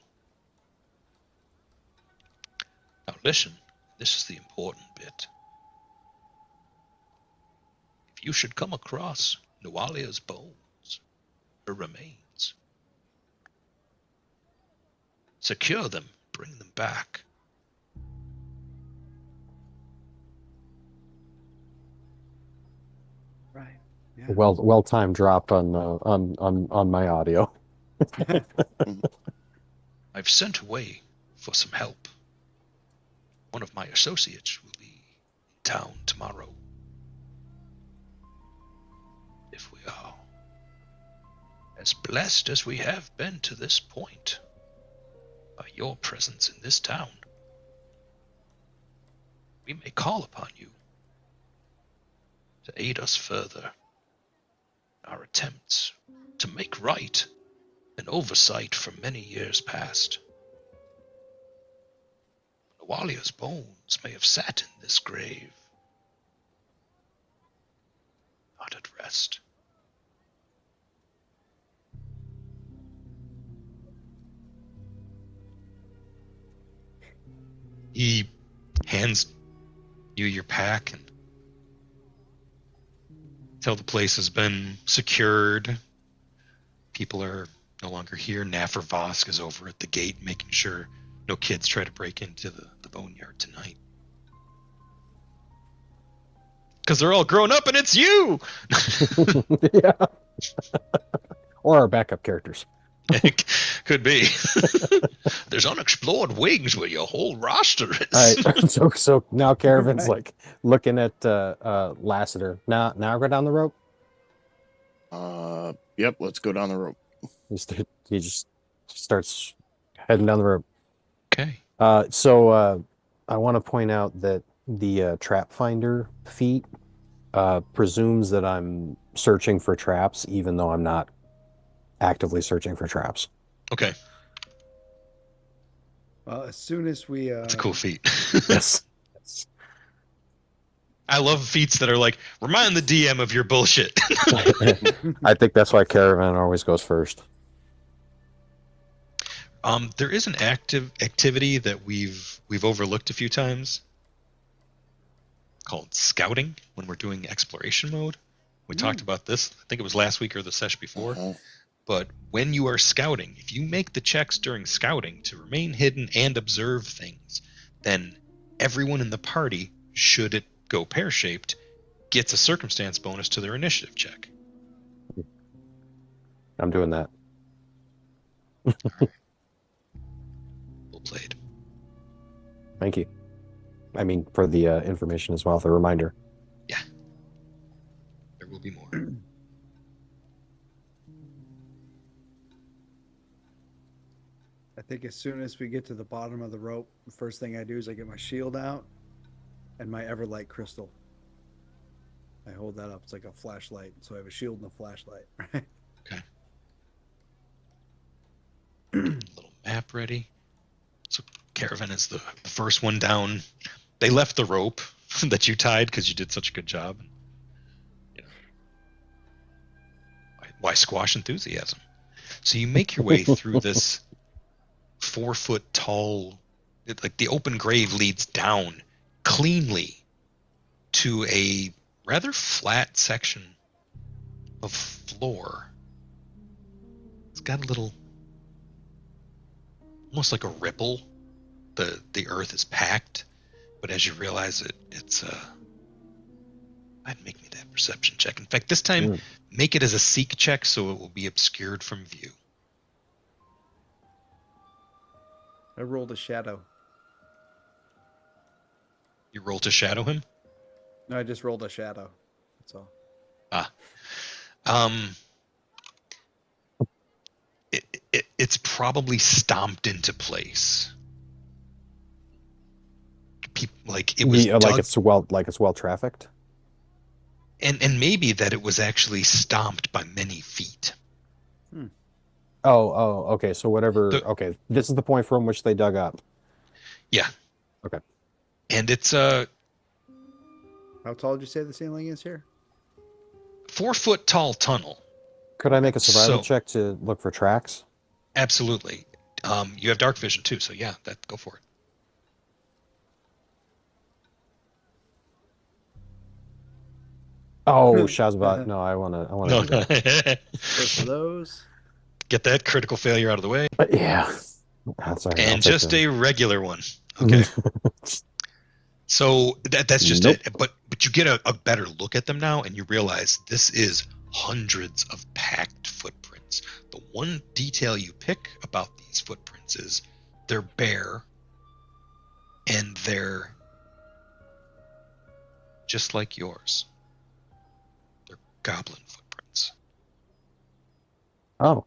Now listen, this is the important bit. If you should come across Nualia's bones, her remains, secure them, bring them back. Right. Yeah. Well timed drop on my audio. I've sent away for some help. One of my associates will be in town tomorrow. If we are as blessed as we have been to this point by your presence in this town, we may call upon you to aid us further in our attempts to make right an oversight from many years past. Nawalia's bones may have sat in this grave, not at rest. He hands you your pack and till the place has been secured. People are no longer here. Naffer Vosk is over at the gate making sure no kids try to break into the boneyard tonight. Because they're all grown up and it's you! Yeah. Or our backup characters. Could be. There's unexplored wings where your whole roster is. All right. So now Caravan's Right. like looking at Lassiter. Now go down the rope. Yep, let's go down the rope. He just starts heading down the rope. Okay. So I want to point out that the trap finder feat presumes that I'm searching for traps, even though I'm not actively searching for traps. Okay. Well, as soon as we That's a cool feat. Yes. I love feats that are like, remind the DM of your bullshit. I think that's why Caravan always goes first. There is an active activity that we've overlooked a few times called scouting when we're doing exploration mode. We talked about this. I think it was last week or the session before. Uh-huh. But when you are scouting, if you make the checks during scouting to remain hidden and observe things, then everyone in the party, should it go pear-shaped, gets a circumstance bonus to their initiative check. I'm doing that. Well played. Thank you. I mean, for the information as well, the reminder. Yeah. There will be more. I think as soon as we get to the bottom of the rope, the first thing I do is I get my shield out and my Everlight crystal. I hold that up. It's like a flashlight. So I have a shield and a flashlight. Right? Okay. Little map ready. So Caravan is the first one down. They left the rope that you tied because you did such a good job. You know, why squash enthusiasm? So you make your way through this 4-foot tall, like the open grave leads down cleanly to a rather flat section of floor. It's got a little, almost like a ripple. The earth is packed, but as you realize it's I'd make me that perception check. In fact, this time make it as a seek check so it will be obscured from view. I rolled a shadow. You roll to shadow him? No, I just rolled a shadow. That's all. It's probably stomped into place. Like it was like it's well trafficked. And maybe that it was actually stomped by many feet. Oh, okay. So whatever. Okay, this is the point from which they dug up. Yeah. Okay. And it's How tall did you say the ceiling is here? 4-foot tall tunnel. Could I make a survival So- check to look for tracks? Absolutely. You have dark vision too, so yeah, go for it. Oh, Shazbot. No, I wanna No, do that. First of those. get that critical failure out of the way, But yeah. That's all right. and just a regular one. Okay. So that's just Nope. it. But you get a better look at them now, and you realize this is hundreds of packed footprints. The one detail you pick about these footprints is they're bare, and they're just like yours. They're goblin footprints. Oh.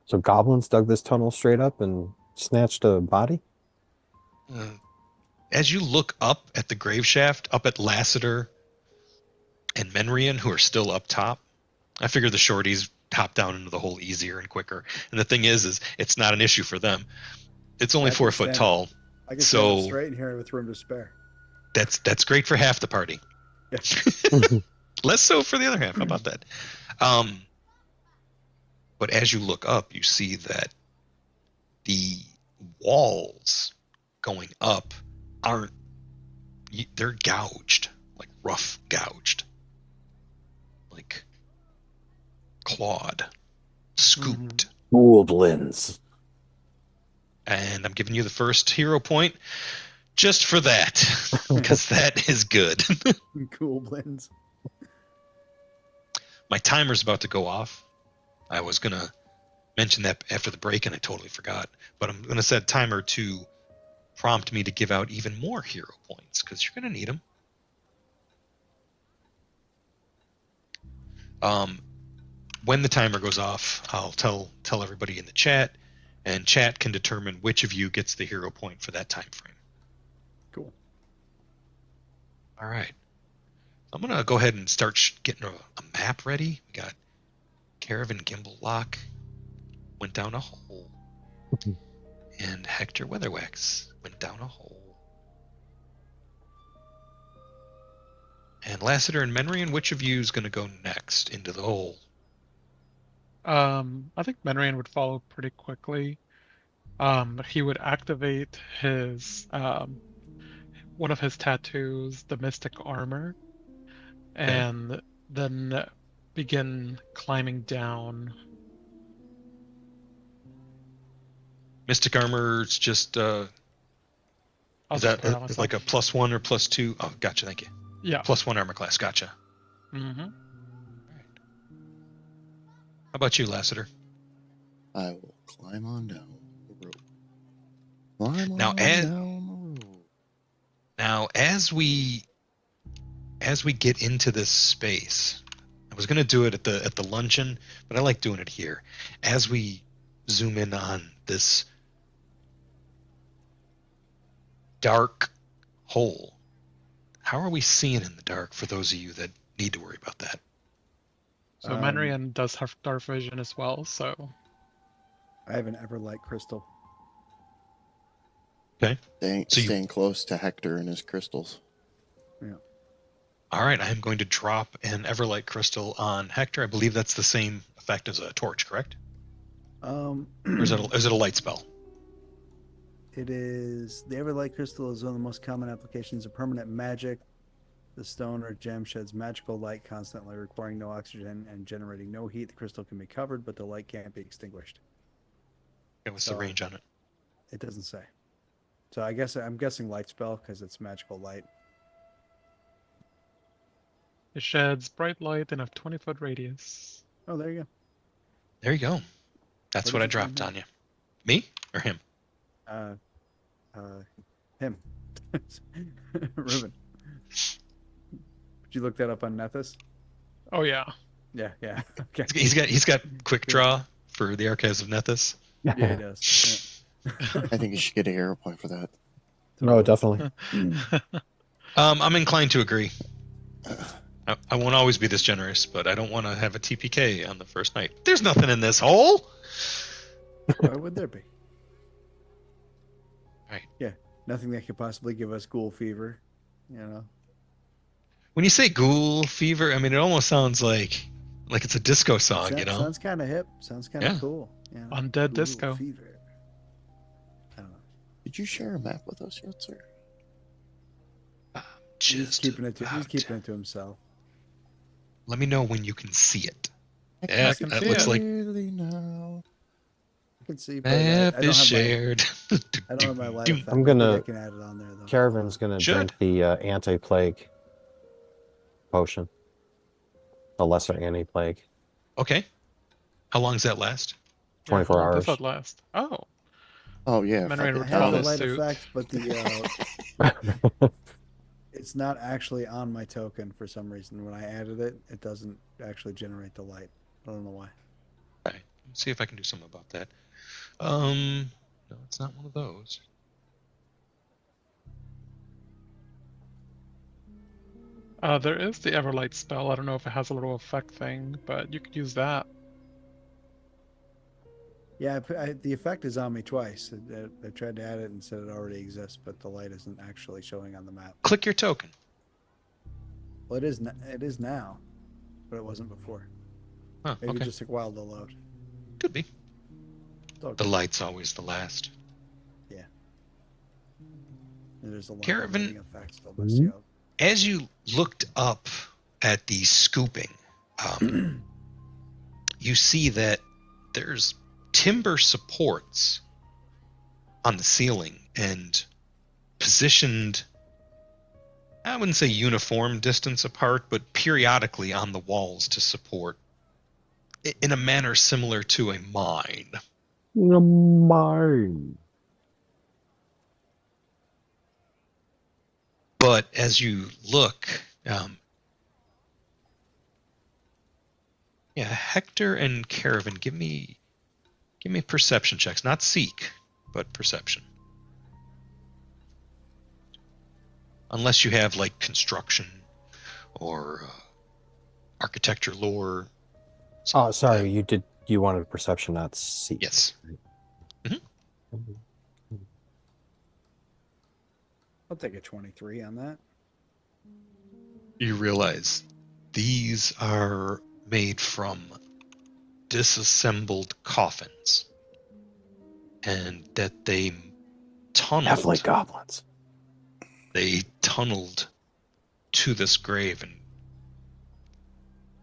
So goblins dug this tunnel straight up and snatched a body? As you look up at the grave shaft, up at Lassiter and Menrian, who are still up top, I figure the shorties hop down into the hole easier and quicker. And the thing is it's not an issue for them. It's only I can 4 foot stand tall. I can stand up So straight in here with room to spare. that's great for half the party. Yeah. Less so for the other half. How about that? But as you look up, you see that the walls going up aren't, they're gouged, like rough gouged, like clawed, scooped. Goblins. And I'm giving you the first hero point just for that, because that is good. Cool blends. My timer's about to go off. I was going to mention that after the break, and I totally forgot. But I'm going to set a timer to prompt me to give out even more hero points, because you're going to need them. When the timer goes off, I'll tell everybody in the chat, and chat can determine which of you gets the hero point for that time frame. Cool. All right. I'm going to go ahead and start getting a map ready. We got Caravan Gimbal Lock went down a hole. And Hector Weatherwax went down a hole. And Lassiter and Menrian, which of you is going to go next into the hole? I think Menrian would follow pretty quickly. He would activate his one of his tattoos, the Mystic Armor, and then begin climbing down. Mystic Armor's just, I'll is just that put it on myself. like a +1 or +2? Oh, gotcha, thank you. Yeah. +1 armor class, gotcha. Mm-hmm. How about you, Lassiter? I will climb on down the rope. Climb Now, on down the rope. Now, as we get into this space, I was going to do it at the luncheon, but I like doing it here. As we zoom in on this dark hole, how are we seeing in the dark for those of you that need to worry about that? So Menrian does have dark vision as well, so I have an Everlight crystal. Okay. So Staying close to Hector and his crystals. Yeah. All right, I am going to drop an Everlight crystal on Hector. I believe that's the same effect as a torch, correct? Or is it a light spell? It is the Everlight crystal is one of the most common applications of permanent magic. The stone or gem sheds magical light constantly, requiring no oxygen and generating no heat. The crystal can be covered, but the light can't be extinguished. What's the range on it? It doesn't say. So I'm guessing light spell because it's magical light. it sheds bright light in a 20-foot radius. Oh, there you go. There you go. That's what I did you find dropped on you. Me or him? Him. Ruben. Did you look that up on Nethys? Oh yeah. Yeah. Okay. He's got quick draw for the Archives of Nethys. Yeah, he does. I think you should get a hero point for that. No, definitely. I'm inclined to agree. I won't always be this generous, but I don't want to have a TPK on the first night. There's nothing in this hole. Why would there be? Right. Yeah, nothing that could possibly give us ghoul fever, you know. When you say ghoul fever, I mean, it almost sounds like it's a disco song, you know? Sounds kind of hip. Sounds kind of Yeah. cool. You know? Undead Ghoul disco. fever. I don't know. Did you share a map with us yet, sir? He's Just keeping it to about. himself. Let me know when you can see it. I Yeah, can that see looks it. like really now. I can see, but map I don't is have shared. I don't have my light Doom. effect. I'm Maybe I gonna. can add it on there though. Caravan's gonna Should. drink the anti-plague potion, the lesser anti-plague. Okay. How long does that last? Yeah, how 24 long does hours. that last? Oh, Oh yeah, Menrian fucking would I have follow the tell us. light suit. effect, but it's not actually on my token for some reason. When I added it, it doesn't actually generate the light. I don't know why. Okay. Let's see if I can do something about that. No, it's not one of those. There is the Everlight spell. I don't know if it has a little effect thing, but you could use that. Yeah, the effect is on me twice. I tried to add it and said it already exists, but the light isn't actually showing on the map. Click your token. Well, it is. It is now, but it wasn't before. Oh, Maybe it okay. just took a while to load. Could be. It's all The good. light's always the last. Yeah. And there's a lot Caravan- of lighting effects that'll mess you up. As you looked up at the scooping, you see that there's timber supports on the ceiling and positioned, I wouldn't say uniform distance apart, but periodically on the walls to support in a manner similar to a mine. Mine. But as you look, yeah, Hector and Caravan, give me perception checks, not seek, but perception. Unless you have like construction or architecture lore. Oh, sorry. You wanted perception, not seek. Yes. I'll take a 23 on that. You realize these are made from disassembled coffins, and that they Half-like goblins. tunneled to this grave and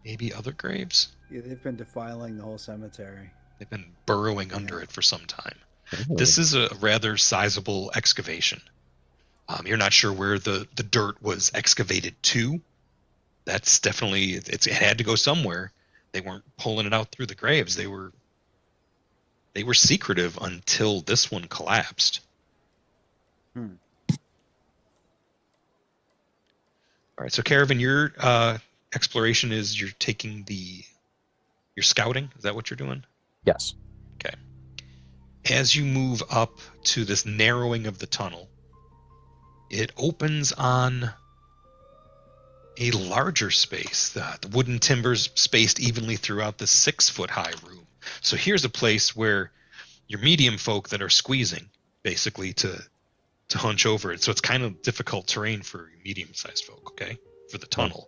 maybe other graves. Yeah, they've been defiling the whole cemetery. They've been burrowing under it for some time. Oh. This is a rather sizable excavation. You're not sure where the dirt was excavated to. That's definitely it had to go somewhere. They weren't pulling it out through the graves. They were secretive until this one collapsed. Hmm. All right, so Caravan, your exploration is you're scouting. Is that what you're doing? Yes. Okay. As you move up to this narrowing of the tunnel, it opens on a larger space. The wooden timbers spaced evenly throughout the 6-foot high room. So here's a place where your medium folk that are squeezing basically to hunch over it. So it's kind of difficult terrain for medium-sized folk, okay, for the tunnel.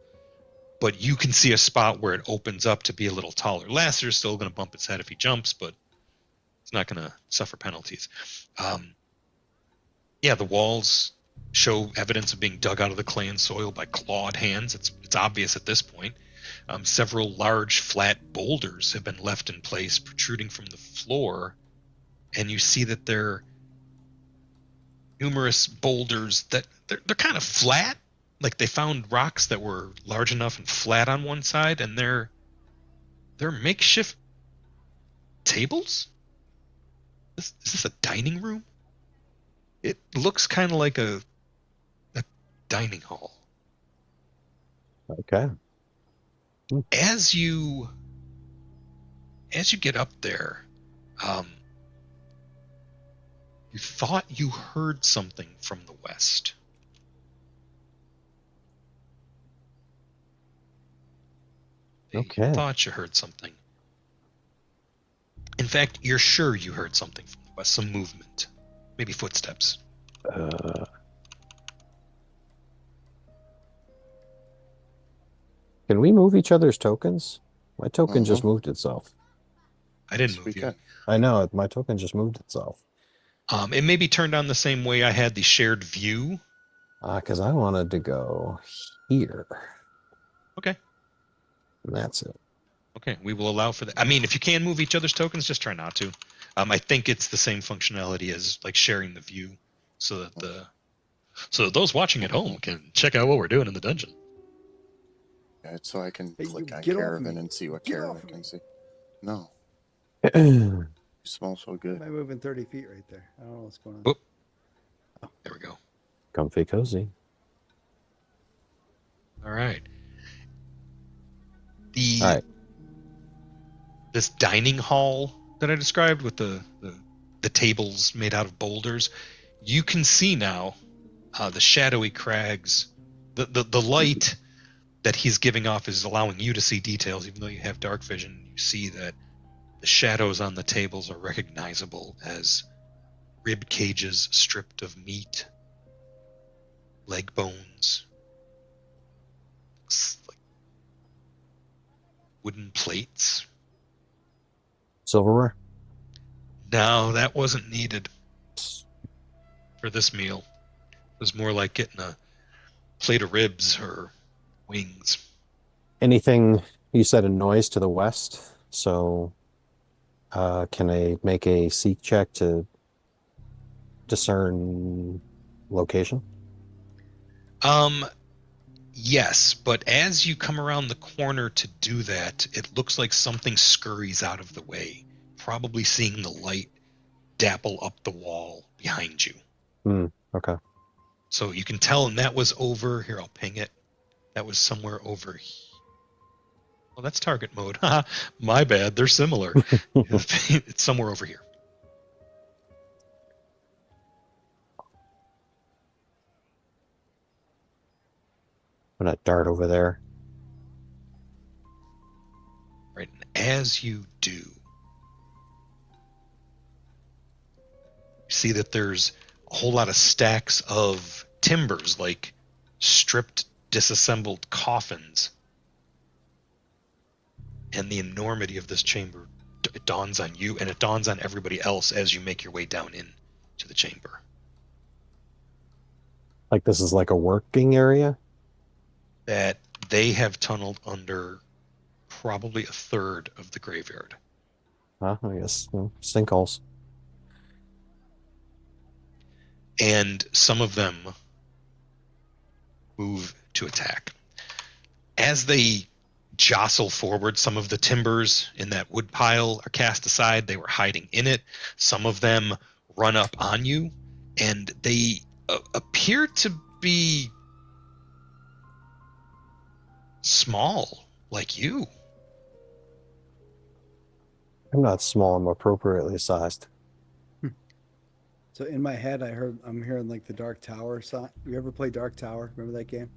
But you can see a spot where it opens up to be a little taller. Lasser's still going to bump its head if he jumps, but it's not going to suffer penalties. Yeah, the walls show evidence of being dug out of the clay and soil by clawed hands. It's obvious at this point. Several large flat boulders have been left in place, protruding from the floor, and you see that there are numerous boulders that they're kind of flat. Like they found rocks that were large enough and flat on one side, and they're makeshift tables. Is this a dining room? It looks kind of like a dining hall. Okay. As you get up there, you thought you heard something from the west. Okay. You thought you heard something. In fact, you're sure you heard something from the west, some movement, maybe footsteps. Can we move each other's tokens? My token just Mhm. moved itself. I didn't Yes, we move you. can. I know, my token just moved itself. It may be turned on the same way I had the shared view. Because I wanted to go here. Okay. And that's it. Okay, we will allow for that. I mean, if you can move each other's tokens, just try not to. I think it's the same functionality as like sharing the view, so that those watching at home can check out what we're doing in the dungeon. Yeah, so I can Hey, click you on get off Caravan me. and see what Get Caravan off can me. see. No, you smell so good. Am I moving 30 feet right there? I don't know what's going on. Whoop. There we go. Comfy cozy. All right. All right. This dining hall that I described with the tables made out of boulders, you can see now the shadowy crags. The light that he's giving off is allowing you to see details, even though you have dark vision. You see that the shadows on the tables are recognizable as rib cages stripped of meat, leg bones, like wooden plates. Silverware? No, that wasn't needed for this meal. It was more like getting a plate of ribs or wings. Anything, you said a noise to the west. So can I make a seek check to discern location? Yes, but as you come around the corner to do that, it looks like something scurries out of the way, probably seeing the light dapple up the wall behind you. Okay. So you can tell, and that was over here. I'll ping it. That was somewhere over here. Well, that's target mode. My bad. They're similar. It's somewhere over here. I'm gonna dart over there. Right. And as you do, you see that there's a whole lot of stacks of timbers, like stripped, disassembled coffins. And the enormity of this chamber dawns on you, and it dawns on everybody else as you make your way down in to the chamber. Like this is like a working area? That they have tunneled under probably a third of the graveyard. I guess sinkholes. And some of them move to attack. As they jostle forward, some of the timbers in that wood pile are cast aside. They were hiding in it. Some of them run up on you, and they appear to be small, like you. I'm not small, I'm appropriately sized. So in my head, I'm hearing like the Dark Tower song. You ever play Dark Tower? Remember that game?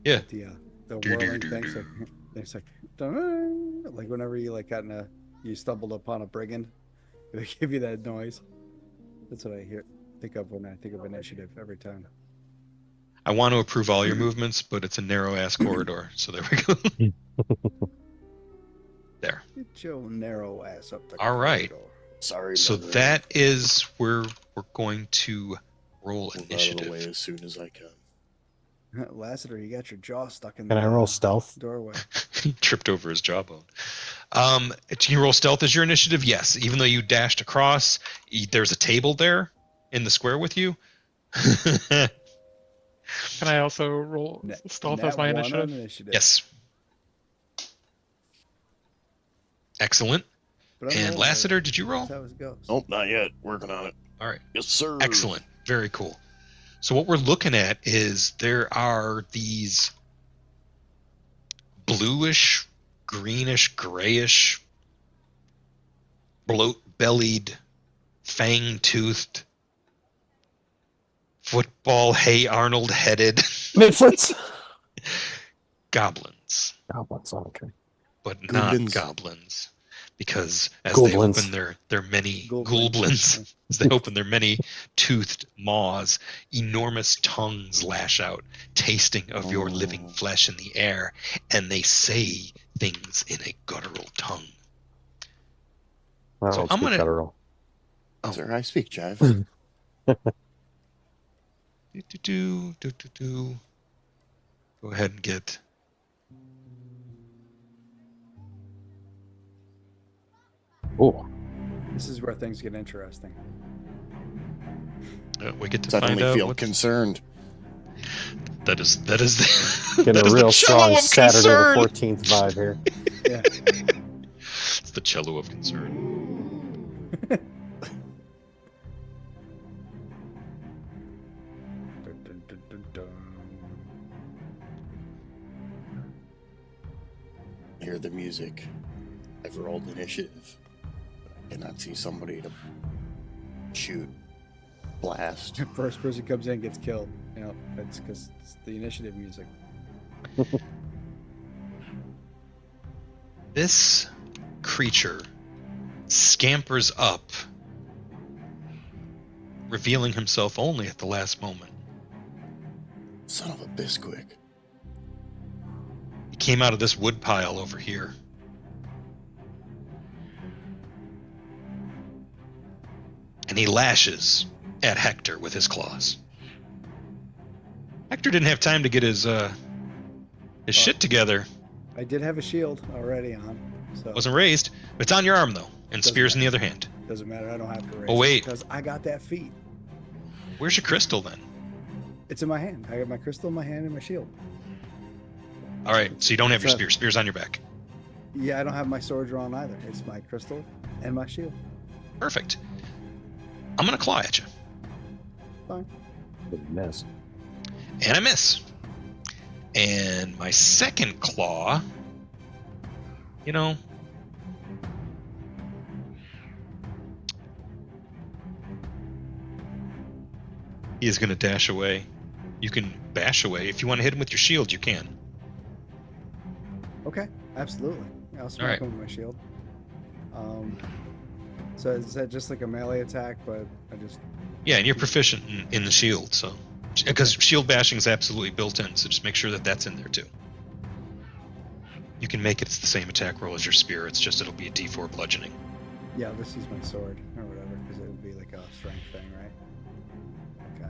Yeah. The whirling things. It's like, dun, like whenever you like you stumbled upon a brigand, it would give you that noise. That's what I think of when I think of initiative every time. I want to approve all your movements, but it's a narrow ass corridor. So there we go. There. Get your narrow ass up the All right. corridor. Sorry. So brother. that is where we're going to roll Move out of the initiative. way as soon as I can. Lassiter, you got your jaw stuck in Can the I roll stealth? doorway. He tripped over his jawbone. Can you roll stealth as your initiative? Yes. Even though you dashed across, there's a table there in the square with you. Can I also roll stealth as my Nat 1 on initiative? initiative. Yes. Excellent. But I'm And rolling Lassiter, it. did you roll? That's how it goes. Nope, not yet. Working on it. All right. Yes, sir. Excellent. Very cool. So what we're looking at is there are these bluish, greenish, grayish, bloat-bellied, fang-toothed, football Hey Arnold headed Midfoots? goblins, Goblins, okay. but Goblins. not goblins. because as they Goblins. open their many Goblins. goblins, as they open their many toothed maws, enormous tongues lash out, tasting of your living Oh. flesh in the air, and they say things in a guttural tongue. I So don't I'm speak gonna- guttural. Oh. Sir, I speak jive. Do. Go ahead and get. Oh, This is where things get interesting. We get to Suddenly find out feel what concerned. that is. That is getting that a is real the cello strong of Saturday the concern. 14th vibe here. Yeah. It's the cello of concern. Dun, dun, dun, dun, dun. I hear the music. I've rolled initiative. But I cannot see somebody to shoot, blast. First person comes in gets killed. You know, that's because it's the initiative music. This creature scampers up, revealing himself only at the last moment. Son of a bisquick. He came out of this wood pile over here. And he lashes at Hector with his claws. Hector didn't have time to get his shit together. I did have a shield already on, so Wasn't raised. It's on your arm though, and Doesn't spears in the other hand. doesn't matter. I don't have to raise. Oh, wait. because I got that feat. Where's your crystal then? It's in my hand. I got my crystal in my hand and my shield. All right, so you don't have your So- spear. Spear's on your back. Yeah, I don't have my sword drawn either. It's my crystal and my shield. Perfect. I'm gonna claw at you, Fine. Good miss. and I miss. And my second claw, you know, he is gonna dash away. You can bash away if you want to hit him with your shield. You can. Okay, absolutely. Yeah, I'll smack right. him with my shield. So is that just like a melee attack? But I just Yeah, and you're proficient in the shield, so because shield bashing is absolutely built in, so just make sure that that's in there too. You can make it. It's the same attack roll as your spear. It's just it'll be a D4 bludgeoning. yeah, let's use my sword or whatever because it would be like a strength thing, right? Okay.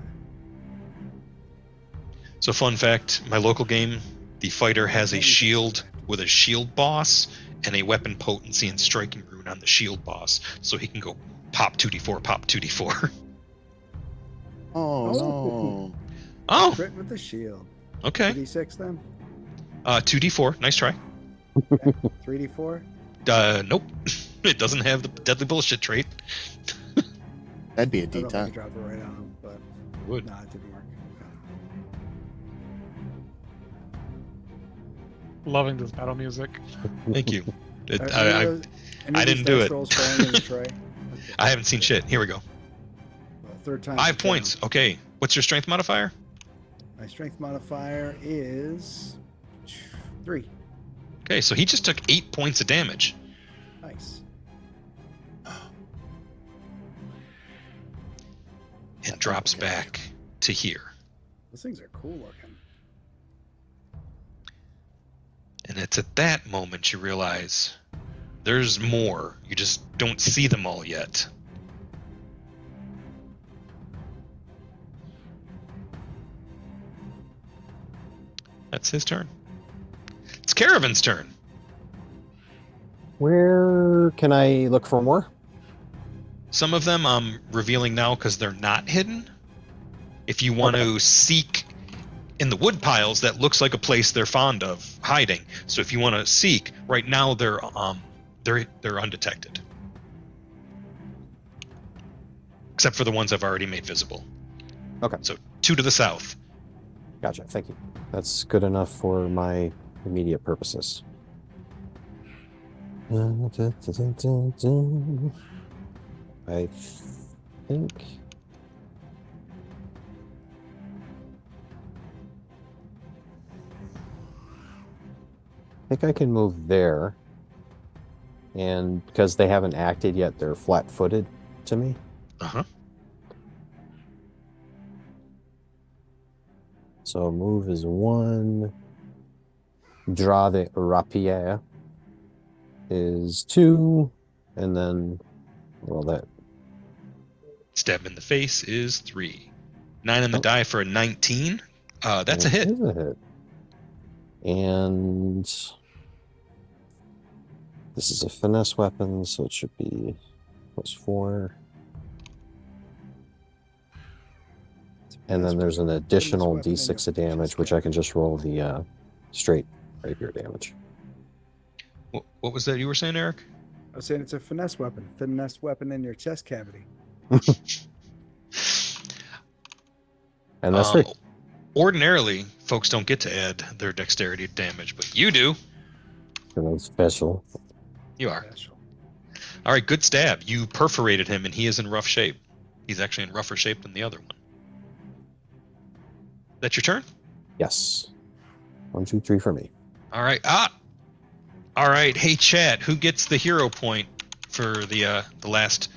So fun fact, my local game, the fighter has a shield with a shield boss and a weapon potency and striking rune on the shield boss, so he can go pop 2d4, pop 2d4. Oh, Oh. no. Oh, Crit with the shield. okay. 3d6 then. 2d4, nice try. 3d4. Nope. It doesn't have the deadly bullshit trait. That'd be a I don't know if I D10. could drop it right on him, but Would. nah, it didn't work. Loving this battle music. Thank you. It- Are I, any I, of those- any I of these didn't do dice it. rolls falling in the tray? Okay. I haven't seen shit. Here we go. Well, third time. 5 points. Okay. What's your strength modifier? My strength modifier is 3. Okay, so he just took 8 points of damage. Nice. And drops Okay. back to here. Those things are cool looking. And it's at that moment you realize there's more. You just don't see them all yet. That's his turn. It's Caravan's turn. Where can I look for more? Some of them I'm revealing now because they're not hidden. If you want to seek in the wood piles, that looks like a place they're fond of hiding. So if you want to seek, right now they're undetected. Except for the ones I've already made visible. Okay. So 2 to the south. Gotcha. Thank you. That's good enough for my immediate purposes. I think. I think I can move there. And because they haven't acted yet, they're flat-footed to me. Uh-huh. So move is 1. Draw the rapier is 2. And then, well, that. Stab in the face is 3. 9 on the Oh. die for a 19. That's a hit. Is a hit. And this is a finesse weapon, so it should be +4. And then there's an additional d6 of damage, which I can just roll the straight rapier damage. What was that you were saying, Eric? I was saying it's a finesse weapon. Finesse weapon in your chest cavity. And that's 3. Ordinarily, folks don't get to add their dexterity to damage, but you do. And that's special. You are. Special. All right, good stab. You perforated him, and he is in rough shape. He's actually in rougher shape than the other one. That's your turn? Yes. 1, 2, 3 for me. All right. All right. Hey, chat, who gets the hero point for the last...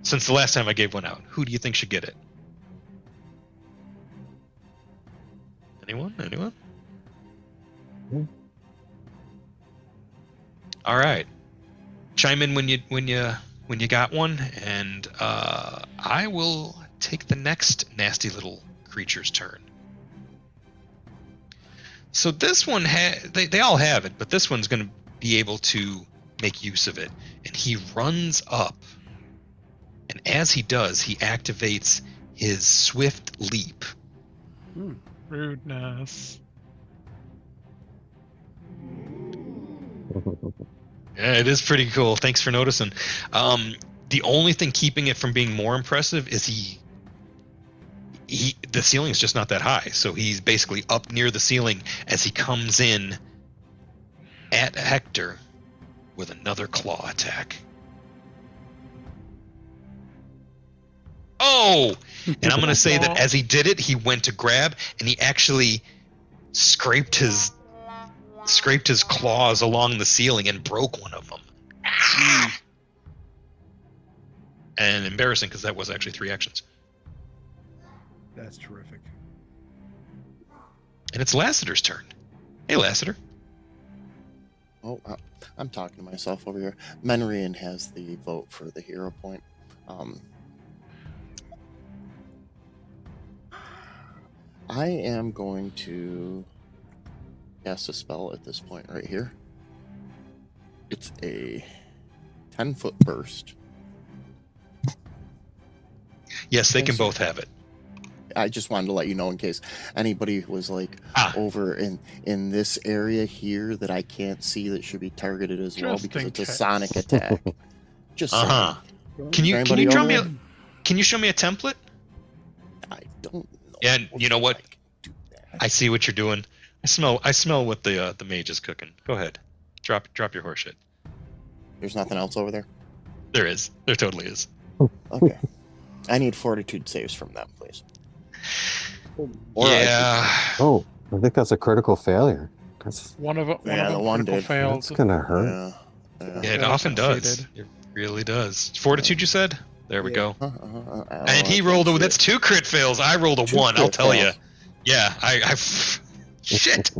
Since the last time I gave one out, who do you think should get it? Anyone? All right. Chime in when you got one, and I will take the next nasty little creature's turn. So this one they all have it, but this one's going to be able to make use of it, and he runs up, and as he does, he activates his swift leap. Rudeness. Yeah, it is pretty cool. Thanks for noticing. The only thing keeping it from being more impressive is the ceiling is just not that high, so he's basically up near the ceiling as he comes in at Hector with another claw attack. Oh! And I'm going to say that as he did it, he went to grab, and he actually scraped his claws along the ceiling and broke one of them. And embarrassing, because that was actually 3 actions. That's terrific. And it's Lassiter's turn. Hey, Lassiter. Oh, I'm talking to myself over here. Menrian has the vote for the hero point. I am going to cast a spell at this point right here. It's a 10-foot burst. Yes, they can both have it. I just wanted to let you know in case anybody was like over in this area here that I can't see that should be targeted as well, because it's a sonic attack. Just saying. Can you show me a template? I don't know. Yeah, and you know what? I see what you're doing. I smell what the mage is cooking. Go ahead. Drop your horse shit. There's nothing else over there? There is. There totally is. Okay. I need fortitude saves from them, please. Yeah. Oh, I think that's a critical failure. That's One of them the one did. failed. That's gonna hurt. Yeah, it often does. It really does. Fortitude, you said? There we go. And he rolled that's 2 crit fails. I rolled a 1. I'll tell you. Yeah, I shit.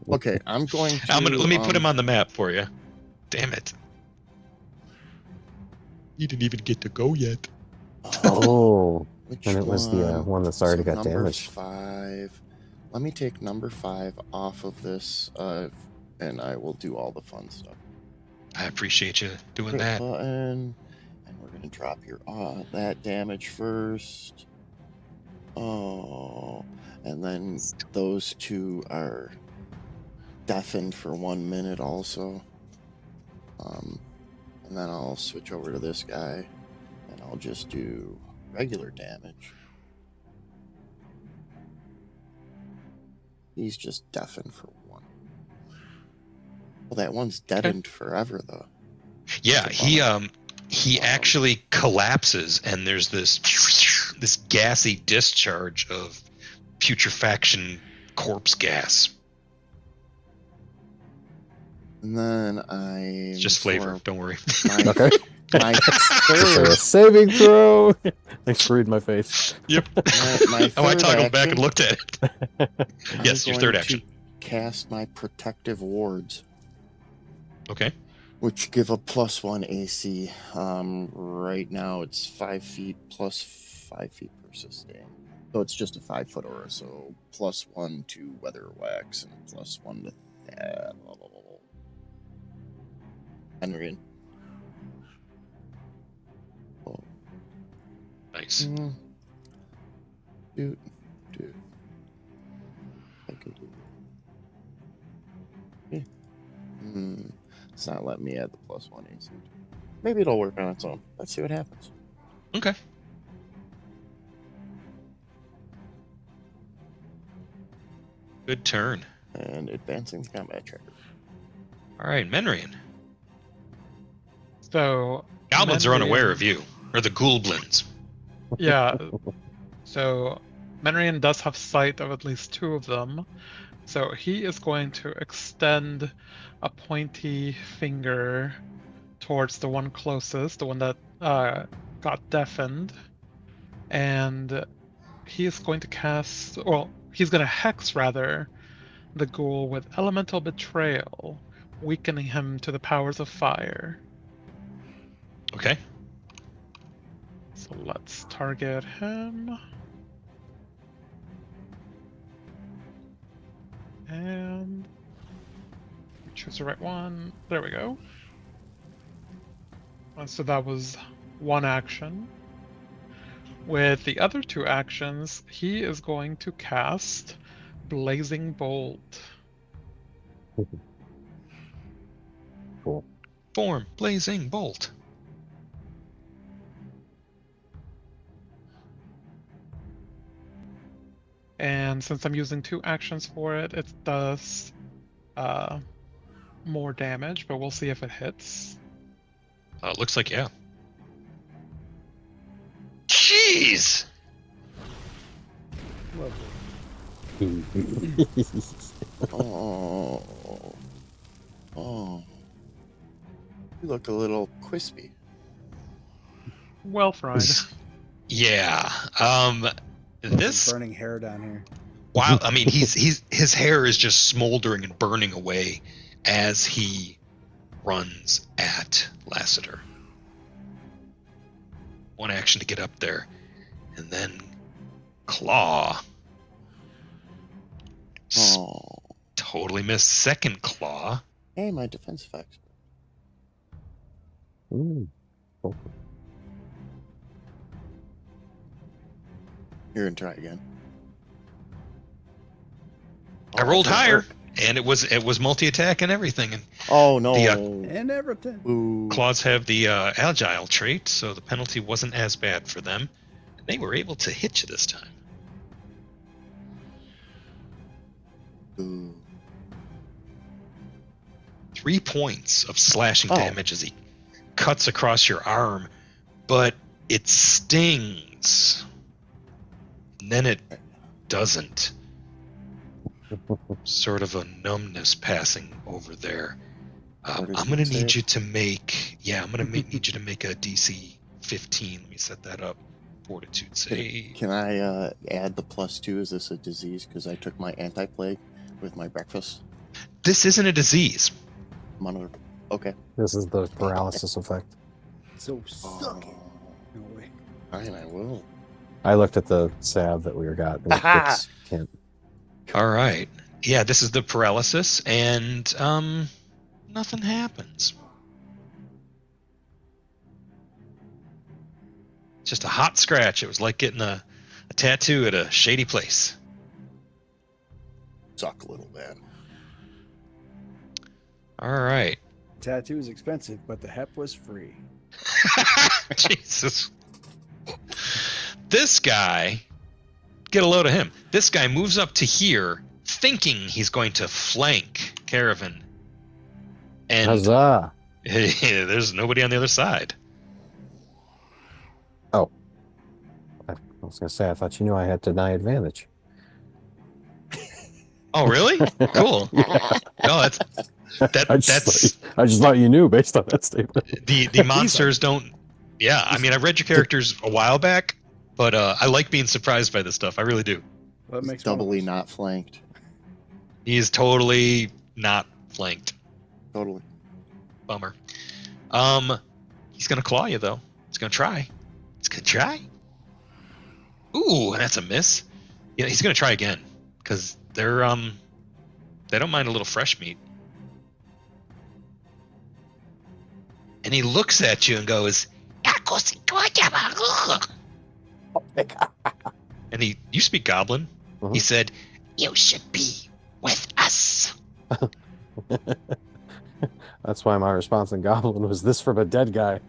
Okay, I'm going to. Let me put him on the map for you. Damn it. You didn't even get to go yet. Oh, Which and it was the one that's already got number damaged. 5. Let me take number 5 off of this, and I will do all the fun stuff. I appreciate you doing that. Button, and we're gonna drop your that damage first. Oh, and then those 2 are deafened for 1 minute also. And then I'll switch over to this guy, and I'll just do regular damage. He's just deafened for 1. Well, that one's deadened forever, though. Yeah, he actually collapses, and there's this gassy discharge of putrefaction corpse gas. And then I. It's just flavor. Don't worry. My, Okay. my Just third. a saving throw. Thanks for reading my face. Yep. My Oh, I third toggled back action, and looked at it. Yes, I'm your third going action. to cast my protective wards, Okay. which give a +1 AC. Right now it's 5 feet plus 5 feet per sustain. So it's just a 5-foot aura. So +1 to weather wax and +1 to blah, blah, blah, blah. Henry. Oh. Nice. Dude. I can do. It's not letting me add the +1 AC. Maybe it'll work on its own. Let's see what happens. Okay. Good turn. And advancing the combat tracker. All right, Menrian. So Goblins are unaware Menrian- of you, or the Ghoulblins. Yeah. So Menrian does have sight of at least 2 of them. So he is going to extend a pointy finger towards the one closest, the one that got deafened. And he is going to cast, well, he's going to hex rather, the ghoul with Elemental Betrayal, weakening him to the powers of fire. Okay. So let's target him. And choose the right one. There we go. So that was one action. With the other 2 actions, he is going to cast Blazing Bolt. Cool. Form Blazing Bolt. And since I'm using 2 actions for it, it does more damage, but we'll see if it hits. Looks like yeah. Jeez. Lovely. Oh. You look a little crispy. Well fried. Yeah. Some This burning hair down here. Wow, I mean, his hair is just smoldering and burning away as he runs at Lassiter. One action to get up there, and then claw. Oh. Totally missed. Second claw. Hey, my defense effects. Ooh. Cool. You're gonna try again. I rolled that's gonna higher, work. and it was multi-attack and everything. And Oh no. And everything. Ooh. claws have the agile trait, so the penalty wasn't as bad for them. They were able to hit you this time. Ooh. 3 points of slashing Oh. damage as he cuts across your arm, but it stings. And then it doesn't. Sort of a numbness passing over there. I'm Fortitude gonna need save? you to make, need you to make a DC 15. Let me set that up. Fortitude save. Can I add the +2? Is this a disease? Because I took my anti-plague with my breakfast. This isn't a disease. Monitor. Okay. This is the paralysis effect. So suck it. No way. Fine, I will. I looked at the salve that we got. And Aha! it's can't. All right. Yeah, this is the paralysis, and nothing happens. Just a hot scratch. It was like getting a tattoo at a shady place. Suck, little man. All right. Tattoo is expensive, but the hep was free. Jesus. This guy, get a load of him. This guy moves up to here, thinking he's going to flank Caravan. And Huzzah! there's nobody on the other side. I was gonna say, I thought you knew I had to deny advantage. Oh, really? Cool. Yeah. No, that's I just thought you knew based on that statement. the monsters don't. Yeah, I mean, I read your characters a while back, but I like being surprised by this stuff. I really do. What He's makes one of doubly us? not flanked. He is totally not flanked. Totally. Bummer. He's gonna claw you though. He's gonna try. He's gonna try. Ooh, and that's a miss. Yeah, he's gonna try again because they're they don't mind a little fresh meat. And he looks at you and goes, and you speak Goblin. Mhm. He said, "You should be with us." That's why my response in Goblin was this from a dead guy.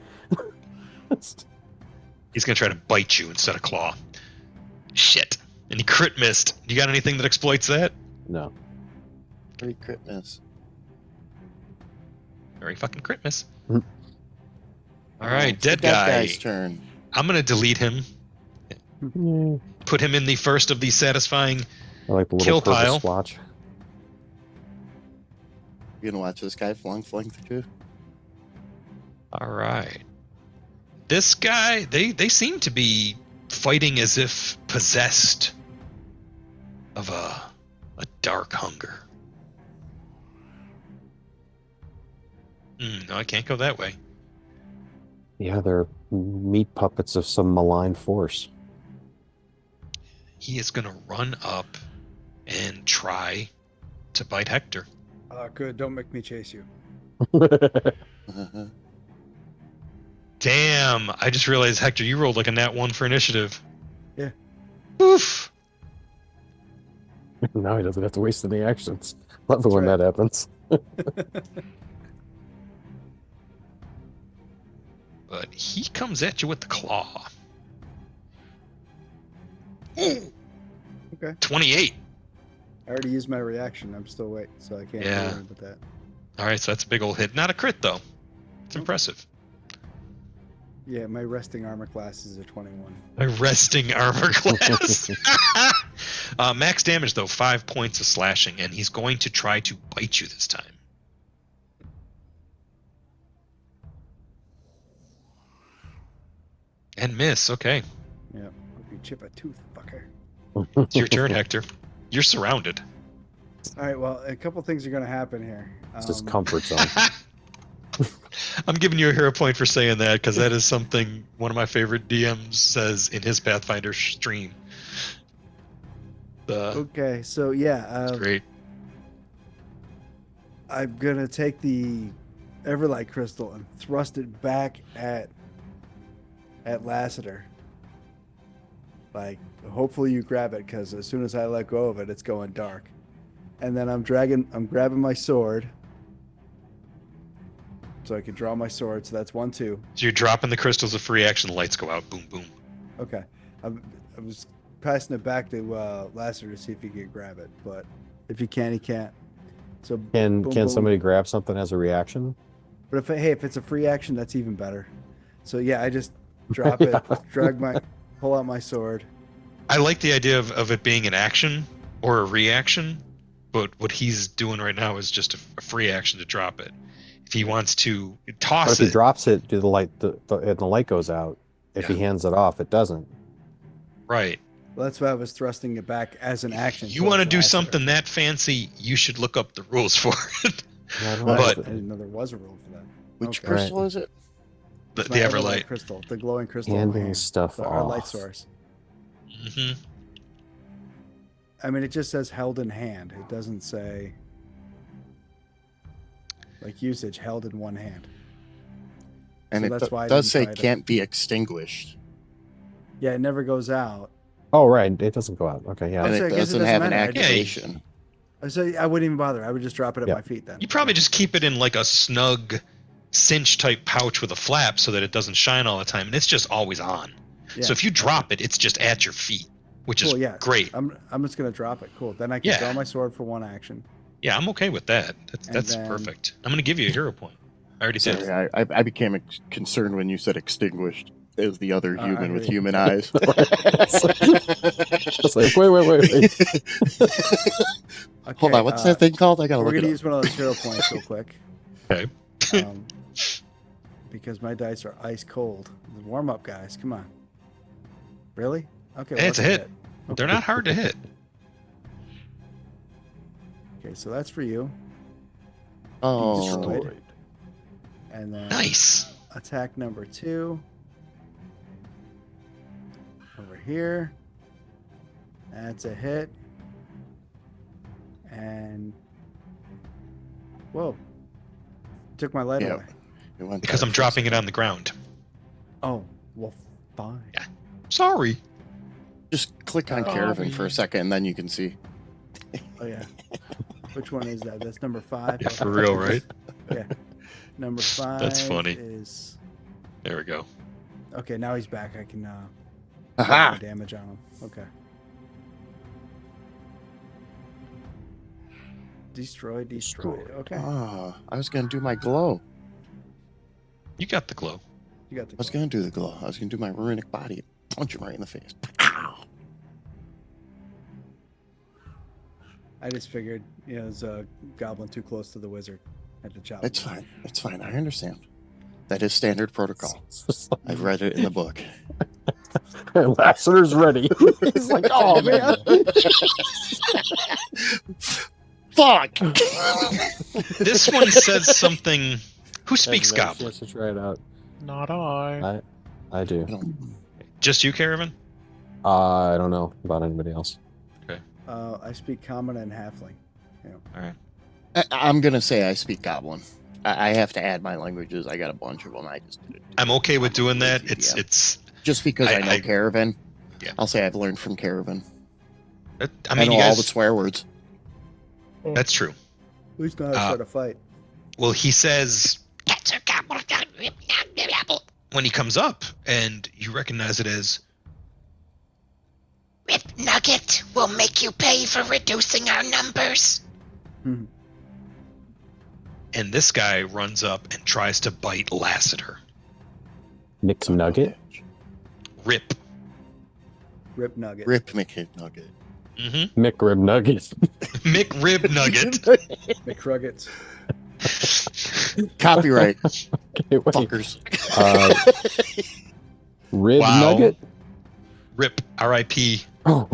He's gonna try to bite you instead of claw. Shit. And he crit missed. You got anything that exploits that? No. Very crit miss. Very fucking crit miss. Mhm. All right, It's the dead guy. guy's turn. I'm gonna delete him. Yeah. Put him in the first of these satisfying. I like the little Kill purple pile. splotch. You gonna watch this guy flank through? All right. This guy, they seem to be fighting as if possessed of a dark hunger. No, I can't go that way. Yeah, they're meat puppets of some malign force. He is gonna run up and try to bite Hector. Good. Don't make me chase you. Damn! I just realized, Hector, you rolled like a nat 1 for initiative. Yeah. Oof. Now he doesn't have to waste any actions. Love it when right. that happens. But he comes at you with the claw. Ooh. Okay. 28. I already used my reaction. I'm still waiting, so I can't do Yeah. anything with that. All right, so that's a big old hit. Not a crit though. It's Nope. impressive. Yeah, my resting armor class is a 21. A resting armor class. Max damage though, 5 points of slashing, and he's going to try to bite you this time. And miss. Okay, Yeah. Hope you chip a tooth, fucker. it's your turn, Hector. You're surrounded. All right. Well, a couple things are going to happen here. It's his comfort zone. I'm giving you a hero point for saying that because that is something one of my favorite DMs says in his Pathfinder stream. Okay. So yeah, Great. I'm gonna take the Everlight crystal and thrust it back at Lassiter. Like, hopefully you grab it, because as soon as I let go of it, it's going dark. And then I'm grabbing my sword, so I can draw my sword. So that's 1, 2. So you're dropping the crystals of free action. The lights go out. Boom, boom. Okay. I was passing it back to Lassiter to see if he could grab it, but if he can, he can't. So Can boom, can boom. somebody grab something as a reaction? But if it's a free action, that's even better. So yeah, I just drop it, pull out my sword. I like the idea of it being an action or a reaction, but what he's doing right now is just a free action to drop it. If he wants to But toss if he it, drops it, do the light and the light goes out. If he Yeah. hands it off, it doesn't. right? Well, that's why I was thrusting it back as an action. You want to towards do Lassiter. something that fancy, you should look up the rules for it. Yeah, I don't But- know I if didn't know there was a rule for that. Which Okay. crystal is it? the It's my Everlight. crystal, the glowing crystal. in my handing hand. stuff Our light off. source. hmm I mean, it just says held in hand. It doesn't say like usage held in one hand. And So it that's why I does didn't say try to- can't be extinguished. Yeah, it never goes out. Oh, right. It doesn't go out. Okay, yeah. And so I it guess it doesn't doesn't have an matter. I just- activation. So I wouldn't even bother. I would just drop it at Yeah. my feet then. You probably just keep it in like a snug cinch type pouch with a flap so that it doesn't shine all the time, and it's just always on. Yeah. So if you drop it, it's just at your feet, which is Cool, yeah. great. I'm just gonna drop it. Cool. Then I can Yeah. draw my sword for one action. Yeah, I'm okay with that. And That's then- perfect. I'm gonna give you a hero point. I already did. Sorry, I became concerned when you said extinguished. It was the other I human with hear you. human eyes. It's like, wait. Okay, Hold on, what's that thing called? I gotta We're look gonna it use one of those hero points real quick. Okay. Because my dice are ice cold. Warm up, guys. Come on. Really? Okay. Hey, it's a that's hit. They're not hard to hit. Okay, so that's for you. Oh, Destroyed. And then Nice. attack number 2. Over here. That's a hit. And whoa. Took my light Yeah. away. it went Because dark I'm for a dropping it second. on the ground. Oh, well, fine. Sorry. Just click on Oh, Caravan for a we- second, and then you can see. Oh yeah. Which one is that? That's number 5. Yeah, for real, right? Yeah. Number 5 That's funny. is There we go. okay, now he's back. I can put more Aha! damage on him. Okay. Destroyed. Okay. Oh, I was gonna do my glow. You got the glow. You got the I was glow. gonna do the glow. I was gonna do my runic body, punch him right in the face. Ow! I just figured, there's a goblin too close to the wizard. Had to chop It's him. fine. It's fine. I understand. That is standard protocol. I've read it in the book. Lassiter's ready. He's like, oh man. Fuck! This one says something. Who speaks Goblin? Let's try it out. Not I. I do. I don't- Just you, Caravan? I don't know about anybody else. I speak common and halfling. I'm gonna say I speak Goblin. I have to add my languages. I got a bunch of them. I just did it. I'm okay with doing that. Lazy DM. It's. Just because I know Caravan. Yeah. I'll say I've learned from Caravan. I I mean, know you all guys. the swear words. That's true. At least know how to start a fight. Well, he says when he comes up, and you recognize it as Rip Nugget will make you pay for reducing our numbers. Hmm. and this guy runs up and tries to bite Lassiter. Nick Nugget. Rip. Rip Nugget. Rip McNugget. Mm-hmm. Mick Rib Nugget. Mick Rib Nugget. McCruggets. Copyright, Okay, wait. fuckers. Rib Wow. Nugget. Rip. R.I.P. Oh.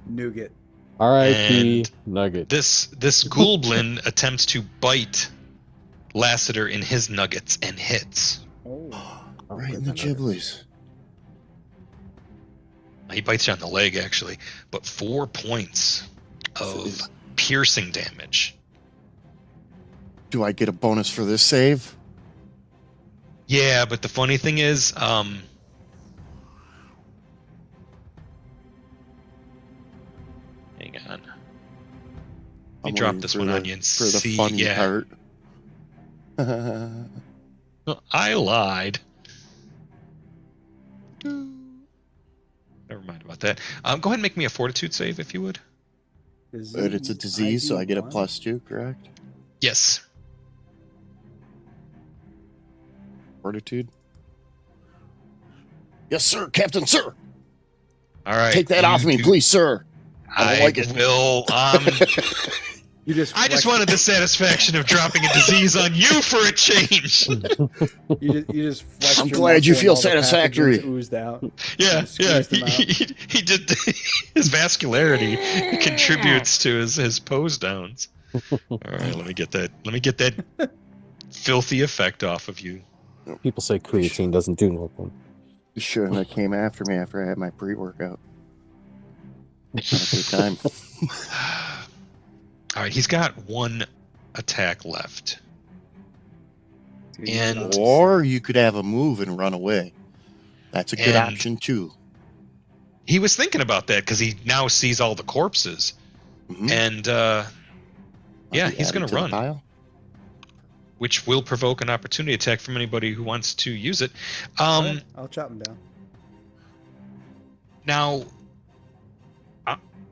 Nougat. R.I.P. And Nugget. This Goblin attempts to bite Lassiter in his nuggets and hits. Oh. Right in the giblies. He bites you on the leg, actually, but 4 points of piercing damage. Do I get a bonus for this save? Yeah, but the funny thing is, hang on. Let me I'm drop waiting this for one the- on you and for the see. funny Yeah, part. I lied. Never mind about that. Go ahead and make me a fortitude save, if you would. But it's a disease, so I get a ID1? +2, correct? Yes. Fortitude. Yes, sir, Captain, sir. All right. Take that off me, please, sir. I don't like it. Will. You just. I just flexed- wanted the satisfaction of dropping a disease on you for a change. You just. flexed I'm your glad you muscle feel and all the satisfactory. pathogens Oozed out. Yeah, Just yeah. squeezed them out. He did his vascularity contributes to his pose downs. All right, let me get that filthy effect off of you. People say creatine doesn't do nothing. You shouldn't have came after me after I had my pre-workout. Had a good time. All right, he's got one attack left. And- Or you could have a move and run away. That's a good And- option too. He was thinking about that because he now sees all the corpses, Mhm. and I'll yeah, be he's added gonna to the run. pile. which will provoke an opportunity attack from anybody who wants to use it. Alright, I'll chop him down. Now,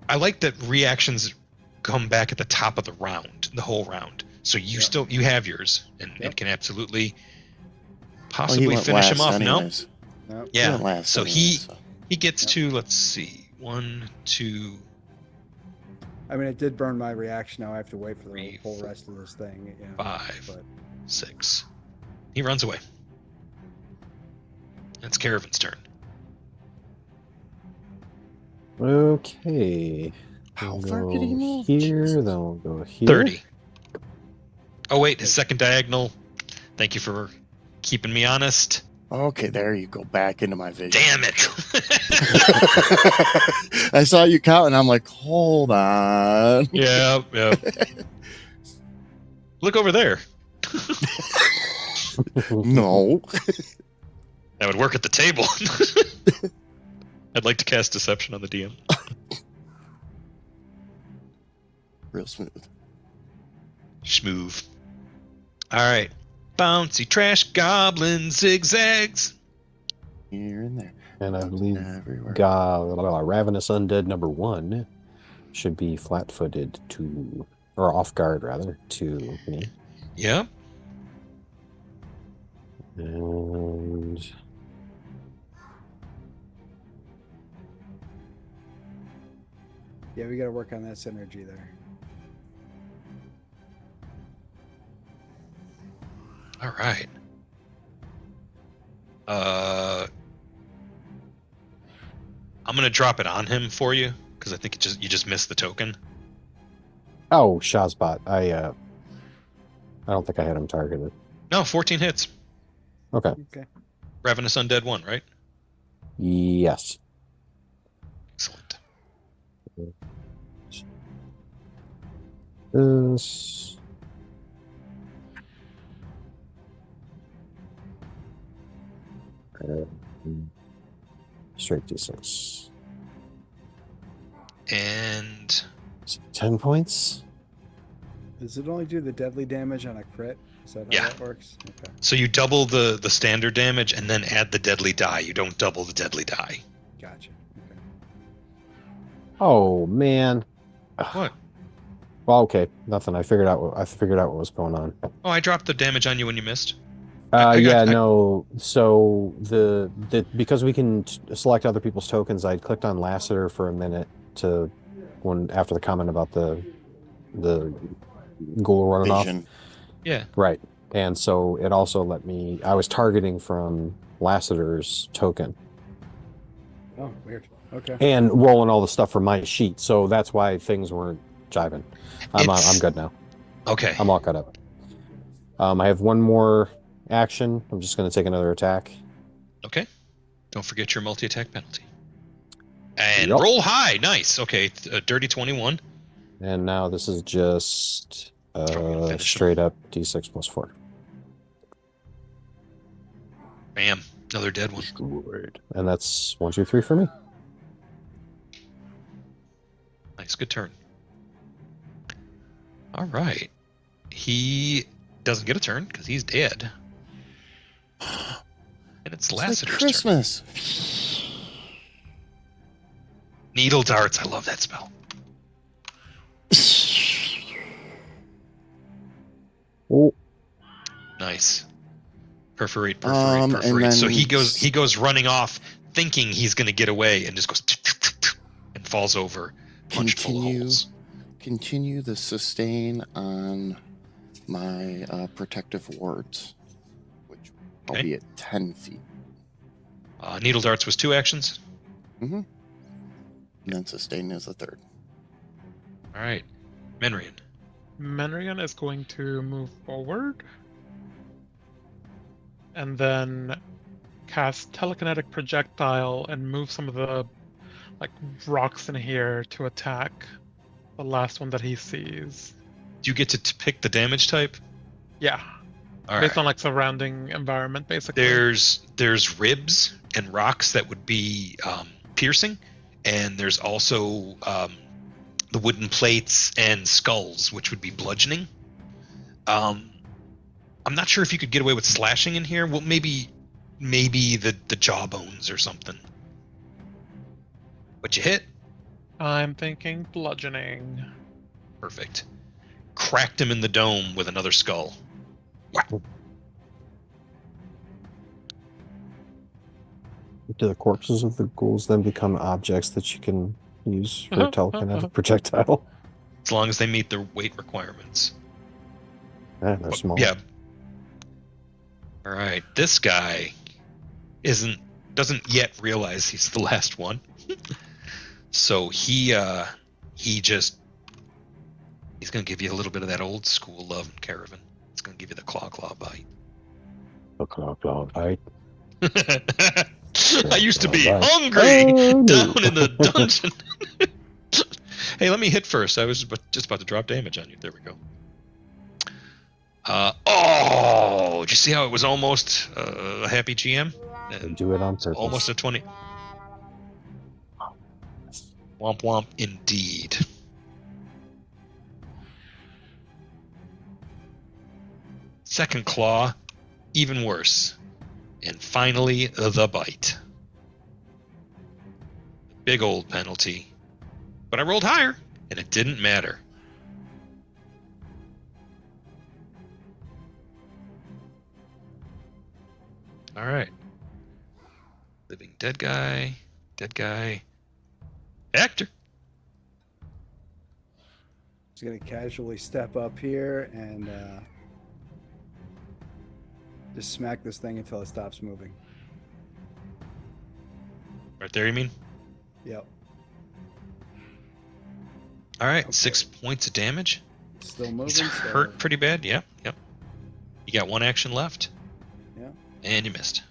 I like that reactions come back at the top of the round, the whole round. So you Yeah. you have yours, and Yep. can absolutely possibly went finish him last off. No. anyways. No. He Yeah. went last So anyways, he gets Yep. to, let's see, 1, 2, I mean, it did burn my reaction. Now I have to wait for the 3, whole 4, rest of this thing. You know, 5, but 6. He runs away. It's Caravan's turn. Okay. How We'll far could he go move? here, Jesus. then we'll go here. 30. Oh wait, his second diagonal. Thank you for keeping me honest. Okay, there you go. Back into my vision. Damn it. I saw you count, and I'm like, hold on. Yeah. Look over there. No. That would work at the table. I'd like to cast Deception on the DM. Real smooth. Schmoove. All right. Bouncy trash goblin zigzags. Here and there. And I believe Everywhere. Ravenous Undead number 1 should be flat-footed to, or off guard rather, to me. Yep. And yeah, we got to work on that synergy there. All right. I'm gonna drop it on him for you because I think you just missed the token. oh, Shazbot, I don't think I had him targeted. No, 14 hits. Okay. Okay. Ravenous Undead 1, right? Yes. Excellent. This. Straight D6. And 10 points. Does it only do the deadly damage on a crit? Is that how Yeah. that works? Okay. so you double the standard damage and then add the deadly die. You don't double the deadly die. Gotcha. Okay. Oh man. What? Well, okay, nothing. I figured out what was going on. Oh, I dropped the damage on you when you missed. I Yeah, got- I- no. So the because we can select other people's tokens, I clicked on Lassiter for a minute to after the comment about the ghoul running Vision. off. Yeah. Right, and so it also let me. I was targeting from Lassiter's token Oh, weird. Okay. and rolling all the stuff from my sheet, so that's why things weren't jiving. I'm It's- good now. Okay. I'm all caught up. I have one more action. I'm just going to take another attack. Okay. Don't forget your multi-attack penalty. And Yup. roll high. Nice. Okay. A dirty 21. And now this is just Finish 'em. straight up D6 plus 4. Bam. Another dead one. Destroyed. And that's 1, 2, 3 for me. Nice. Good turn. All right. He doesn't get a turn because he's dead. And it's It's like Lassiter's turn. Christmas. Needle darts. I love that spell. Oh, Nice. Perforate, And perforate. So then- he goes running off, thinking he's gonna get away, and just goes and falls over, punch full of holes. Continue the sustain on my protective wards, which will Okay. be at 10 feet. Needle darts was 2 actions. And then sustain is a third. All right, Menrian. Menrian is going to move forward and then cast telekinetic projectile and move some of the rocks in here to attack the last one that he sees. Do you get to pick the damage type? Yeah, All based right. on surrounding environment, basically. There's ribs and rocks that would be piercing, and there's also the wooden plates and skulls, which would be bludgeoning. I'm not sure if you could get away with slashing in here. Well, maybe the jawbones or something. But you hit. I'm thinking bludgeoning. Perfect. Cracked him in the dome with another skull. Whack. Do the corpses of the ghouls then become objects that you can use for a telekinetic projectile? As long as they meet their weight requirements. They're small. Yeah. All right. This guy doesn't yet realize he's the last one. So he's gonna give you a little bit of that old school love and caravan. It's gonna give you the claw bite. Claw bite. I used to be Claw bite. hungry Oh, no. down in the dungeon. Hey, let me hit first. I was just about to drop damage on you. There we go. Did you see how it was almost a happy GM? They do it on purpose. Almost a 20. Womp womp indeed. Second claw, even worse. And finally, the bite. Big old penalty. But I rolled higher, and it didn't matter. All right. Living dead guy. Actor. Just gonna casually step up here and just smack this thing until it stops moving. Right there, you mean? Yep. All right, Okay. 6 points of damage. Still moving. He's so- hurt pretty bad. Yep. You got one action left. Yeah. And you missed.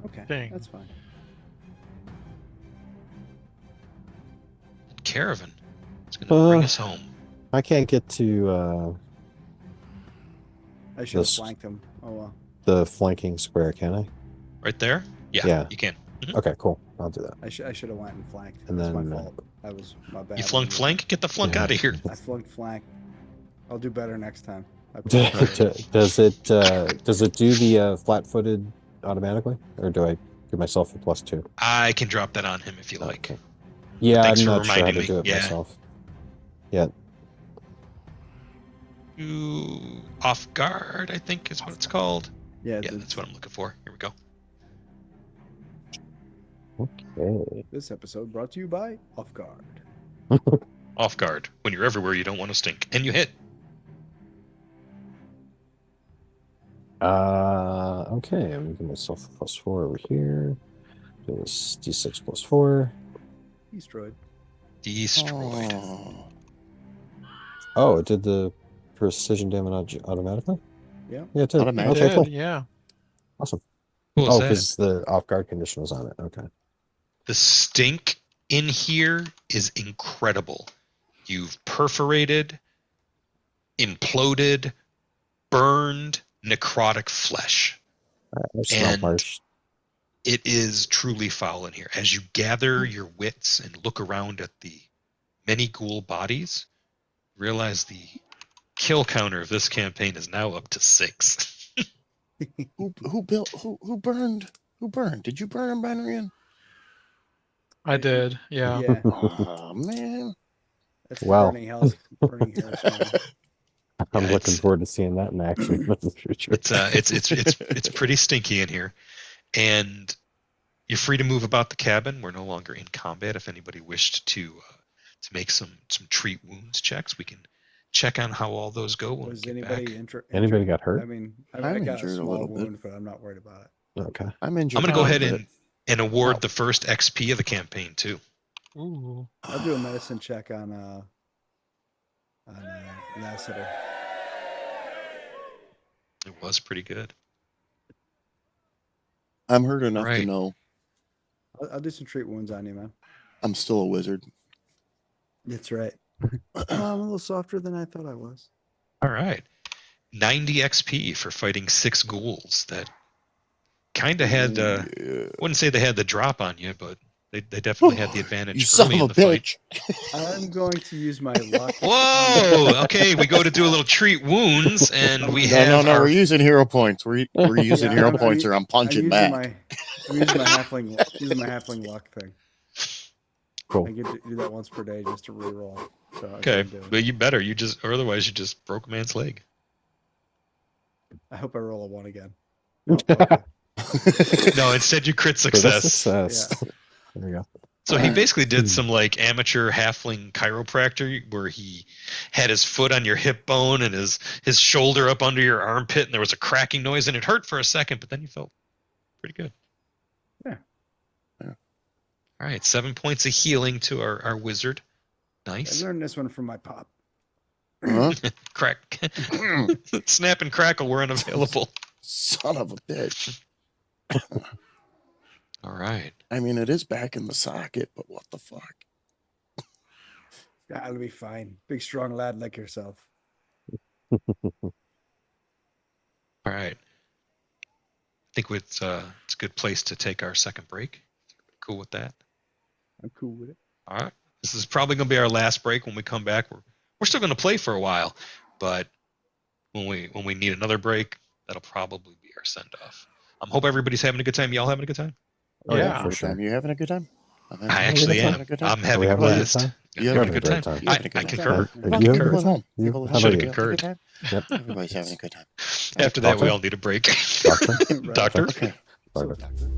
Okay. Dang. That's fine. Caravan. It's gonna bring us home. I can't get to I should have This- flanked him. Oh well. the flanking square, can I? Right there? Yeah, Yeah. you can. Okay, cool. I'll do that. I should have went and flanked. And That's then, my fault. That was my bad. You flunked flank? Get the flunk Yeah. out of here. I flunked flank. I'll do better next time. I Does it do the flat-footed automatically, or do I give myself a +2? I can drop that on him if you like. Okay. Yeah, Thanks I'm for not sure how reminding to me. do it Yeah. myself. Yeah. You off guard, I think is what it's called. Yeah, Yeah, that's what I'm looking for. Here we go. Okay. This episode brought to you by Off Guard. Off guard. When you're everywhere, you don't want to stink. And you hit. Okay. I'm giving myself a +4 over here. Do this D6 +4. Destroyed. Destroyed. Oh, Oh, it did the precision damage automatically? Yeah. Yeah, it did. Automatic. Okay, Did, cool. yeah. Awesome. What was Oh, that? because the off guard condition was on it. Okay. The stink in here is incredible. You've perforated, imploded, burned, necrotic flesh. I smell And- harsh. It is truly foul in here. As you gather your wits and look around at the many ghoul bodies, realize the kill counter of this campaign is now up to 6. who burned? Who burned? Did you burn him, Benrian? I did, yeah. Yeah. Oh man. That's Wow. burning house. Burning house. Man. I'm Yeah, looking it's- forward to seeing that in action in the future. It's pretty stinky in here, and you're free to move about the cabin. We're no longer in combat. If anybody wished to make some treat wounds checks, we can check on how all those go when we Was get anybody back. Anybody got I hurt? mean, I'm I got a injured a small little bit. wound, but I'm not worried about it. Okay. I'm injured. I'm gonna go a ahead little and award Ow. the first XP of the campaign too. Ooh. I'll do a medicine check on Lassiter. It was pretty good. I'm hurt enough Right. to know I'll do some treat wounds on you, man. I'm still a wizard. That's right. Oh, I'm a little softer than I thought I was. All right, 90 XP for fighting 6 ghouls. That kind of had. Yeah. Wouldn't say they had the drop on you, but they definitely had the advantage You son early of in a the fight. bitch. I'm going to use my luck. Whoa! Okay, we go to do a little treat wounds, and we have No, our we're using hero points. We're using Yeah, hero I'm points, u- or I'm punching back. I'm using my halfling luck thing. Cool. I get to do that once per day just to reroll. So I okay. can do it. But you better. You just, or otherwise you just broke a man's leg. I hope I roll a 1 again. No, okay. No, instead you crit Critical success. success. There you go. So he basically did some like amateur halfling chiropractor where he had his foot on your hip bone and his shoulder up under your armpit, and there was a cracking noise, and it hurt for a second, but then you felt pretty good. Yeah. All right, 7 points of healing to our wizard. I Nice. learned this one from my pop. Huh? Crack. Snap and crackle were unavailable. Son of a bitch. All right. I mean, it is back in the socket, but what the fuck? That'll be fine. Big, strong lad like yourself. All right. I think it's a good place to take our second break. Cool with that? I'm cool with it. All right. This is probably going to be our last break. When we come back, we're still going to play for a while, but when we need another break, that'll probably be our send off. Hope everybody's having a good time. Y'all having a good time? Oh, Yeah. for sure. You having a good time? I actually am. I'm having a having a good blast. time? I'm You're having a having good a time. great time. I You're having a good concur. time. I You having a concur. good time? You- People how Should about have you? concurred. Yep. Everybody's having a good time. After that, we Doctor? all need a break. Doctor? Right. Doctor? Okay. So, Perfect. doctor.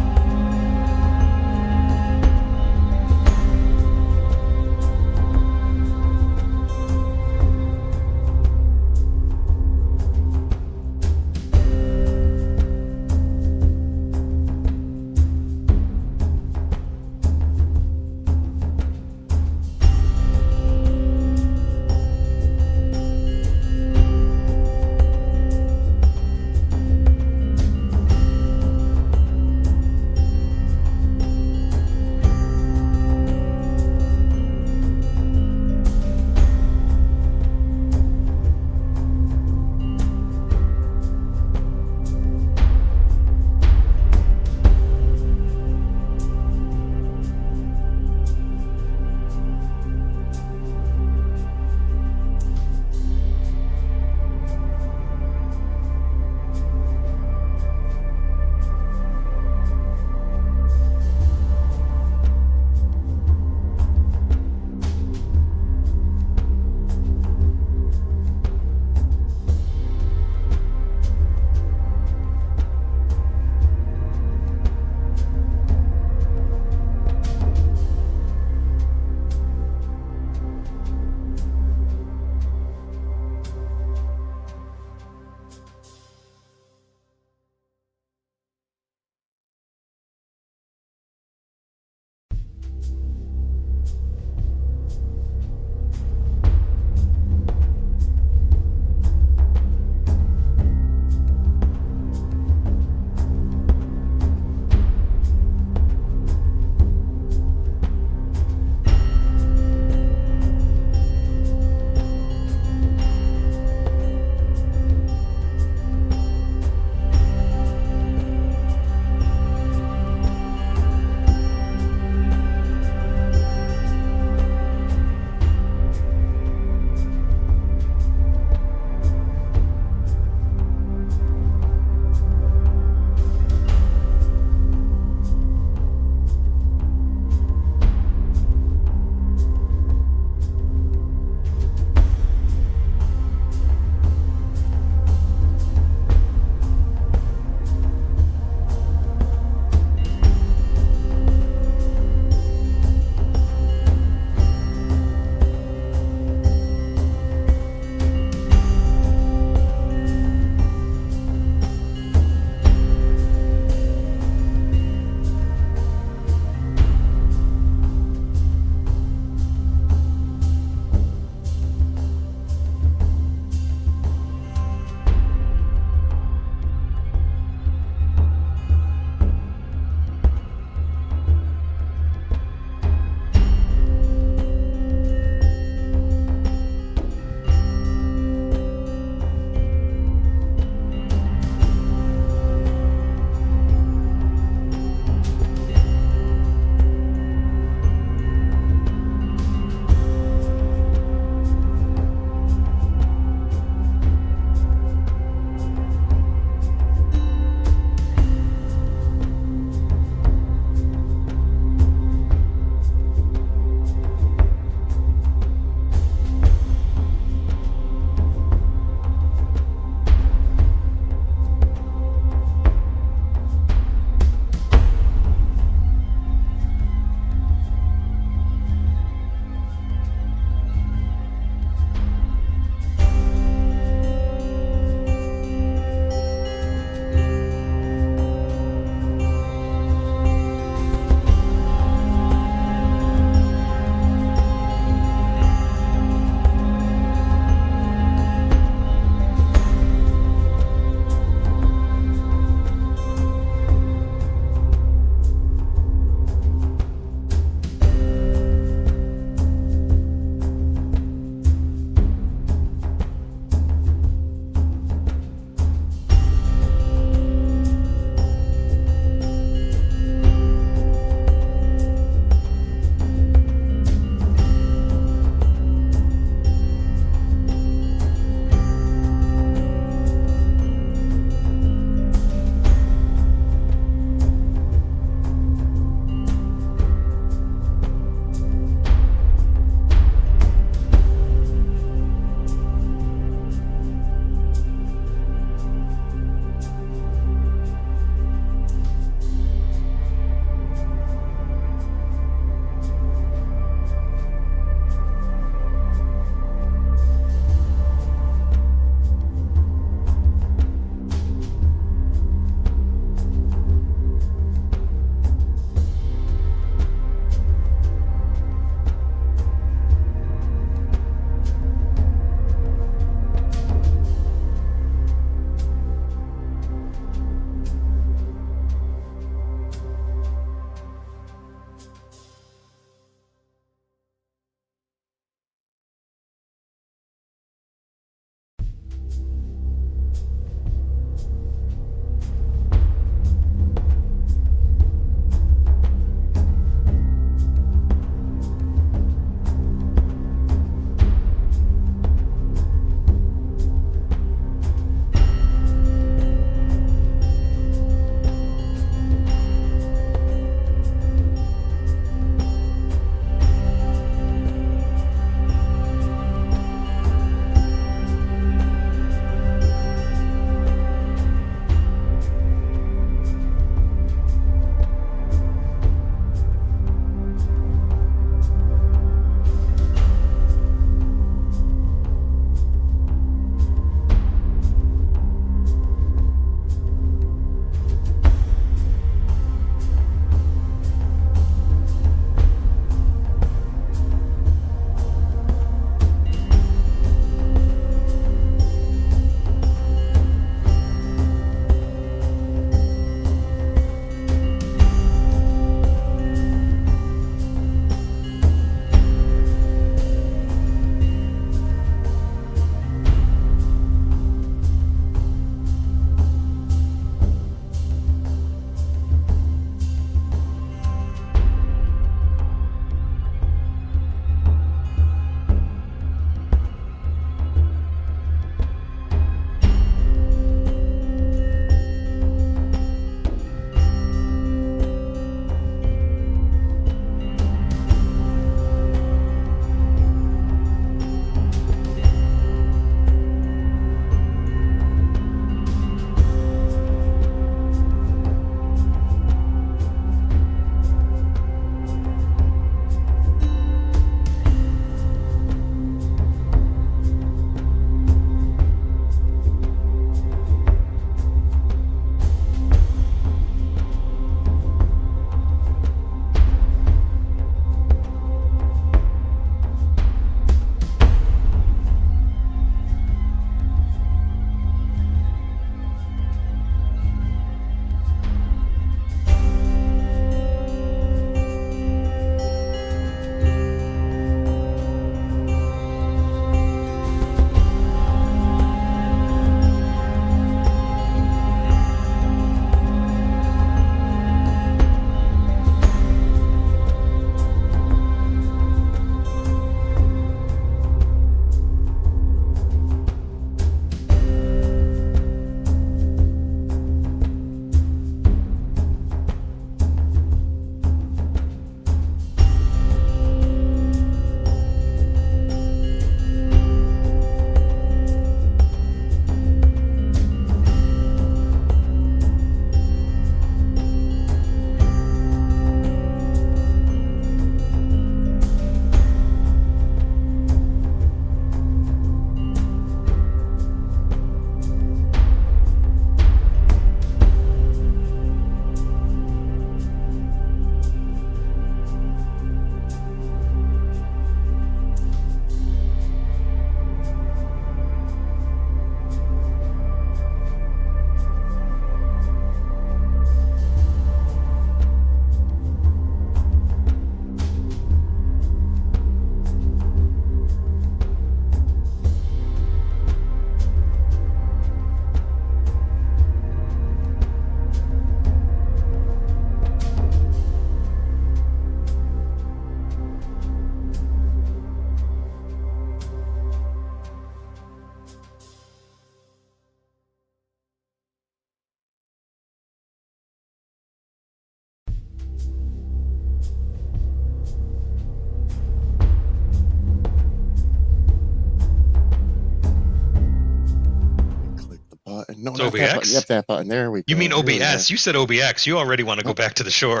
Not that button. OBX? Yep, that button. There we go. You mean Here we are. OBS? You said OBX. You already want to go Nope. back to the shore.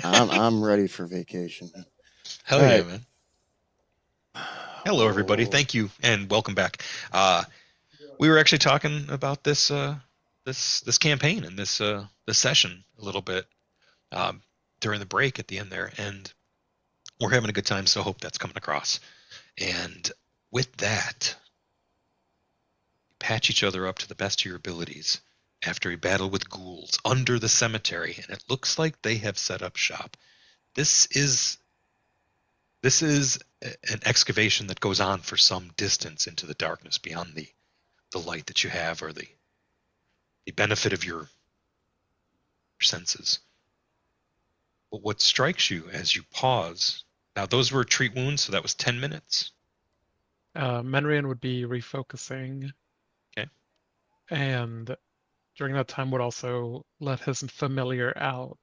I'm ready for vacation. Hell All yeah, right. man. Hello, everybody. Oh, Thank you, and welcome back. We were actually talking about this this campaign and this session a little bit during the break at the end there, and we're having a good time. So hope that's coming across. And with that, patch each other up to the best of your abilities after a battle with ghouls under the cemetery, and it looks like they have set up shop. This is an excavation that goes on for some distance into the darkness beyond the light that you have, or the benefit of your senses. But what strikes you as you pause, now those were treat wounds, so that was 10 minutes. Menrian would be refocusing. Okay. And during that time would also let his familiar out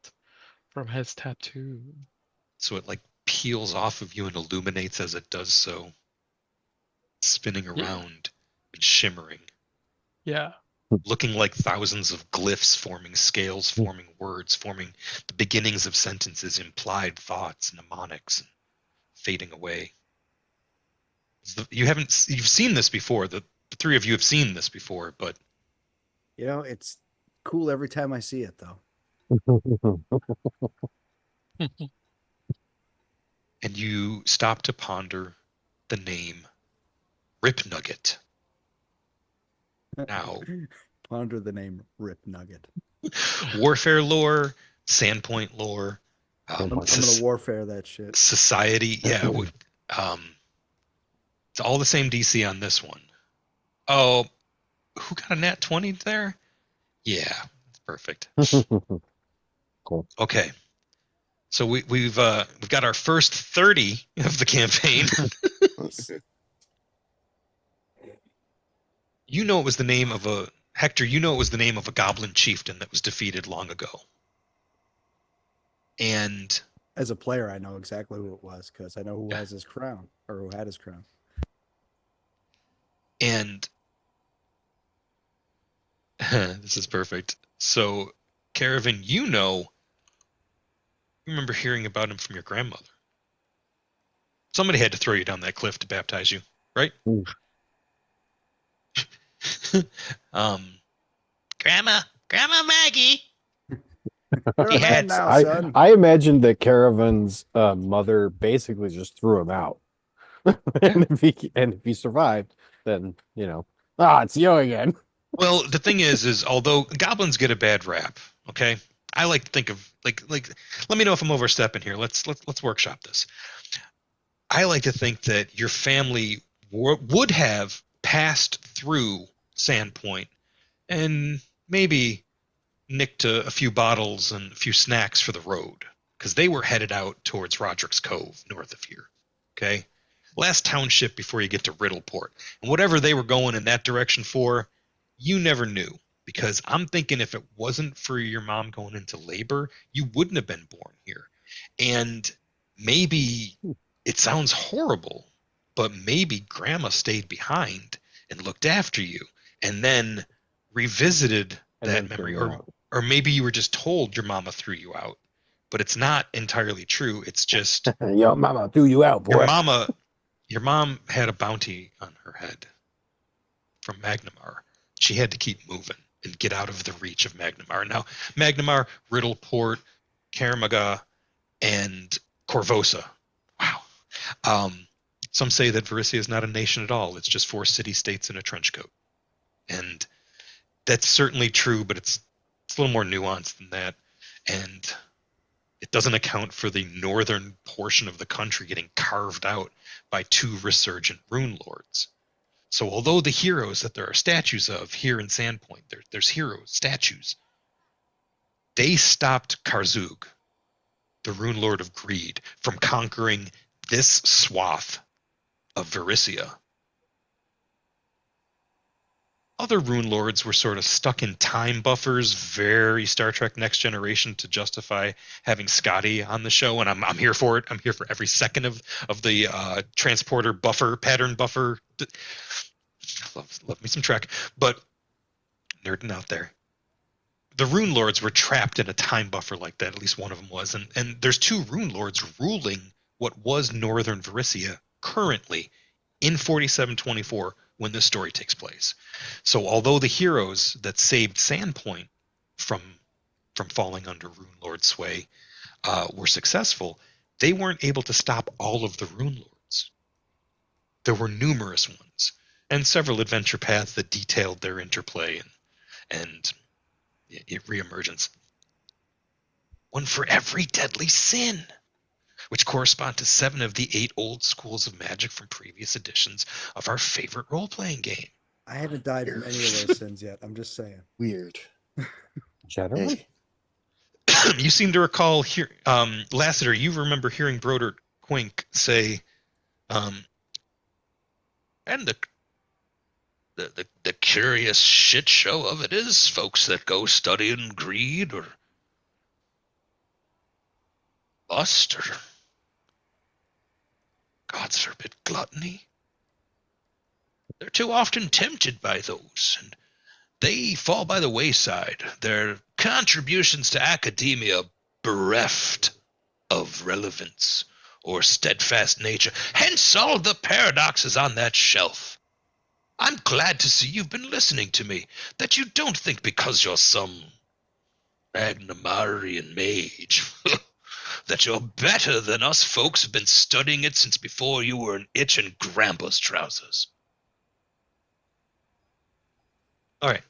from his tattoo. So it like peels off of you and illuminates as it does so, spinning around and shimmering, Yeah. looking like thousands of glyphs, forming scales, forming words, forming the beginnings of sentences, implied thoughts, mnemonics, and fading away. You've seen this before. The three of you have seen this before, but It's cool every time I see it, though. and you stop to ponder the name Rip Nugget. Now, Ponder the name Rip Nugget. warfare lore, Sandpoint lore, I'm gonna warfare that shit. society. Yeah, it's all the same DC on this one. Oh, who got a nat 20 there? Yeah, that's perfect. Cool. Okay, so we've got our first 30 of the campaign. let's see. You know it was the name of a Hector. You know it was the name of a goblin chieftain that was defeated long ago. And As a player, I know exactly who it was because I know who has his crown or who had his crown. And this is perfect. So, Caravan, you remember hearing about him from your grandmother. Somebody had to throw you down that cliff to baptize you, right? Grandma Maggie. You're He a man had- now, I son. I imagined that Caravan's mother basically just threw him out, and if he survived, then it's you again. Well, the thing is although goblins get a bad rap, okay, I like to think of like let me know if I'm overstepping here. Let's workshop this. I like to think that your family would have passed through Sandpoint and maybe nicked a few bottles and a few snacks for the road, because they were headed out towards Roderick's Cove, north of here. Okay, last township before you get to Riddleport, and whatever they were going in that direction for, you never knew. Because I'm thinking if it wasn't for your mom going into labor, you wouldn't have been born here. And maybe it sounds horrible, but maybe grandma stayed behind and looked after you and then revisited And that then memory. threw you out. Or maybe you were just told your mama threw you out, but it's not entirely true. It's just Yo, mama threw you out, boy. your mom had a bounty on her head from Magnamar. She had to keep moving and get out of the reach of Magnamar. Now, Magnamar, Riddleport, Karamaga, and Corvosa. Wow. Some say that Varissia is not a nation at all. It's just 4 city-states in a trench coat. And that's certainly true, but it's a little more nuanced than that. And it doesn't account for the northern portion of the country getting carved out by 2 resurgent rune lords. So although the heroes that there are statues of here in Sandpoint, there's hero statues, they stopped Karzug, the rune lord of greed, from conquering this swath of Varissia. Other rune lords were sort of stuck in time buffers, very Star Trek Next Generation, to justify having Scotty on the show, and I'm here for it. I'm here for every second of the transporter buffer, pattern buffer. Love me some Trek. But nerding out there. The Rune Lords were trapped in a time buffer like that. At least one of them was, and there's 2 Rune Lords ruling what was Northern Varissia currently in 4724 when this story takes place. So although the heroes that saved Sandpoint from falling under Rune Lord sway were successful, they weren't able to stop all of the Rune Lords. There were numerous ones, and several adventure paths that detailed their interplay and reemergence. One for every deadly sin, which correspond to 7 of the 8 old schools of magic from previous editions of our favorite role-playing game. I haven't died from any of those sins yet. I'm just saying. Weird. Gentlemen? Hey, You seem to recall here, Lassiter, you remember hearing Broder Quink say, and the curious shit show of it is folks that go studying greed or lust or, God forbid, gluttony. They're too often tempted by those, and they fall by the wayside, their contributions to academia bereft of relevance or steadfast nature, hence all the paradoxes on that shelf. I'm glad to see you've been listening to me, that you don't think because you're some Magnamarian mage that you're better than us folks who've been studying it since before you were an itch in grandpa's trousers. All right.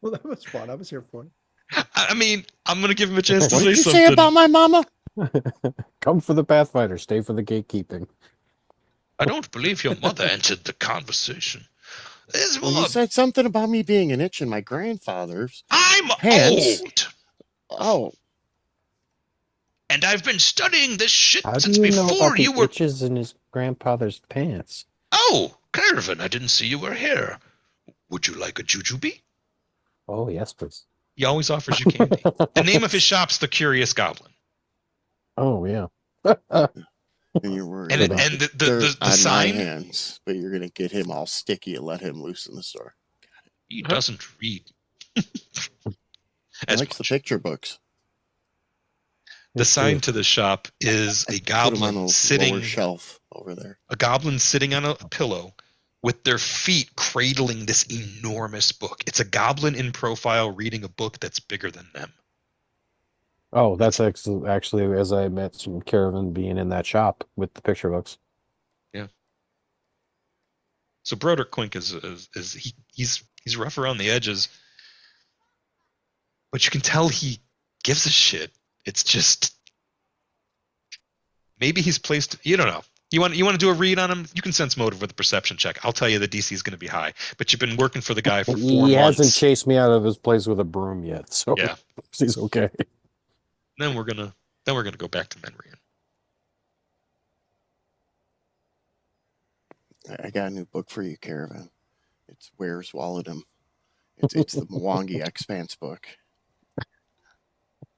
Well, that was fun. I was here for it. I mean, I'm going to give him a chance to what say did you something. say about my mama? Come for the Pathfinder, stay for the gatekeeping. I don't believe your mother entered the conversation. There's Well, more. you said something about me being an itch in my grandfather's. I'm Pants? old, Oh, and I've been studying this shit How do since you know before about the you were. itches in his grandfather's pants? Oh, Caravan, I didn't see you were here. Would you like a jujube? Oh, yes, please. He always offers you candy. The name of his shop's The Curious Goblin. Oh, yeah. and you're worried And about and the, the dirt on sign, my hands, but you're gonna get him all sticky and let him loose in the store. he doesn't read. He As likes the much. picture books. The It's sign true. to the shop is a Put him on goblin the sitting lower shelf over there. on a pillow with their feet cradling this enormous book. It's a goblin in profile reading a book that's bigger than them. Oh, that's actually, as I mentioned, Caravan being in that shop with the picture books. So Broderick Quink he's rough around the edges, but you can tell he gives a shit. It's just maybe he's placed. You don't know. You want to do a read on him? You can sense motive with a perception check. I'll tell you the DC is going to be high, but you've been working for the guy for 4 He months. hasn't chased me out of his place with a broom yet, so Yeah. he's okay. Then we're gonna go back to Menrian. I got a new book for you, Caravan. It's Where Swallowed Him. It's the Mwangi Expanse book.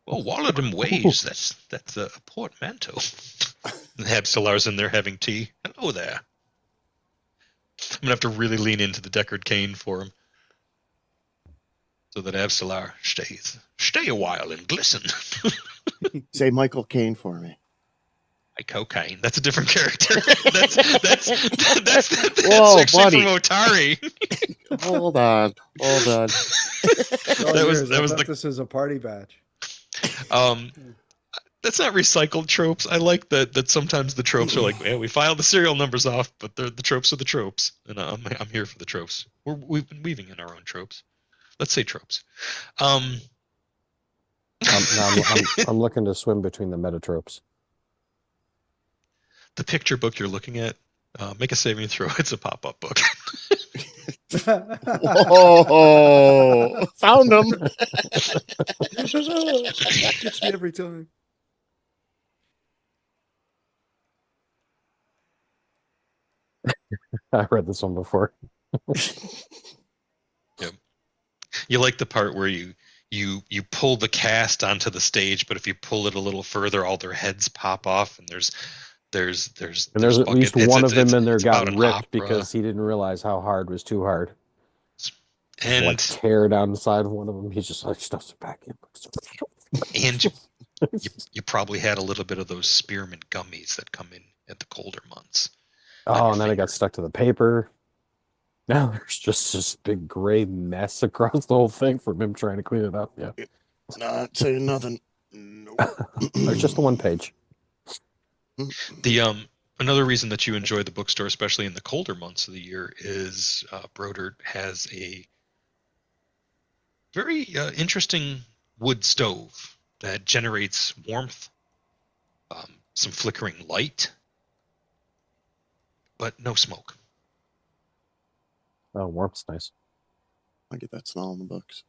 Well, Walladum weighs. That's a portmanteau. And Habsalar's in there having tea. Hello there. I'm gonna have to really lean into the Deckard Cain for him, so that Habsalar stay a while and glisten. Say Michael Caine for me. Like cocaine. That's a different character. that's Whoa, actually buddy. from Otari. Hold on. Oh, That was I the thought this was a party batch. That's not recycled tropes. I like that sometimes the tropes are like, yeah, we filed the serial numbers off, but the tropes are the tropes, and I'm here for the tropes. We've been weaving in our own tropes. Let's say tropes. I'm looking to swim between the metatropes. The picture book you're looking at, make a saving throw. It's a pop-up book. Oh, found him. Gets me every time. I read this one before. Yep. You like the part where you pull the cast onto the stage, but if you pull it a little further, all their heads pop off, and there's at least one of them in there got about an ripped opera. because he didn't realize how hard was too hard. Just like And tear down the side of one of them. He's just like stuffs it back in. and you probably had a little bit of those spearmint gummies that come in at the colder months on Oh, your and then it finger. got stuck to the paper. Now there's just this big gray mess across the whole thing from him trying to clean it up. Yeah. Not saying nothing. Nope. There's just the one page. The another reason that you enjoy the bookstore, especially in the colder months of the year, is Brodert has a very interesting wood stove that generates warmth, some flickering light, but no smoke. Oh, warmth's nice. I get that smell in the books.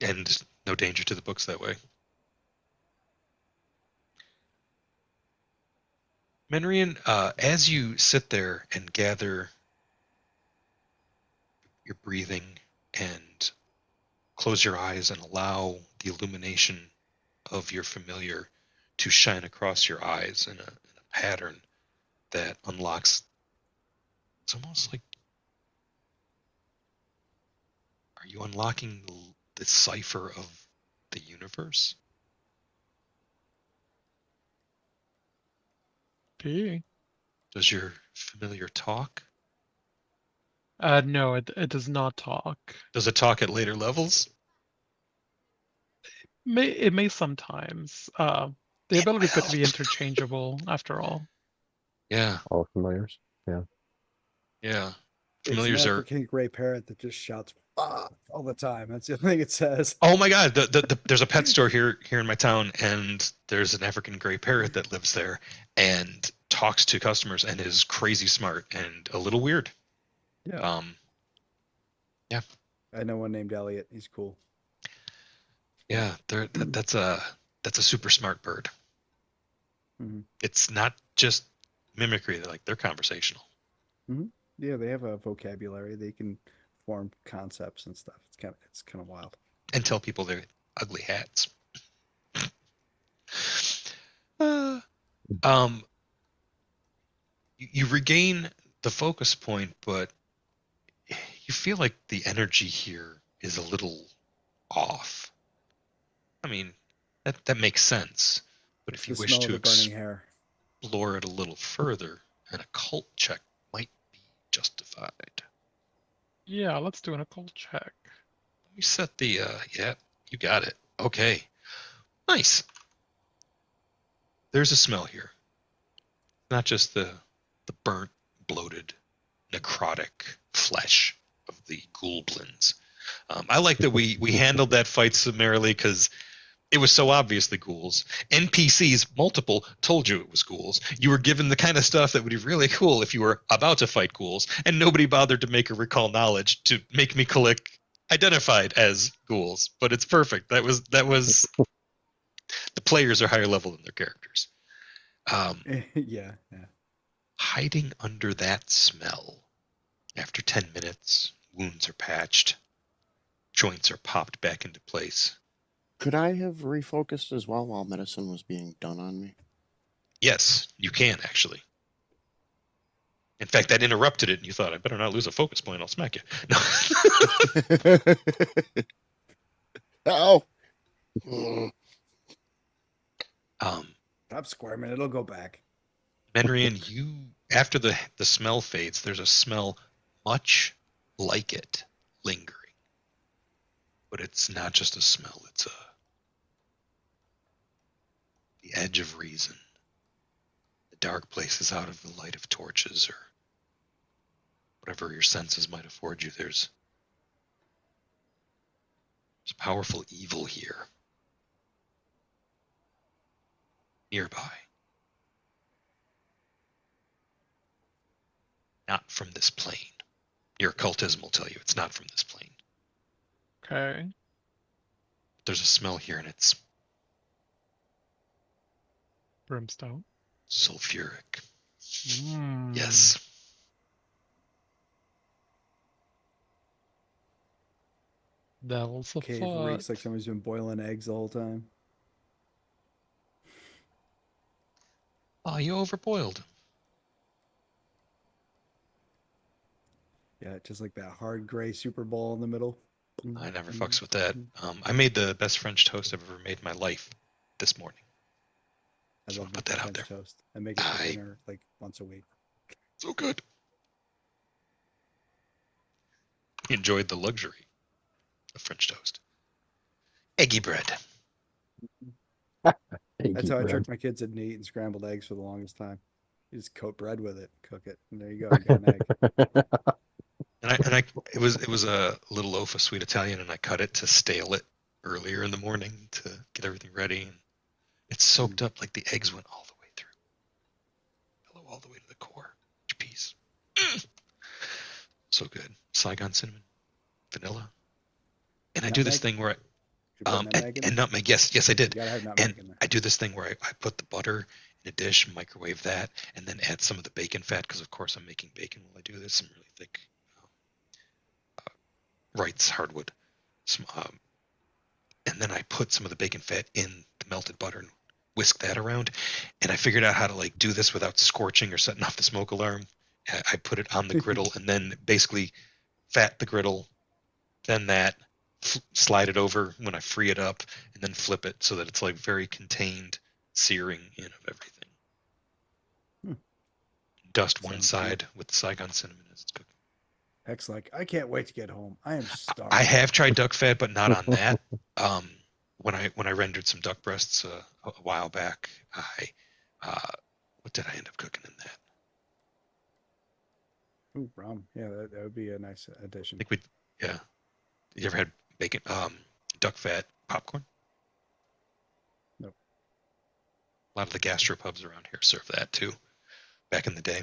And no danger to the books that way. Menrian, as you sit there and gather your breathing and close your eyes and allow the illumination of your familiar to shine across your eyes in a pattern that unlocks. It's almost like, are you unlocking the cipher of the universe? Okay. Does your familiar talk? No, it does not talk. Does it talk at later levels? It may sometimes. The It ability is going to be will. interchangeable after all. Yeah, All familiars. Yeah. yeah. It's an Familiars are. African gray parrot that just shouts "fuck" all the time. That's the only thing it says. Oh my God! There's a pet store here in my town, and there's an African gray parrot that lives there and talks to customers and is crazy smart and a little weird. Yeah. Yeah, I know one named Elliot. He's cool. yeah. That's a super smart bird. Mhm. It's not just mimicry; they're conversational. Yeah, they have a vocabulary. They can form concepts and stuff. It's kind of wild. And tell people they're ugly hats. Uh, um, you regain the focus point, but you feel like the energy here is a little off. I mean, that makes sense. But It's if you the wish smell of to the burning hair. explore it a little further, an occult check might be justified. Yeah, let's do an occult check. Let me set the yeah, you got it. Okay. Nice. There's a smell here. Not just the burnt, bloated, necrotic flesh of the ghoulblins. I like that we handled that fight summarily because it was so obvious the ghouls. NPCs, multiple, told you it was ghouls. You were given the kind of stuff that would be really cool if you were about to fight ghouls, and nobody bothered to make a recall knowledge to make me click identified as ghouls. But it's perfect. That was the players are higher level than their characters. Um, Yeah, yeah. hiding under that smell. After 10 minutes, wounds are patched, joints are popped back into place. Could I have refocused as well while medicine was being done on me? Yes, you can actually. In fact, that interrupted it, and you thought, I better not lose a focus point. I'll smack you. Oh. Stop squirming. It'll go back. Menrian, you after the smell fades, there's a smell much like it lingering, but it's not just a smell. It's the edge of reason, the dark places out of the light of torches, or whatever your senses might afford you. There's powerful evil here, nearby. Not from this plane. Your occultism will tell you it's not from this plane. Okay. There's a smell here, and it's Brimstone. sulfuric. Mm. Yes. Devil's a Cave foot. reeks like somebody's been boiling eggs the whole time. Oh, you overboiled. Yeah, just like that hard gray Super Bowl in the middle. I never fucks with that. I made the best French toast I've ever made in my life this morning. I Just love want to put making that out French there. toast. I make it for dinner like once a week. So good. He enjoyed the luxury of French toast. Eggy bread. That's how I bread. tricked my kids into eating scrambled eggs for the longest time. You just coat bread with it, cook it, and there you go. You got an egg. And I it was a little loaf of sweet Italian, and I cut it to stale it earlier in the morning to get everything ready. And it soaked up like the eggs went all the way through, hello, all the way to the core. Each piece. So good. Saigon cinnamon, vanilla, and I do this Nutmeg? thing where Should you put nutmeg in and it? nutmeg. Yes, I You did. gotta have And nutmeg in there. I do this thing where I put the butter in a dish, microwave that, and then add some of the bacon fat because of course I'm making bacon while I do this. Some really thick Wright's hardwood. Some, and then I put some of the bacon fat in the melted butter and whisk that around. And I figured out how to like do this without scorching or setting off the smoke alarm. I put it on the griddle and then basically fat the griddle, then that slide it over when I free it up, and then flip it so that it's like very contained searing in of everything. Hmm. Dust one Sounds side good. with the Saigon cinnamon as it's cooking. Heck's like, I can't wait to get home. I am starving. I have tried duck fat, but not on that. When I rendered some duck breasts a while back, what did I end up cooking in that? Ooh, rum. Yeah, that would be a nice addition. I think yeah. You ever had bacon, duck fat popcorn? Nope. A lot of the gastropubs around here serve that too. Back in the day.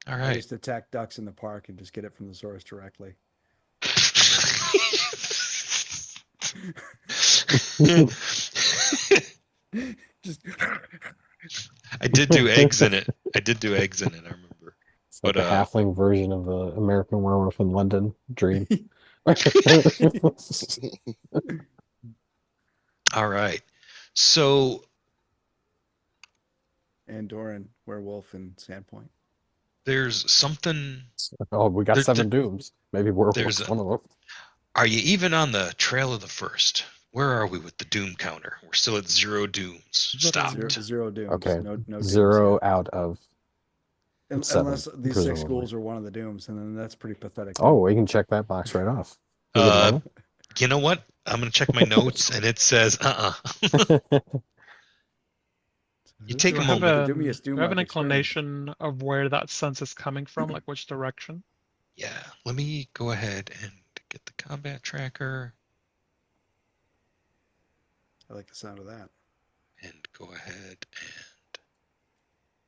All I right. just attack ducks in the park and just get it from the source directly. Just I did do eggs in it. I remember. It's like But a halfling version of the American Werewolf in London dream. all right. So Andorran werewolf in Sandpoint. there's something. Oh, we got There- 7 dooms. Maybe there's Werewolf's one of them. Are you even on the trail of the first? Where are we with the doom counter? We're still at 0 dooms. Stopped. Zero dooms. Okay, No dooms 0 yet. out of 7, Unless these 6 presumably. schools are one of the dooms, and then that's pretty pathetic. Oh, we can check that box right off. We get Uh, you know what? I'm gonna check my notes, and it says You take a Do I have, moment. do I have an inclination of where that sense is coming from, like which direction? Yeah, let me go ahead and get the combat tracker I like the sound of that. and go ahead and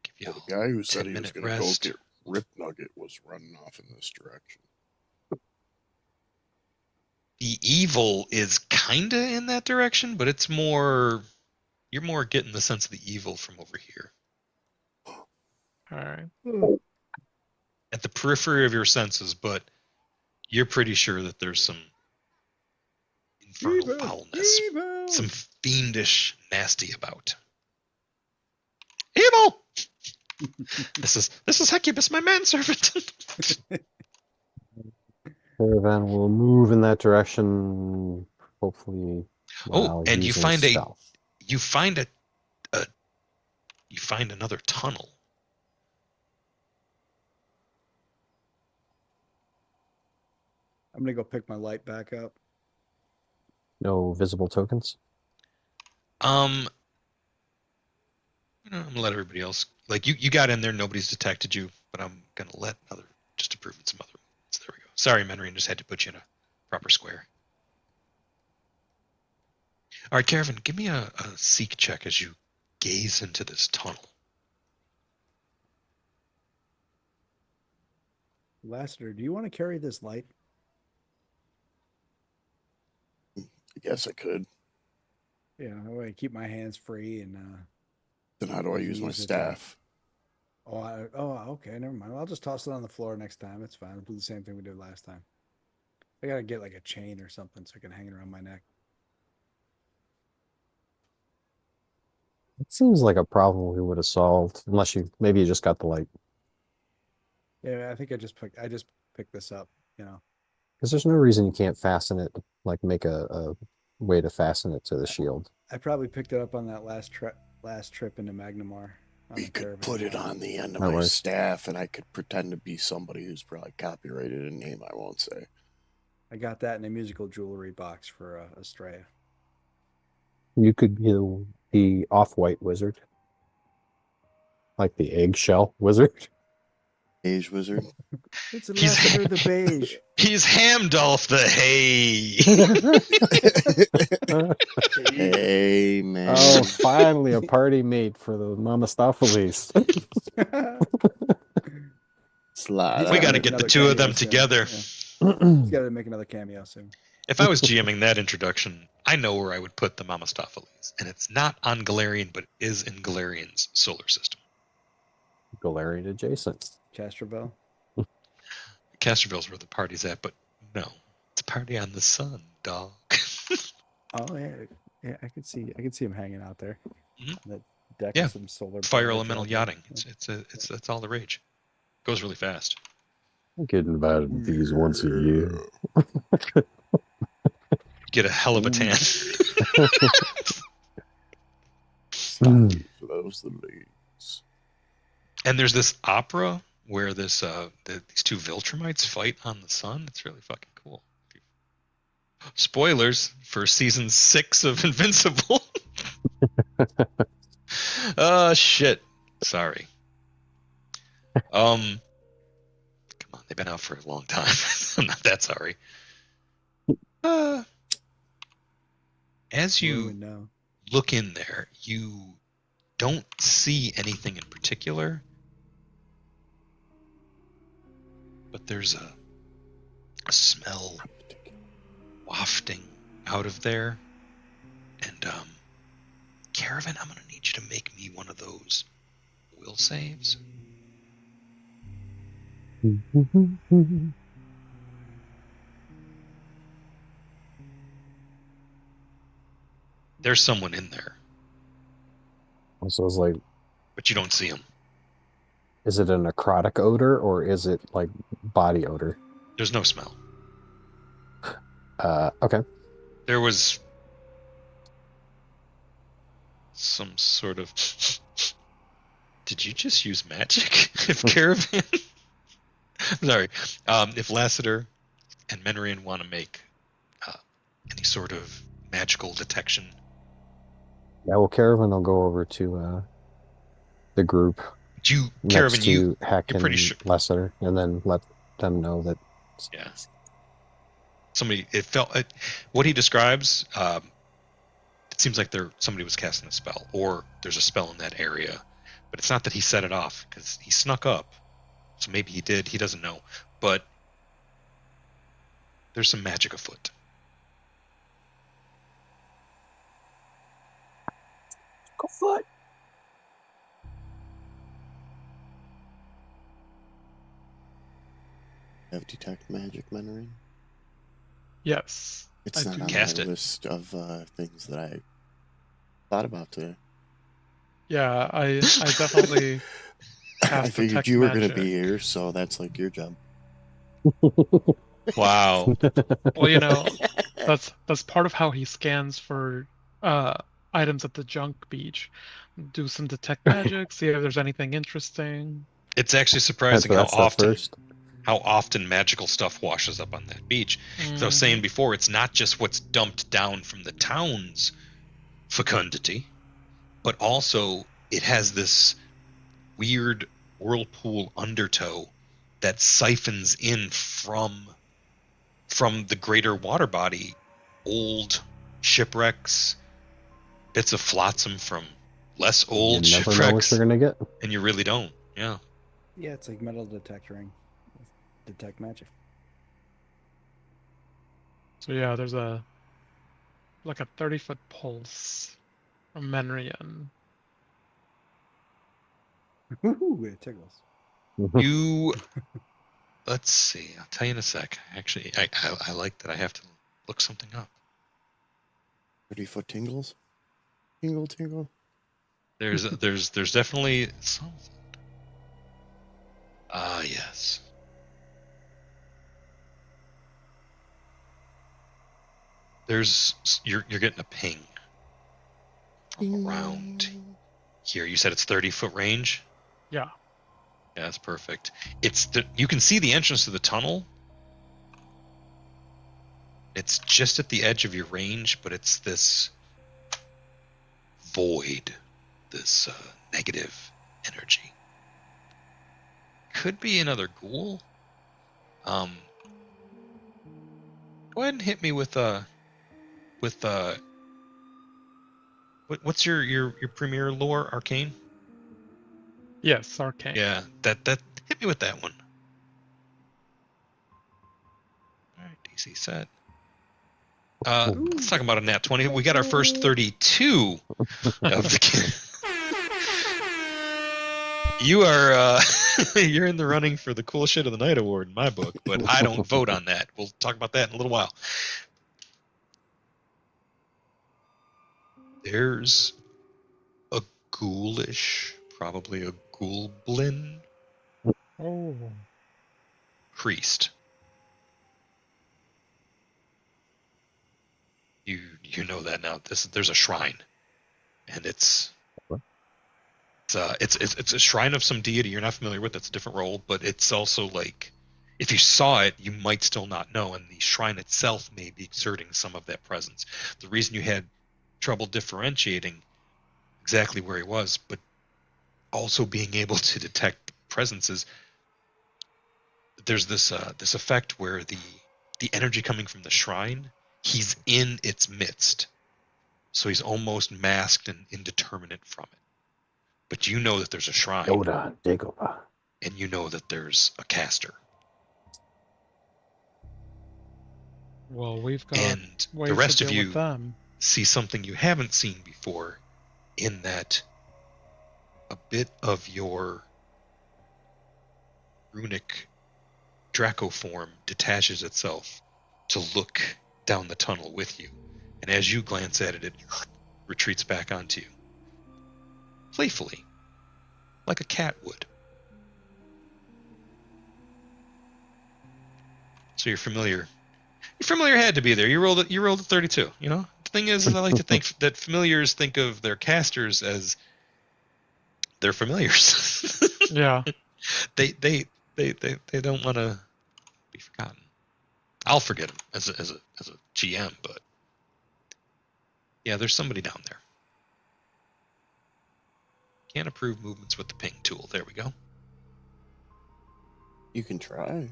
give you Well, the guy who said he was 10-minute going to go rest. get Rip Nugget was running off in this direction. The evil is kinda in that direction, but it's more. You're more getting the sense of the evil from over here. All right. At the periphery of your senses, but you're pretty sure that there's some infernal foulness, Evil! some fiendish nasty about. Evil! This is Hecubus, my manservant. Caravan will move in that direction, hopefully. Oh, and you using find stealth. you find another tunnel. I'm gonna go pick my light back up. No visible tokens. I'm gonna let everybody else. Like you got in there, nobody's detected you, but I'm gonna let just to prove it some other movements. There we go. Sorry, Menrian, just had to put you in a proper square. All right, Caravan, give me a seek check as you gaze into this tunnel. Lassiter, do you want to carry this light? I guess I could. Yeah, I want to keep my hands free and. Then how do I use my Use it, staff? Okay, never mind. I'll just toss it on the floor next time. It's fine. I'll do the same thing we did last time. I gotta get like a chain or something so I can hang it around my neck. It seems like a problem we would have solved, unless maybe you just got the light. Yeah, I think I just picked this up. You know, Because there's no reason you can't fasten it, like make a way to fasten it to the shield. I probably picked it up on that last trip into Magnamar on You the could caravan. put it on the end of That my works. staff, and I could pretend to be somebody who's probably copyrighted a name I won't say. I got that in a musical jewelry box for Estrella. You could be the off-white wizard, like the eggshell wizard. Beige wizard. It's He's- Lassiter the Beige. He's Hamdolph the Hay. Hey man. Oh, finally a party mate for the Mamastopheles. Slide. We He's got to make get the another two of them cameo soon. together. Yeah. He's got to make another cameo soon. If I was GMing that introduction, I know where I would put the Mamastopheles, and it's not on Galarian, but it is in Galarian's solar system. Galarian adjacent. Castroville. Casterville's where the party's at, but no, it's a party on the sun, dog. Oh yeah. I could see him hanging out there. Mhm. On that deck Yeah. with some solar Fire barrage elemental out there. yachting. It's all the rage. Goes really fast. I get invited to these once a year. Get a hell of a tan. Stocky flows the leaves. And there's this opera where these two Viltrumites fight on the sun. It's really fucking cool. Spoilers for season 6 of Invincible. Oh shit. Sorry. Come on, they've been out for a long time. I'm not that sorry. As Who you would know? look in there, you don't see anything in particular, but there's a smell wafting out of there. And Caravan, I'm gonna need you to make me one of those will saves. There's someone in there, So it's like, but you don't see him. is it a necrotic odor or is it like body odor? There's no smell. Okay. There was some sort of. Did you just use magic? If Caravan. Sorry. If Lassiter and Menrian want to make any sort of magical detection. Yeah, well, Caravan will go over to the group You, next Caravan, to Heck you're and pretty sure. Lesser, and then let them know that. Yeah. Somebody, what he describes, it seems like somebody was casting a spell, or there's a spell in that area, but it's not that he set it off, because he snuck up, so maybe he did, he doesn't know, but there's some magic afoot. Go foot. Have detect magic, Menrin? Yes. It's I not do. on Cast my it. list of things that I thought about today. Yeah, I definitely I cast figured detect you were going to magic. be here, so that's like your job. Wow. Well, that's part of how he scans for items at the junk beach. Do some detect magic, see if there's anything interesting. It's actually surprising That's the first. how often magical stuff washes up on that beach. As I was saying before, it's not just what's dumped down from the town's fecundity, but also it has this weird whirlpool undertow that siphons in from the greater water body, old shipwrecks, bits of flotsam from less old You never know what shipwrecks, you're gonna get. and you really don't. Yeah. Yeah, it's like metal detectoring. Detect magic. So yeah, there's a 30-foot pulse from Menrian. Woohoo! It tickles. You let's see. I'll tell you in a sec. Actually, I like that I have to look something up. 30-foot tingles? Tingle, tingle. There's definitely something. Ah, yes. You're getting a ping from around here. You said it's 30-foot range? Yeah. Yeah, that's perfect. You can see the entrance to the tunnel. It's just at the edge of your range, but it's this void, this negative energy. Could be another ghoul. Go ahead and hit me with what's your premier lore, arcane? Yes, arcane. Yeah, that hit me with that one. All right, DC set. Let's talk about a nat 20. We got our first 32 of the. You are you're in the running for the cool shit of the night award in my book, but I don't vote on that. We'll talk about that in a little while. There's a ghoulish, probably a ghoulblin Oh. priest. You know that now. There's a shrine, and it's a shrine of some deity you're not familiar with. That's a different role, but it's also like if you saw it, you might still not know, and the shrine itself may be exerting some of that presence. The reason you had trouble differentiating exactly where he was, but also being able to detect presences, there's this effect where the energy coming from the shrine, he's in its midst, so he's almost masked and indeterminate from it. But you know that there's a shrine, Yoda, Dagobah. and you know that there's a caster. Well, we've got And the ways rest to of deal with you them. see something you haven't seen before, in that a bit of your runic Draco form detaches itself to look down the tunnel with you. And as you glance at it, it retreats back onto you. Playfully, like a cat would. So you're familiar. Your familiar had to be there. You rolled a 32, you know? The thing is I like to think that familiars think of their casters as their familiars. Yeah. they don't want to be forgotten. I'll forget them as a GM, but yeah, there's somebody down there. Can't approve movements with the ping tool. There we go. You can try.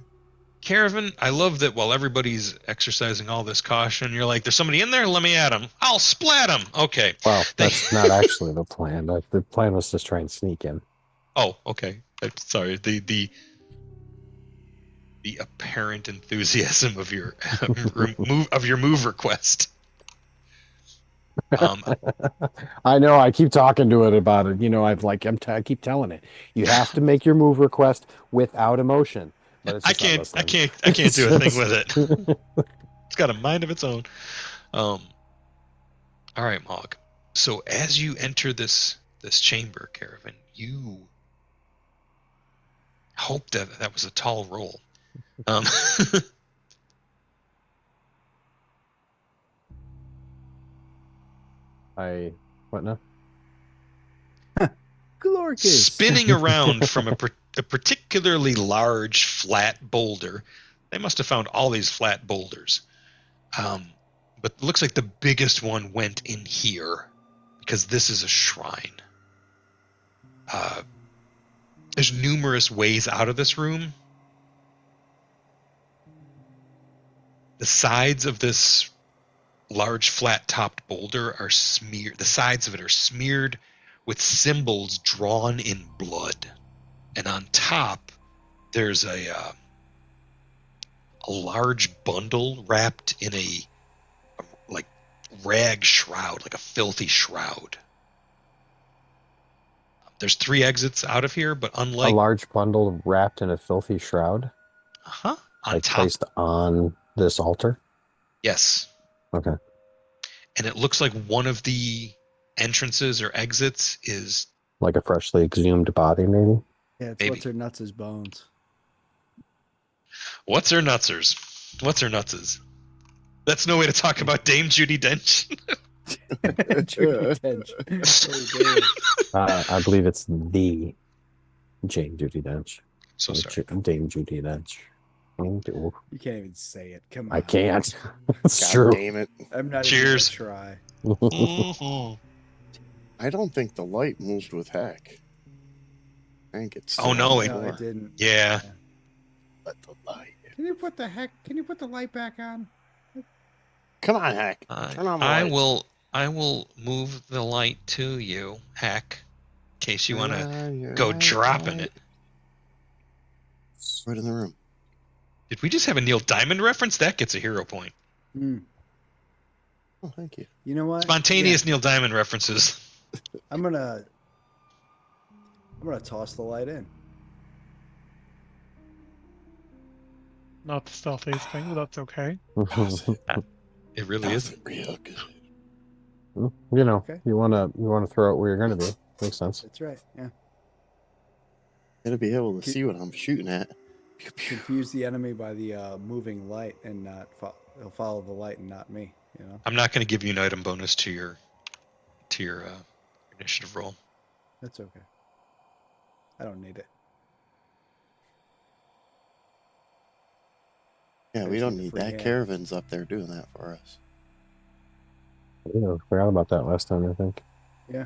Caravan, I love that while everybody's exercising all this caution, you're like, there's somebody in there, let me at him. I'll splat him. Okay. Well, that's not actually the plan. The plan was to try and sneak in. Oh, okay. Sorry. The apparent enthusiasm of your move request. I know. I keep talking to it about it. You know, I keep telling it. You have to make your move request without emotion. But it's I just not listening. can't do a thing with it. It's got a mind of its own. All right, Mog. So as you enter this chamber, Caravan, you hope that was a tall roll. What now? Glorcus. Spinning around from a particularly large flat boulder. They must have found all these flat boulders. But it looks like the biggest one went in here because this is a shrine. There's numerous ways out of this room. The sides of this large flat-topped boulder are smeared. The sides of it are smeared with symbols drawn in blood, and on top there's a large bundle wrapped in a like rag shroud, like a filthy shroud. There's 3 exits out of here, but unlike A large bundle wrapped in a filthy shroud, on like top, placed on this altar. yes, Okay. and it looks like one of the entrances or exits is Like a freshly exhumed body, maybe. Yeah, it's Maybe. what's her nuts' bones. What's her nutsers? What's her nutses? That's no way to talk about Dame Judi Dench. Judy Dench. Oh, damn. I believe it's the Jane Judy Dench. So sorry. Dame Judy Dench. You can't even say it. Come on. I can't. It's God true. damn it. I'm not Cheers. even gonna try. Mhm. I don't think the light moved with Heck. I think it's Oh, still no, on the it- No, floor. it didn't. Yeah. Let the light. Can you put the light back on? Come on, Heck. Turn on the I lights. I will move the light to you, Hack, in case you want to You're go right, dropping right. it. Right in the room. Did we just have a Neil Diamond reference? That gets a hero point. Mm. Oh, thank you. You know what? Spontaneous Yeah, Neil Diamond references. I'm gonna toss the light in. Not the stealthiest thing, but that's okay. Does it? It really Does isn't. it real good? You know, Okay. you wanna throw it where you're gonna be. Makes sense. That's right. Yeah. Gotta be able to Keep- see what I'm shooting at. Pew, pew. Confuse the enemy by the moving light and not he'll follow the light and not me. You know. I'm not going to give you an item bonus to your initiative roll. That's okay. I don't need it. Yeah, I we just don't need a need free that. hand. Caravan's up there doing that for us. Yeah, forgot about that last time, I think. Yeah.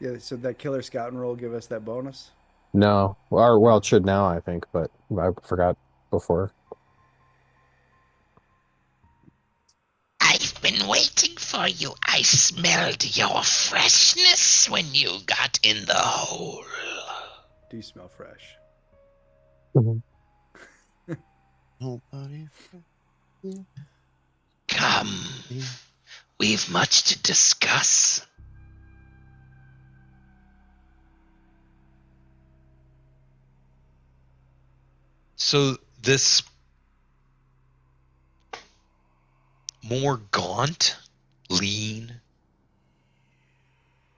Yeah. So that killer scouting roll give us that bonus. No. Well, it should now, I think, but I forgot before. I've been waiting for you. I smelled your freshness when you got in the hole. Do you smell fresh? Nobody. Come, we've much to discuss. So this more gaunt, lean,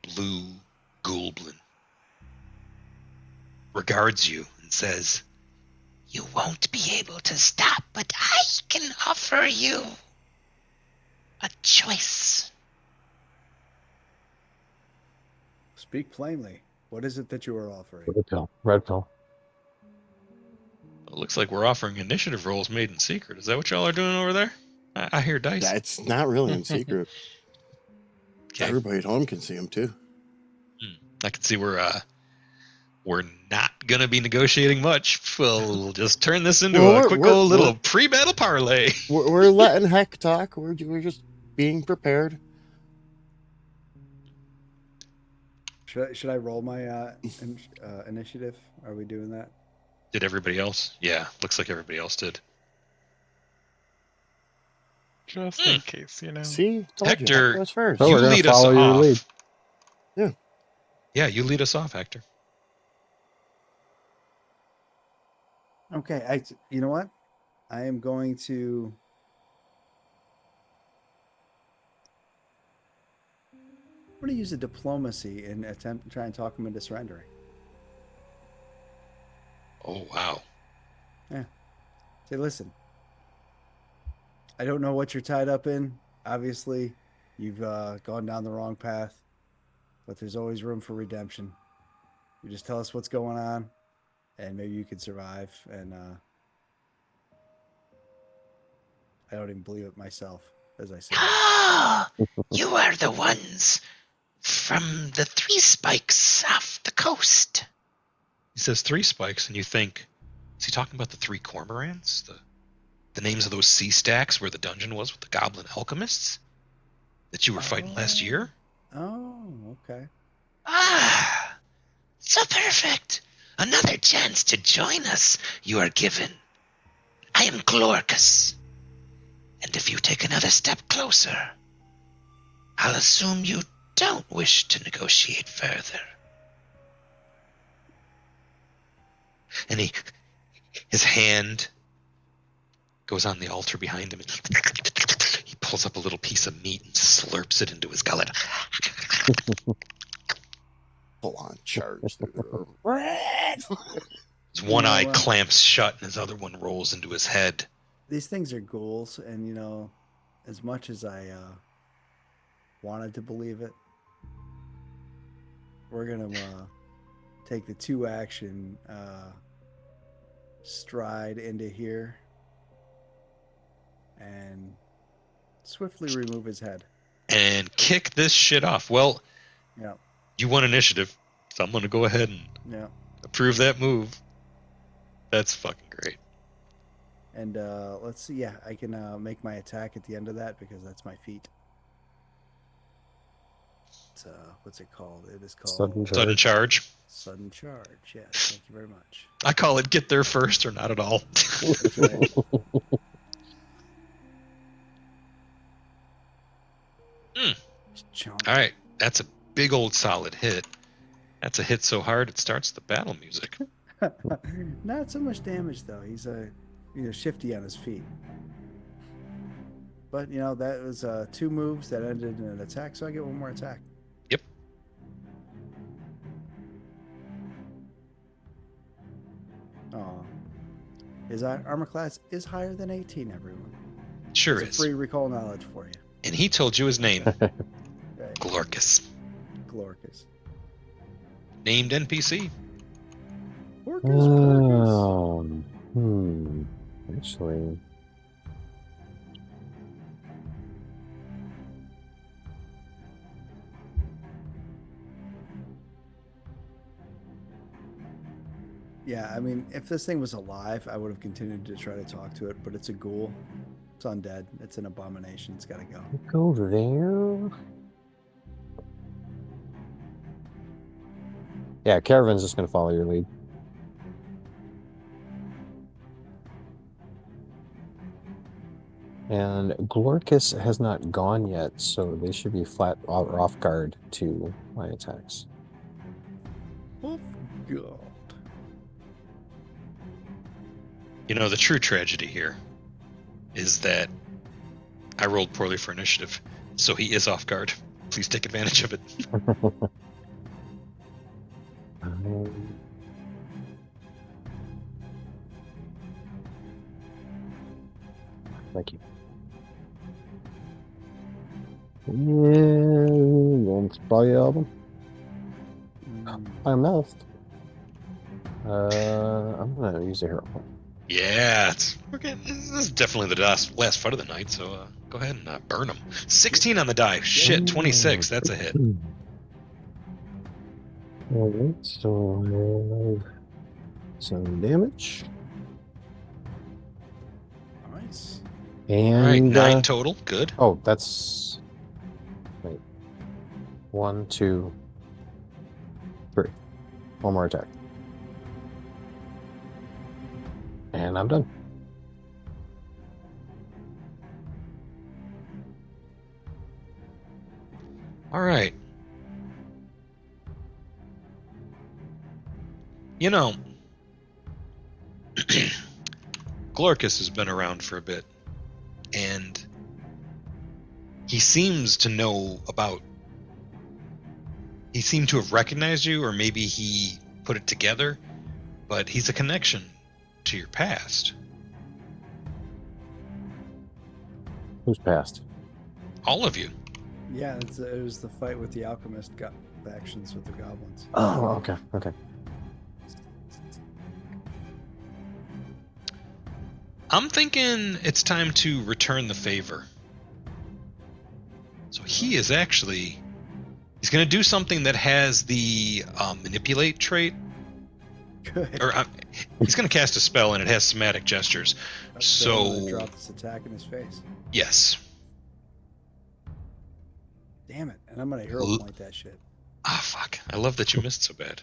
blue goblin regards you and says, You won't be able to stop, but I can offer you a choice. Speak plainly. What is it that you are offering? Red pill. Red pill. "It looks like we're offering initiative rolls made in secret. Is that what y'all are doing over there? I hear dice." That's not really in secret. Okay. Everybody at home can see them too. I can see we're not gonna be negotiating much. We'll just turn this into Well, a we're- quick we're- old little we're- pre-battle parlay. We're letting Heck talk. We're just being prepared. Should I roll my initiative? Are we doing that? Did everybody else? Yeah, looks like everybody else did. Just in case, you know. See, told Hector, you. Heck goes first. Oh, you we're gonna lead us follow your off. lead. Yeah. Yeah, you lead us off, Hector. Okay. You know what? I am going to. I'm going to use a diplomacy and attempt to try and talk him into surrendering. Oh wow. Say, listen. I don't know what you're tied up in. Obviously, you've gone down the wrong path, but there's always room for redemption. You just tell us what's going on, and maybe you can survive. And I don't even believe it myself as I say this. Ah, you are the ones from the Three Spikes off the coast. He says 3 spikes, and you think, is he talking about the 3 cormorants? The names of those sea stacks where the dungeon was with the goblin alchemists that you were fighting last year? Oh, okay. Ah, so perfect. Another chance to join us you are given. I am Glorcus. And if you take another step closer, I'll assume you don't wish to negotiate further. And his hand goes on the altar behind him, and he pulls up a little piece of meat and slurps it into his gullet. full on charge. His one eye know, clamps shut and his other one rolls into his head. These things are ghouls, and as much as I wanted to believe it, we're gonna take the 2-action stride into here and swiftly remove his head. And kick this shit off. Well, Yeah, you won initiative, so I'm going to go ahead and yeah. approve that move. That's fucking great. And let's see. Yeah, I can make my attack at the end of that because that's my feat. It's, what's it called? It is called Sudden charge. Sudden charge. Yes, thank you very much. I call it get there first or not at all. That's right. All right, that's a big old solid hit. That's a hit so hard it starts the battle music. Not so much damage though. He's shifty on his feet. But that was 2 moves that ended in an attack, so I get 1 more attack. Yep. Oh, his armor class is higher than 18. Everyone. Sure It's is. free recall knowledge for you. And he told you his name, Right. Glorkus. Glorkus. Named NPC. Porkus, Porkus. Actually, Yeah, I mean, if this thing was alive, I would have continued to try to talk to it, but it's a ghoul. It's undead. It's an abomination. It's got to go. go there. Yeah, Caravan's just going to follow your lead. And Glorkus has not gone yet, so they should be flat or off guard to my attacks. Oh, God. The true tragedy here is that I rolled poorly for initiative, so he is off guard. Please take advantage of it. Thank you. Yeah, that's probably all of them. I'm left. I'm gonna use a hero point. Yeah, this is definitely the last fight of the night, so go ahead and burn him. 16 on the die. Shit, 26. That's a hit. Alright, so I have some damage. Nice. And All right, 9 total. Good. oh, that's wait. 1, 2, 3. 1 more attack. And I'm done. All right. Glorkus has been around for a bit, and he seems to know about. He seemed to have recognized you, or maybe he put it together, but he's a connection to your past. Who's passed? All of you. Yeah, it was the fight with the alchemist factions with the goblins. Oh, okay, okay. I'm thinking it's time to return the favor. So he is actually... He's going to do something that has the manipulate trait. Good. Or he's going to cast a spell and it has somatic gestures. I'm So, gonna drop this attack in his face. yes. Damn it! And I'm gonna hero point that shit. Ah, fuck. I love that you missed so bad.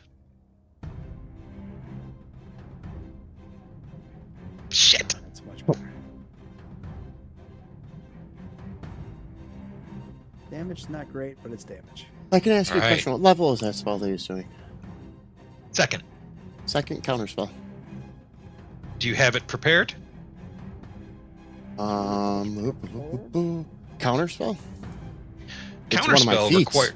Shit. That's much better. Damage is not great, but it's damage. I can ask you a Alright. question. What level is that spell that he's doing? Second. Second counter spell. Do you have it prepared? Counter spell? It's one of my Counterspell feats. require.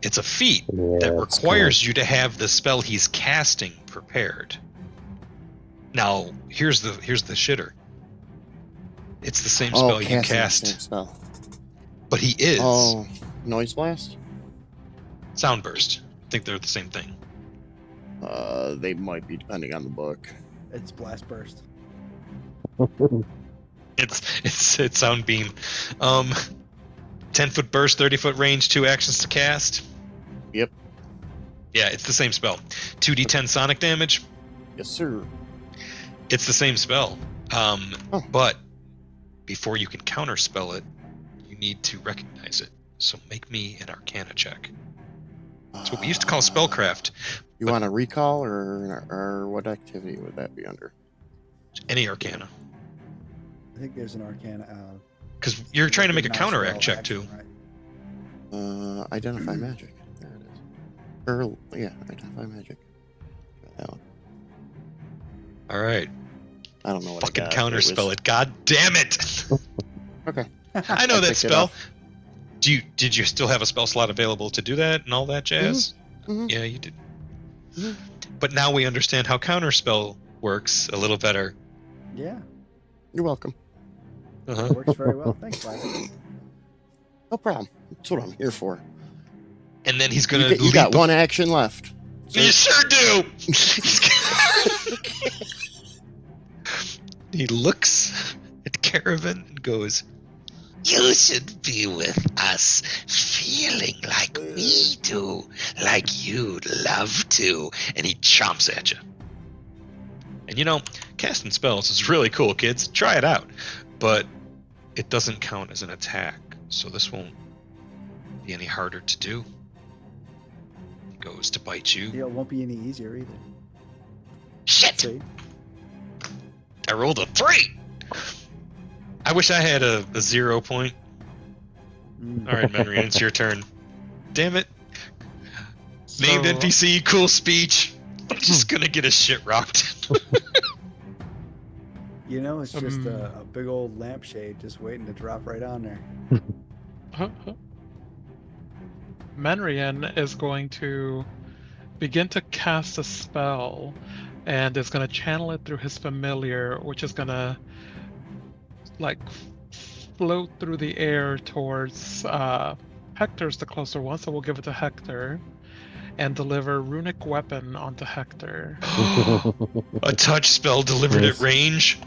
It's a feat Yeah, that it's requires you to have the spell he's casting prepared. Now, here's the shitter. It's the same spell you casting the cast, same spell. but he is Oh, noise blast. sound burst. I think they're the same thing. They might be depending on the book. It's blast burst. kind It's sound beam. 10-foot burst, 30-foot range, 2 actions to cast. Yep. Yeah, it's the same spell. 2d10 sonic damage. Yes, sir. It's the same spell. Oh. But before you can counterspell it, you need to recognize it. So make me an Arcana check. That's what we used to call spellcraft. You want a recall or what activity would that be under? Any Arcana. I think there's an Arcana. Because you're trying to make a natural counteract check action, too. right? Identify magic. There it is. Or yeah, identify magic. That one. All right. I don't know what Fucking I got. counterspell it. God damn it. Okay. I know I that picked it spell. up. Did you still have a spell slot available to do that and all that jazz? Mhm. Yeah, you did. Mhm. But now we understand how counterspell works a little better. Yeah, You're welcome. Uh-huh. it works very well. Thanks, Violet. No problem. That's what I'm here for. And then he's gonna You got one action left. You sure do. He looks at Caravan and goes, You should be with us, feeling like we do, like you'd love to. and he chomps at you. And you know, casting spells is really cool, kids. Try it out. But it doesn't count as an attack, so this won't be any harder to do. He goes to bite you. Yeah, it won't be any easier either. Shit! See? I rolled a 3. I wish I had a 0 point. Mm. All right, Menrian, it's your turn. Damn it. Named So- NPC, cool speech. I'm just gonna get his shit rocked. You know, it's just a big old lampshade just waiting to drop right on there. Menrian is going to begin to cast a spell and is going to channel it through his familiar, which is going to like float through the air towards Hector's the closer one, so we'll give it to Hector and deliver runic weapon onto Hector. A touch spell delivered Nice. at range.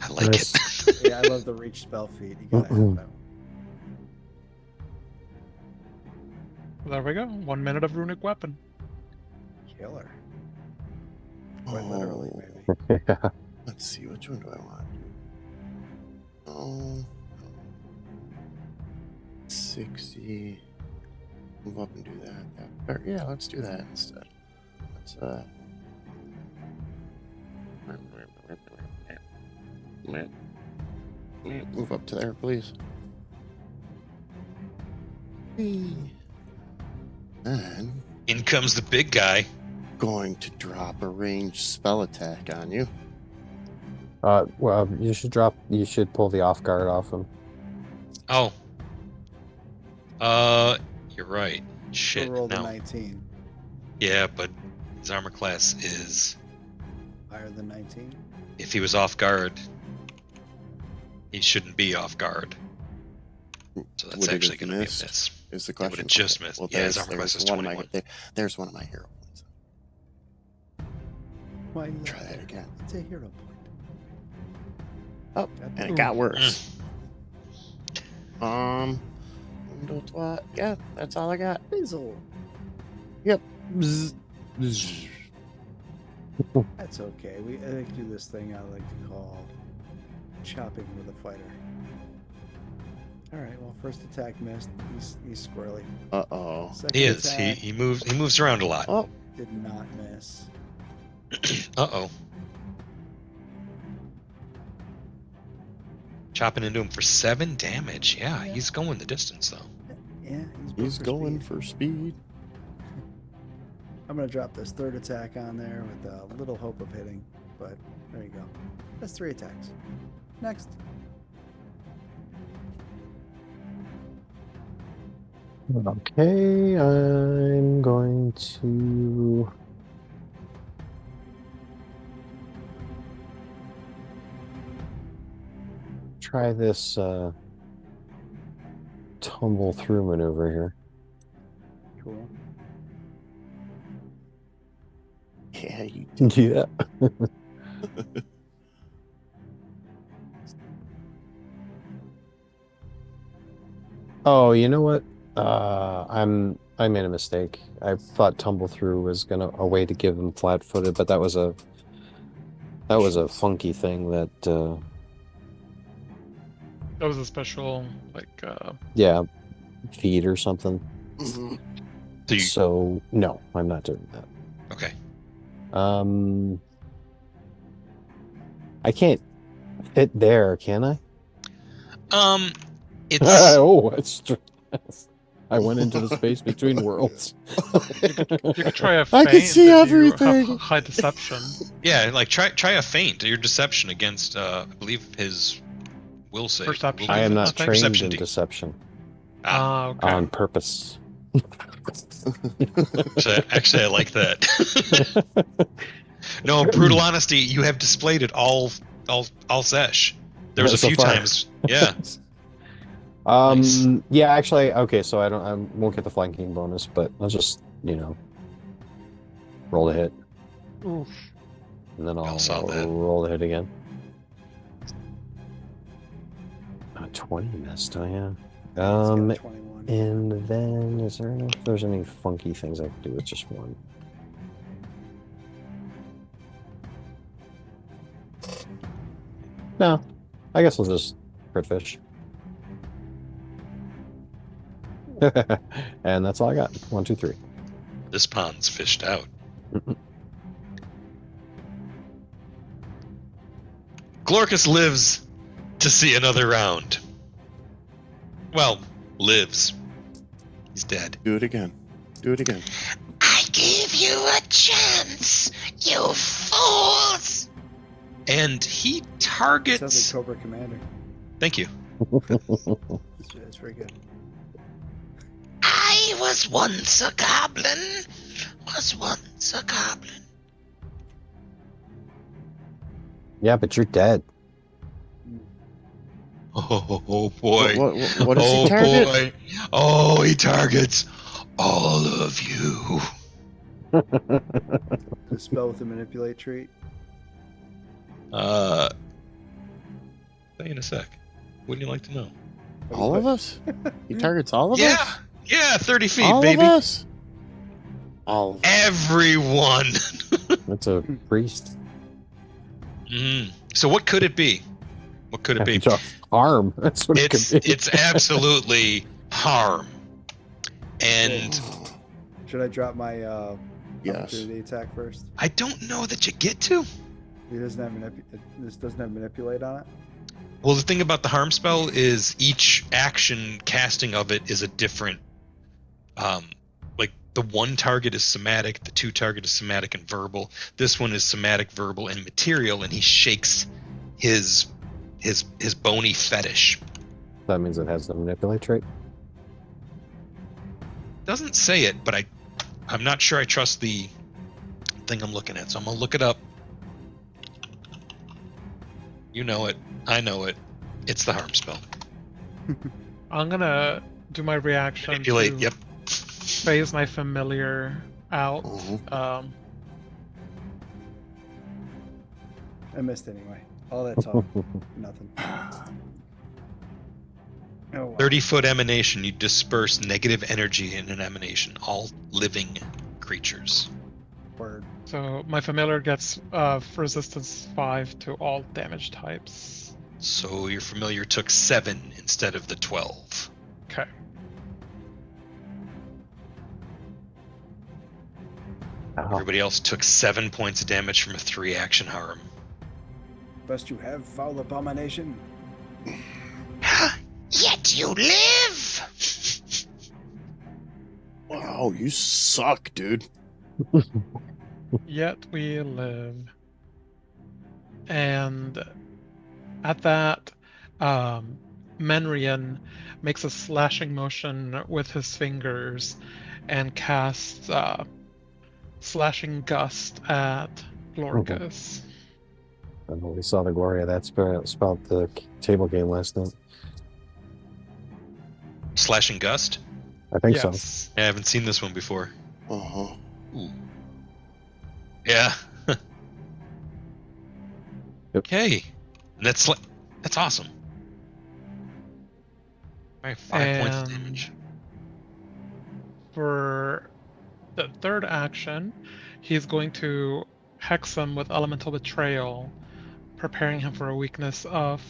I like Nice. it. Yeah, I love the reach spell feat. You gotta have that. There we go. 1 minute of runic weapon. Killer. Quite literally, Oh. maybe. Yeah. Let's see, which one do I want? Oh, 60. Move up and do that. Or, yeah, let's do that instead. Let's move up to there, please. And In comes the big guy. going to drop a ranged spell attack on you. Well, you should pull the off guard off him. Oh. You're right. Still Shit. rolled a No. 19. Yeah, but his armor class is, Higher than 19. if he was off guard, he shouldn't be off guard. So that's Would it actually have going to be a missed? miss. Is the It question? would've just Okay, missed. Well, Yeah, his there's, armor class there's is one of 21. there's one of my hero points. Why Try that again. It's a hero point. Oh, Got and the- it got worse. What? Yeah, that's all I got. Fizzle. Yep. Bzz. Bzz. That's okay. I like do this thing I like to call chopping with a fighter. All right. Well, first attack missed. He's squirrely. Uh-oh. Second He is. attack He moves around a lot. Oh, did not miss. Uh-oh. Chopping into him for 7 damage. Yeah, Yeah. he's going the distance, though. Yeah, he's built for going speed. for speed. I'm gonna drop this third attack on there with a little hope of hitting, but there you go. That's 3 attacks. Next. Okay, I'm going to try this tumble through maneuver here. Cool. Yeah, you Yeah. Oh, you know what? I made a mistake. I thought tumble through was gonna a way to give him flat-footed, but that was a funky thing that That was a special, yeah, feed or something. Mhm. So you, So no, I'm not doing that. okay. I can't fit there, can I? It's Oh, I went into the space between worlds. you could try a I feint can see if you have everything. high deception. yeah, like try a feint. Your deception against I believe his will save. Perception. I am I not think. trained Perception in D. deception Ah, okay. on purpose. Actually, I like that. No, brutal honesty. You have displayed it all sesh. There was a So few far. times. Yeah. Nice. Nice. Yeah, actually, okay, so I won't get the flanking bonus, but I'll just, roll the hit. Oof. And then I'll saw that. roll the hit again. 20 missed, oh yeah. He's got 21. And then is there if there's any funky things I can do with just one? No. I guess I'll just crit fish. And that's all I got. 1, 2, 3. This pond's fished out. Glorcus lives to see another round. Well, lives. He's dead. Do it again. Do it again. I gave you a chance, you fools! And he Sounds targets. like Cobra Commander. Thank you. It's very good. I was once a goblin. Was once a goblin. Yeah, but you're dead. Oh boy. What does he Oh target? boy. Oh, he targets all of you. The spell with the manipulate trait. Tell you in a sec. Wouldn't you like to know? All of us? He targets all of Yeah. us? Yeah, 30 feet, All baby. of us? All of us. Everyone. That's a priest. So what could it be? What could it be? Harm. That's what it could be. It's absolutely harm. And Should I drop my Yes. opportunity attack first? I don't know that you get to. It doesn't have this doesn't have manipulate on it. Well, the thing about the harm spell is each action casting of it is a different like the one target is somatic, the two target is somatic and verbal. This one is somatic, verbal, and material, and he shakes his bony fetish. That means it has the manipulate trait. Doesn't say it, but I'm not sure I trust the thing I'm looking at, so I'm gonna look it up. You know it. I know it. It's the harm spell. I'm gonna do my reaction Manipulate. to Yep. phase my familiar out. Mhm. I missed anyway. All that talk, nothing. Oh, wow. 30-foot emanation. You disperse negative energy in an emanation. All living creatures. Word. So my familiar gets resistance 5 to all damage types. So your familiar took 7 instead of the 12. Okay. Everybody else took 7 points of damage from a 3-action harm. Best you have, foul abomination. Yet you live! Wow, you suck, dude. Yet we live. And at that, Menrian makes a slashing motion with his fingers and casts slashing gust at Glorkus. I know we saw the glory of that spell at the table game last night. Slashing Gust? I think so. Yes. I haven't seen this one before. Uh-huh. Ooh. Yeah. Yep. Okay. And that's awesome. All right, 5 points of And- damage. For the third action, he's going to hex him with Elemental Betrayal, preparing him for a weakness of.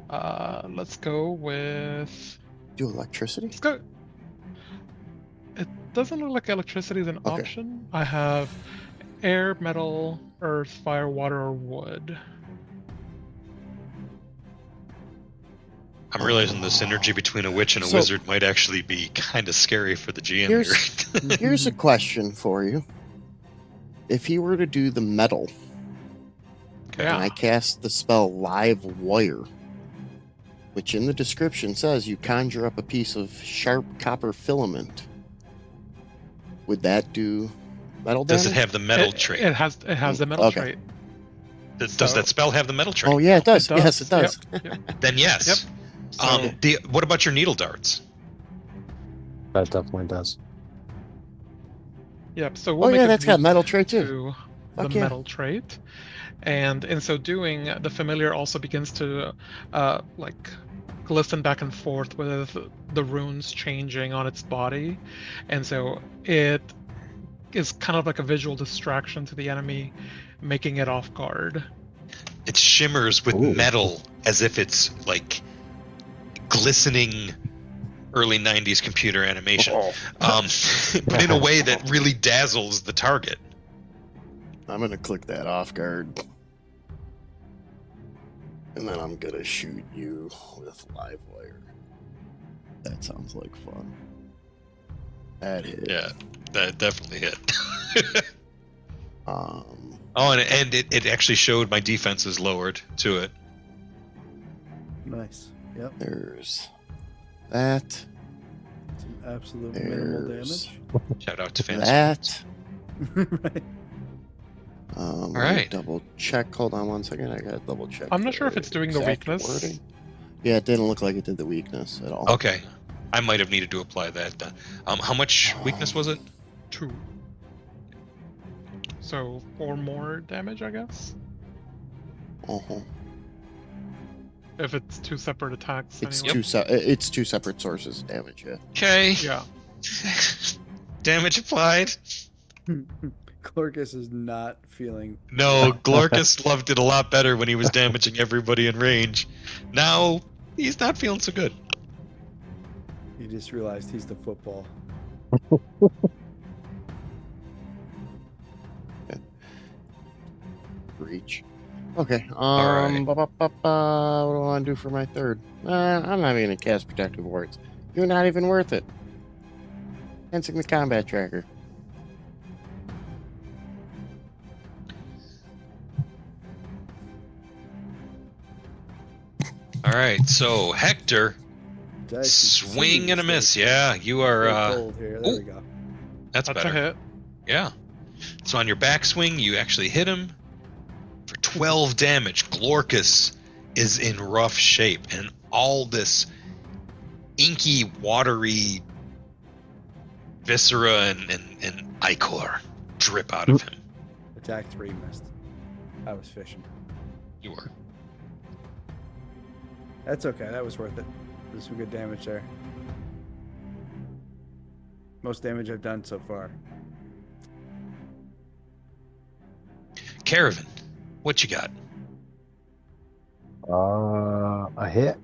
Let's go with. Do electricity? Let's go. It doesn't look like electricity is an Okay. option. I have air, metal, earth, fire, water, or wood. I'm realizing the synergy between a witch and a So- wizard might actually be kind of scary for the GM Here's- here. Here's a question for you. If he were to do the metal, Yeah. and I cast the spell Live Wire, which in the description says you conjure up a piece of sharp copper filament, would that do metal damage? Does it have the metal trait? It has the metal Okay. trait. Does so- that spell have the metal trait? Oh yeah, it does. It Yes, it does. Yep. Then yes. Yep. So, What about your needle darts? That definitely does. yep. So Oh we'll make yeah, a that's got move metal trait too. to Fuck the yeah. metal trait, and in so doing, the familiar also begins to like glisten back and forth with the runes changing on its body, and so it is kind of like a visual distraction to the enemy, making it off guard. It shimmers with Ooh. metal as if it's like glistening early 90s computer animation. Oh, But in a way that really dazzles the target. I'm gonna click that off guard, and then I'm gonna shoot you with live wire. That sounds like fun. That hit. Yeah, that definitely hit. Um, and it actually showed my defenses lowered to it. Nice. Yep. there's that. Some absolute minimal There's damage. Shout out to fans. that. Right. All right. Double check. Hold on one second. I gotta double check. I'm not sure if it's doing the exact weakness. wording. Yeah, it didn't look like it did the weakness at all. Okay. I might have needed to apply that. How much weakness was it? 2. So 4 more damage, I guess. Uh-huh. If it's 2 separate attacks. It's anyway. it's two separate sources of damage. Yeah. Okay. Yeah. Damage applied. Clorcus is not feeling. No, Glorkus loved it a lot better when he was damaging everybody in range. Now, he's not feeling so good. He just realized he's the football. Reach. Okay. right. What do I want to do for my third? I'm not even gonna cast protective wards. You're not even worth it. Fencing the combat tracker. All right, so Hector, Dice is swing and a miss. stay- Yeah, you are. stay cold here. There we go. That's That's better. a hit. Yeah. So on your backswing, you actually hit him for 12 damage. Glorkus is in rough shape, and all this inky, watery viscera and ichor drip out of him. Attack 3 missed. I was fishing. You were. That's okay. That was worth it. There's some good damage there. Most damage I've done so far. Caravan, what you got? A hit.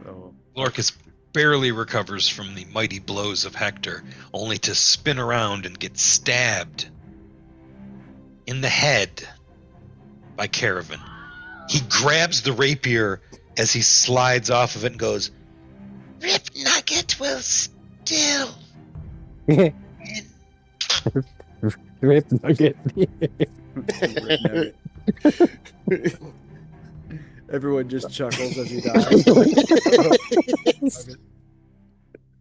Oh, Glorkus barely recovers from the mighty blows of Hector, only to spin around and get stabbed in the head by Caravan. He grabs the rapier as he slides off of it and goes, Rip Nugget will still. Rip nugget. Rip Nugget. Everyone just chuckles as he dies.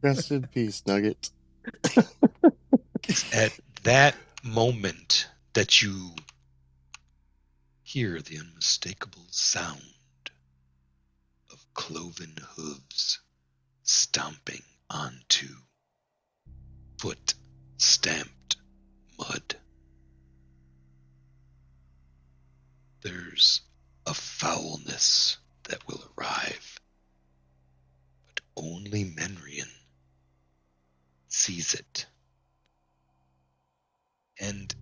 Rest in peace, Nugget. It's at that moment that you hear the unmistakable sound of cloven hooves stomping onto foot-stamped mud. There's a foulness that will arrive, but only Menrian sees it. And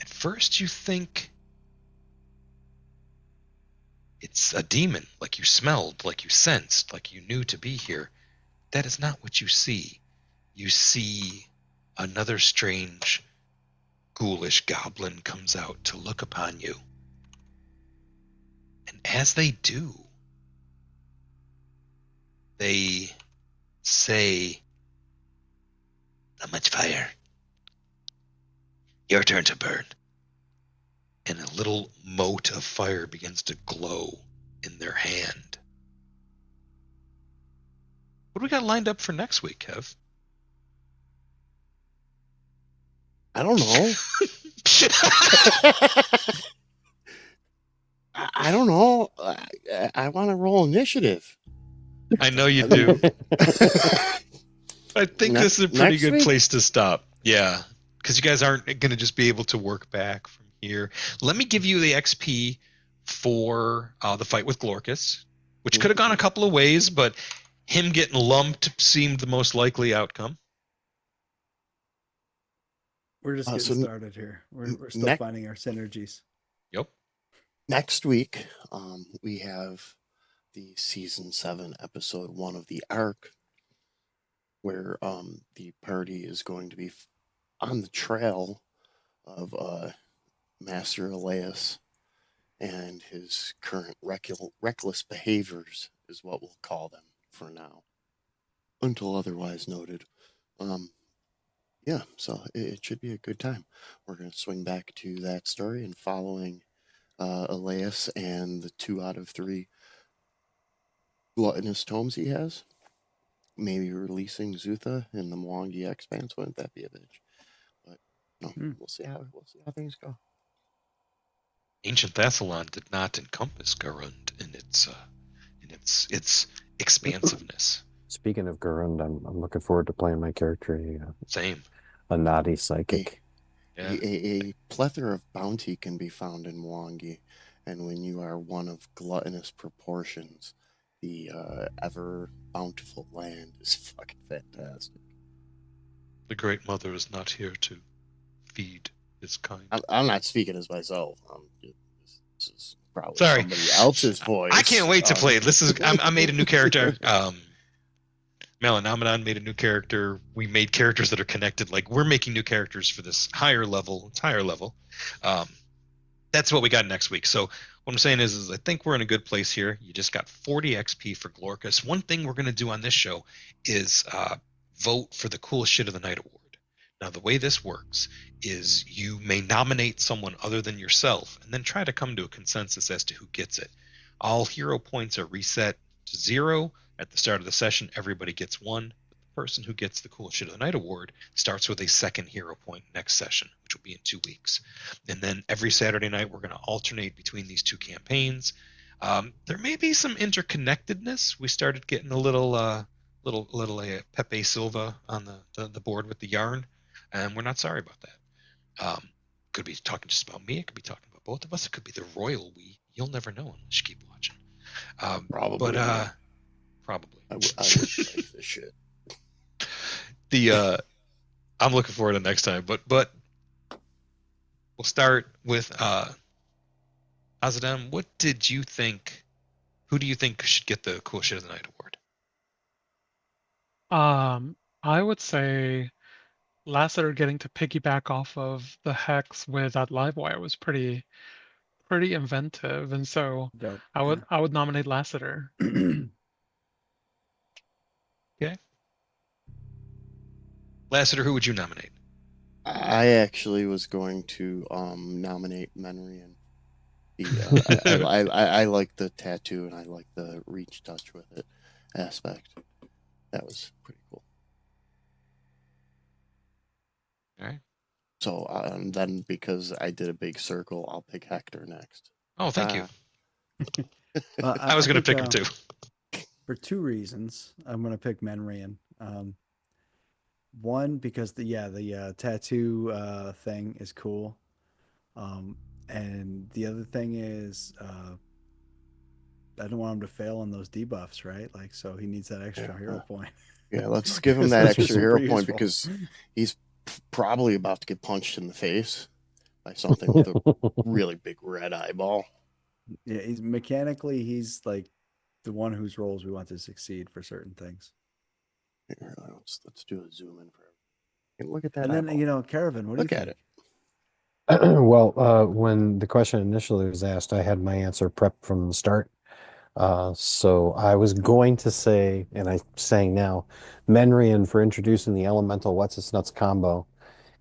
at first you think it's a demon, like you smelled, like you sensed, like you knew to be here. That is not what you see. You see another strange, ghoulish goblin comes out to look upon you. And as they do, they say, Not much fire. Your turn to burn. and a little mote of fire begins to glow in their hand. What do we got lined up for next week, Kev? I don't know. I don't know. I want to roll initiative. I know you do. I think this is a pretty Next good week? place to stop. Yeah, because you guys aren't going to just be able to work back from here. Let me give you the XP for the fight with Glorcus, which could have gone a couple of ways, but him getting lumped seemed the most likely outcome. We're just getting So started here. We're still next- finding our synergies. Yep. Next week, we have the season 7, episode 1 of the arc, where the party is going to be on the trail of Master Elias and his current reckless behaviors is what we'll call them for now, until otherwise noted. Yeah, so it should be a good time. We're going to swing back to that story and following Elias and the 2 out of 3 gluttonous tomes he has. Maybe releasing Zutha in the Mwangi Expanse. Wouldn't that be a bitch? But no, we'll see how things go. Ancient Thassalon did not encompass Garund in its expansiveness. Speaking of Gurund, I'm looking forward to playing my character, Same. a naughty psychic. Yeah. A plethora of bounty can be found in Mwangi, and when you are one of gluttonous proportions, the ever bountiful land is fucking fantastic. The Great Mother is not here to feed his kind. I'm not speaking as myself. This is probably Sorry. somebody else's voice. I can't wait to play it. This is I made a new character. Melanomenon made a new character. We made characters that are connected. Like we're making new characters for this higher level. It's higher level. That's what we got next week. So what I'm saying is I think we're in a good place here. You just got 40 XP for Glorcus. One thing we're going to do on this show is vote for the coolest shit of the night award. Now, the way this works is you may nominate someone other than yourself and then try to come to a consensus as to who gets it. All hero points are reset to 0 at the start of the session. Everybody gets 1. The person who gets the coolest shit of the night award starts with a second hero point next session, which will be in 2 weeks. And then every Saturday night, we're going to alternate between these 2 campaigns. There may be some interconnectedness. We started getting a little Pepe Silva on the board with the yarn, and we're not sorry about that. Could be talking just about me. It could be talking about both of us. It could be the royal we. You'll never know unless you keep watching. Probably. But probably. I would like this shit. I'm looking forward to next time. But we'll start with Azadam. What did you think? Who do you think should get the cool shit of the night award? I would say Lassiter getting to piggyback off of the hex with that live wire was pretty inventive, and so Dope. I would nominate Lassiter. Okay. Lassiter, who would you nominate? I actually was going to nominate Menrian. I like the tattoo, and I like the reach touch with it aspect. That was pretty cool. All right. So then, because I did a big circle, I'll pick Hector next. Oh, thank you. Well, I was going to think, pick him too. for two reasons. I'm going to pick Menrian. One, because the tattoo thing is cool. And the other thing is, I don't want him to fail on those debuffs, right? Like, so he needs that extra hero point. Yeah, let's give him that Those are extra hero super point useful. because he's probably about to get punched in the face by something with a really big red eyeball. Yeah, he's like the one whose roles we want to succeed for certain things. Here, let's do a zoom in for everything. Look at that And then eyeball. Caravan, what Look do you at think? Well, when the question initially was asked, I had my answer prepped from the start. So I was going to say, and I'm saying now, Menrian for introducing the elemental what's its nuts combo,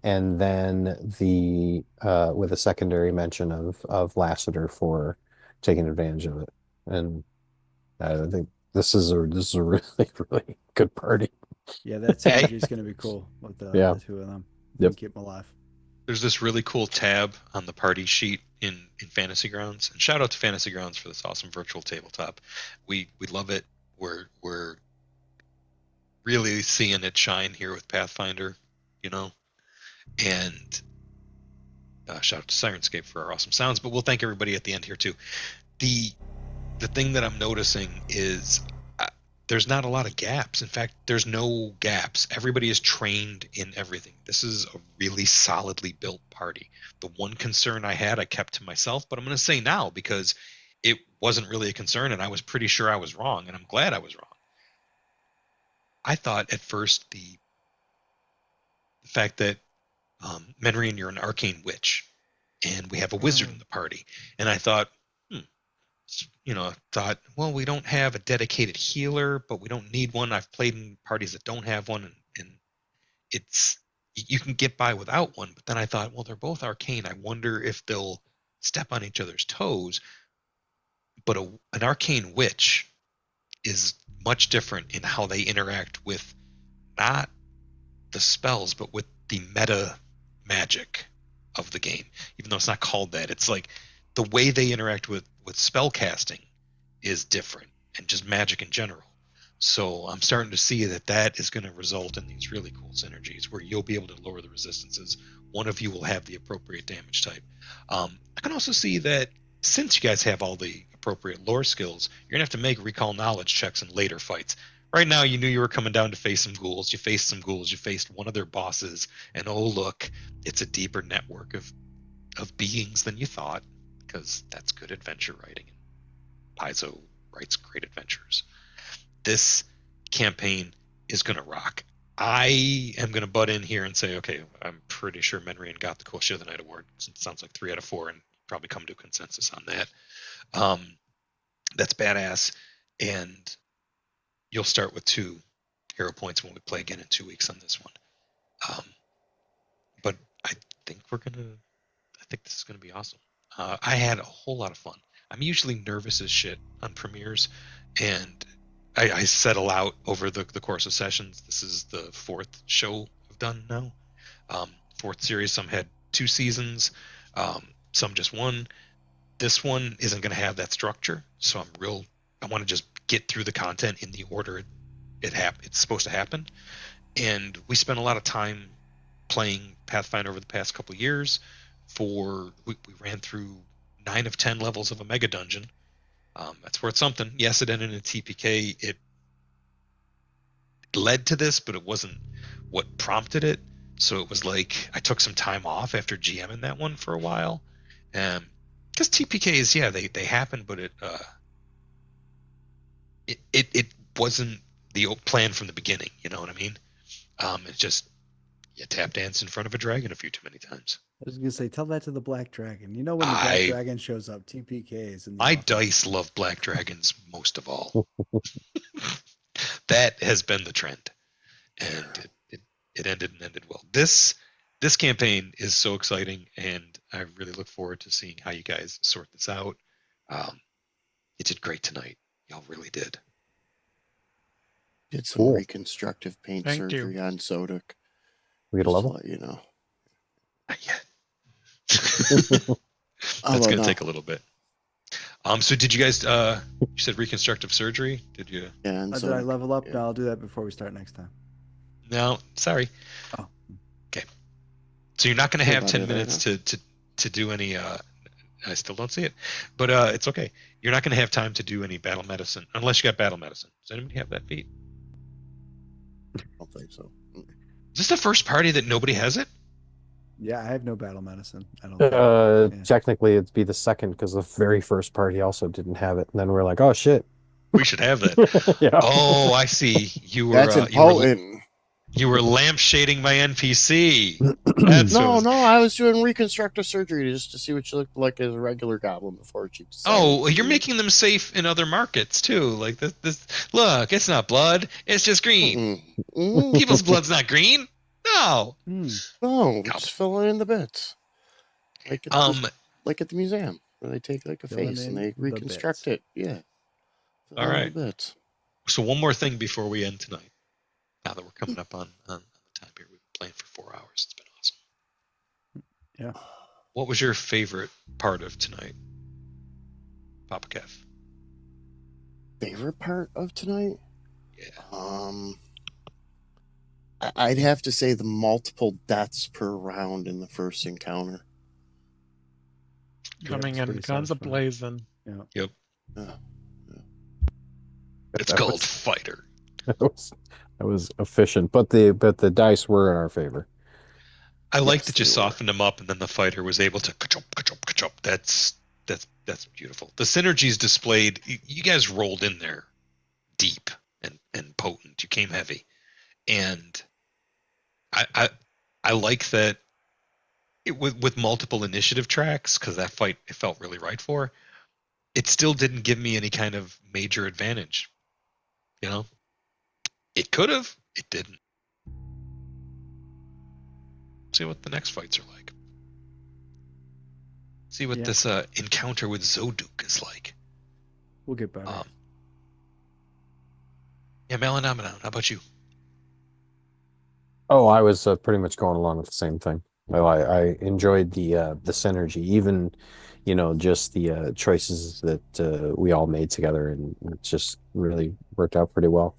and then the with a secondary mention of Lassiter for taking advantage of it. And I think this is a really really good party. Yeah, that Hey. synergy is going to be cool with Yeah. the two of them. Yep. And keep them alive. There's this really cool tab on the party sheet in Fantasy Grounds, and shout out to Fantasy Grounds for this awesome virtual tabletop. We love it. We're really seeing it shine here with Pathfinder, you know. And shout out to Sirenscape for our awesome sounds. But we'll thank everybody at the end here too. The thing that I'm noticing is there's not a lot of gaps. In fact, there's no gaps. Everybody is trained in everything. This is a really solidly built party. The one concern I had, I kept to myself, but I'm going to say now because it wasn't really a concern, and I was pretty sure I was wrong, and I'm glad I was wrong. I thought at first the fact that Menrian, you're an arcane witch, and we have a wizard in the party, and I thought, well, we don't have a dedicated healer, but we don't need one. I've played in parties that don't have one, and it's you can get by without one. But then I thought, well, they're both arcane. I wonder if they'll step on each other's toes. But an arcane witch is much different in how they interact with not the spells, but with the meta magic of the game. Even though it's not called that, it's like the way they interact with spell casting is different, and just magic in general. So I'm starting to see that is going to result in these really cool synergies where you'll be able to lower the resistances. One of you will have the appropriate damage type. I can also see that since you guys have all the appropriate lore skills, you're going to have to make recall knowledge checks in later fights. Right now, you knew you were coming down to face some ghouls. You faced some ghouls. You faced one of their bosses. And oh, look, it's a deeper network of beings than you thought, because that's good adventure writing. Paizo writes great adventures. This campaign is going to rock. I am going to butt in here and say, okay, I'm pretty sure Menrian got the Cool Shit of the Night award. It sounds like 3 out of 4, and probably come to a consensus on that. That's badass, and you'll start with 2 hero points when we play again in 2 weeks on this one. But I think this is gonna be awesome. I had a whole lot of fun. I'm usually nervous as shit on premieres, and I settle out over the course of sessions. This is the 4th show I've done now. 4th series. Some had 2 seasons, some just 1. This one isn't going to have that structure, so I want to just get through the content in the order it's supposed to happen. And we spent a lot of time playing Pathfinder over the past couple of years. We ran through 9 of 10 levels of a mega dungeon. That's worth something. Yes, it ended in a TPK. It led to this, but it wasn't what prompted it. So it was like I took some time off after GMing that one for a while. Because TPKs, yeah, they happen, but it wasn't the plan from the beginning. You know what I mean? It's just you tap dance in front of a dragon a few too many times. I was gonna say, tell that to the Black Dragon. You know, when the Black Dragon shows up, TPKs in the My office. dice love black dragons most of all. That has been the trend, and it ended well. This campaign is so exciting, and I really look forward to seeing how you guys sort this out. You did great tonight. Y'all really did. Did some Cool. reconstructive paint Thank you. surgery on Sodic. We get a Just to level. let you know. Not yet. Oh, That's well, gonna no. take a little bit. So did you guys? You said reconstructive surgery. Did you? Yeah, and Did I Sodic, level up? yeah. No, I'll do that before we start next time. No, sorry. Oh. Okay. So you're not gonna What have about 10 it, minutes Ida? to do any. I still don't see it, but it's okay. You're not gonna have time to do any battle medicine unless you got battle medicine. Does anybody have that feat? I don't think so. Is this the first party that nobody has it? Yeah, I have no battle medicine. I don't think. Yeah. Technically, it'd be the second because the very first party also didn't have it, and then we're like, oh shit. We should have that. Yeah. Oh, I see. You were That's important. you were lampshading my NPC. That's what No, was. no, I was doing reconstructive surgery just to see what you looked like as a regular goblin before she decided. Oh, you're making them safe in other markets too. Like this. Look, it's not blood. It's just green. People's blood's not green. No. No, just fill it in the bits. Like at, like at the museum where they take like a Filling face and in they the reconstruct bits. it. Yeah. Fill All in right. the bits. So one more thing before we end tonight. Now that we're coming up on the time here, we've been playing for 4 hours. It's been awesome. Yeah. What was your favorite part of tonight, Papa Kev? Favorite part of tonight? Yeah. I'd have to say the multiple deaths per round in the first encounter. Coming it's in pretty guns satisfying. a-blazing. Yeah. Yep. Yeah. It's called Fighter. That was efficient, but the dice were in our favor. I liked Yes, that you they were. softened them up, and then the fighter was able to ka-chop, ka-chop, ka-chop. That's beautiful. The synergies displayed. You guys rolled in there deep and potent. You came heavy, and I like that. With multiple initiative tracks, because that fight it felt really right for. It still didn't give me any kind of major advantage. You know, it could have. It didn't. See what the next fights are like. See what this encounter with Zoduk is like. We'll get better. Yeah, Melanomenon, how about you? Oh, I was pretty much going along with the same thing. I enjoyed the synergy, even just the choices that we all made together, and it just really worked out pretty well.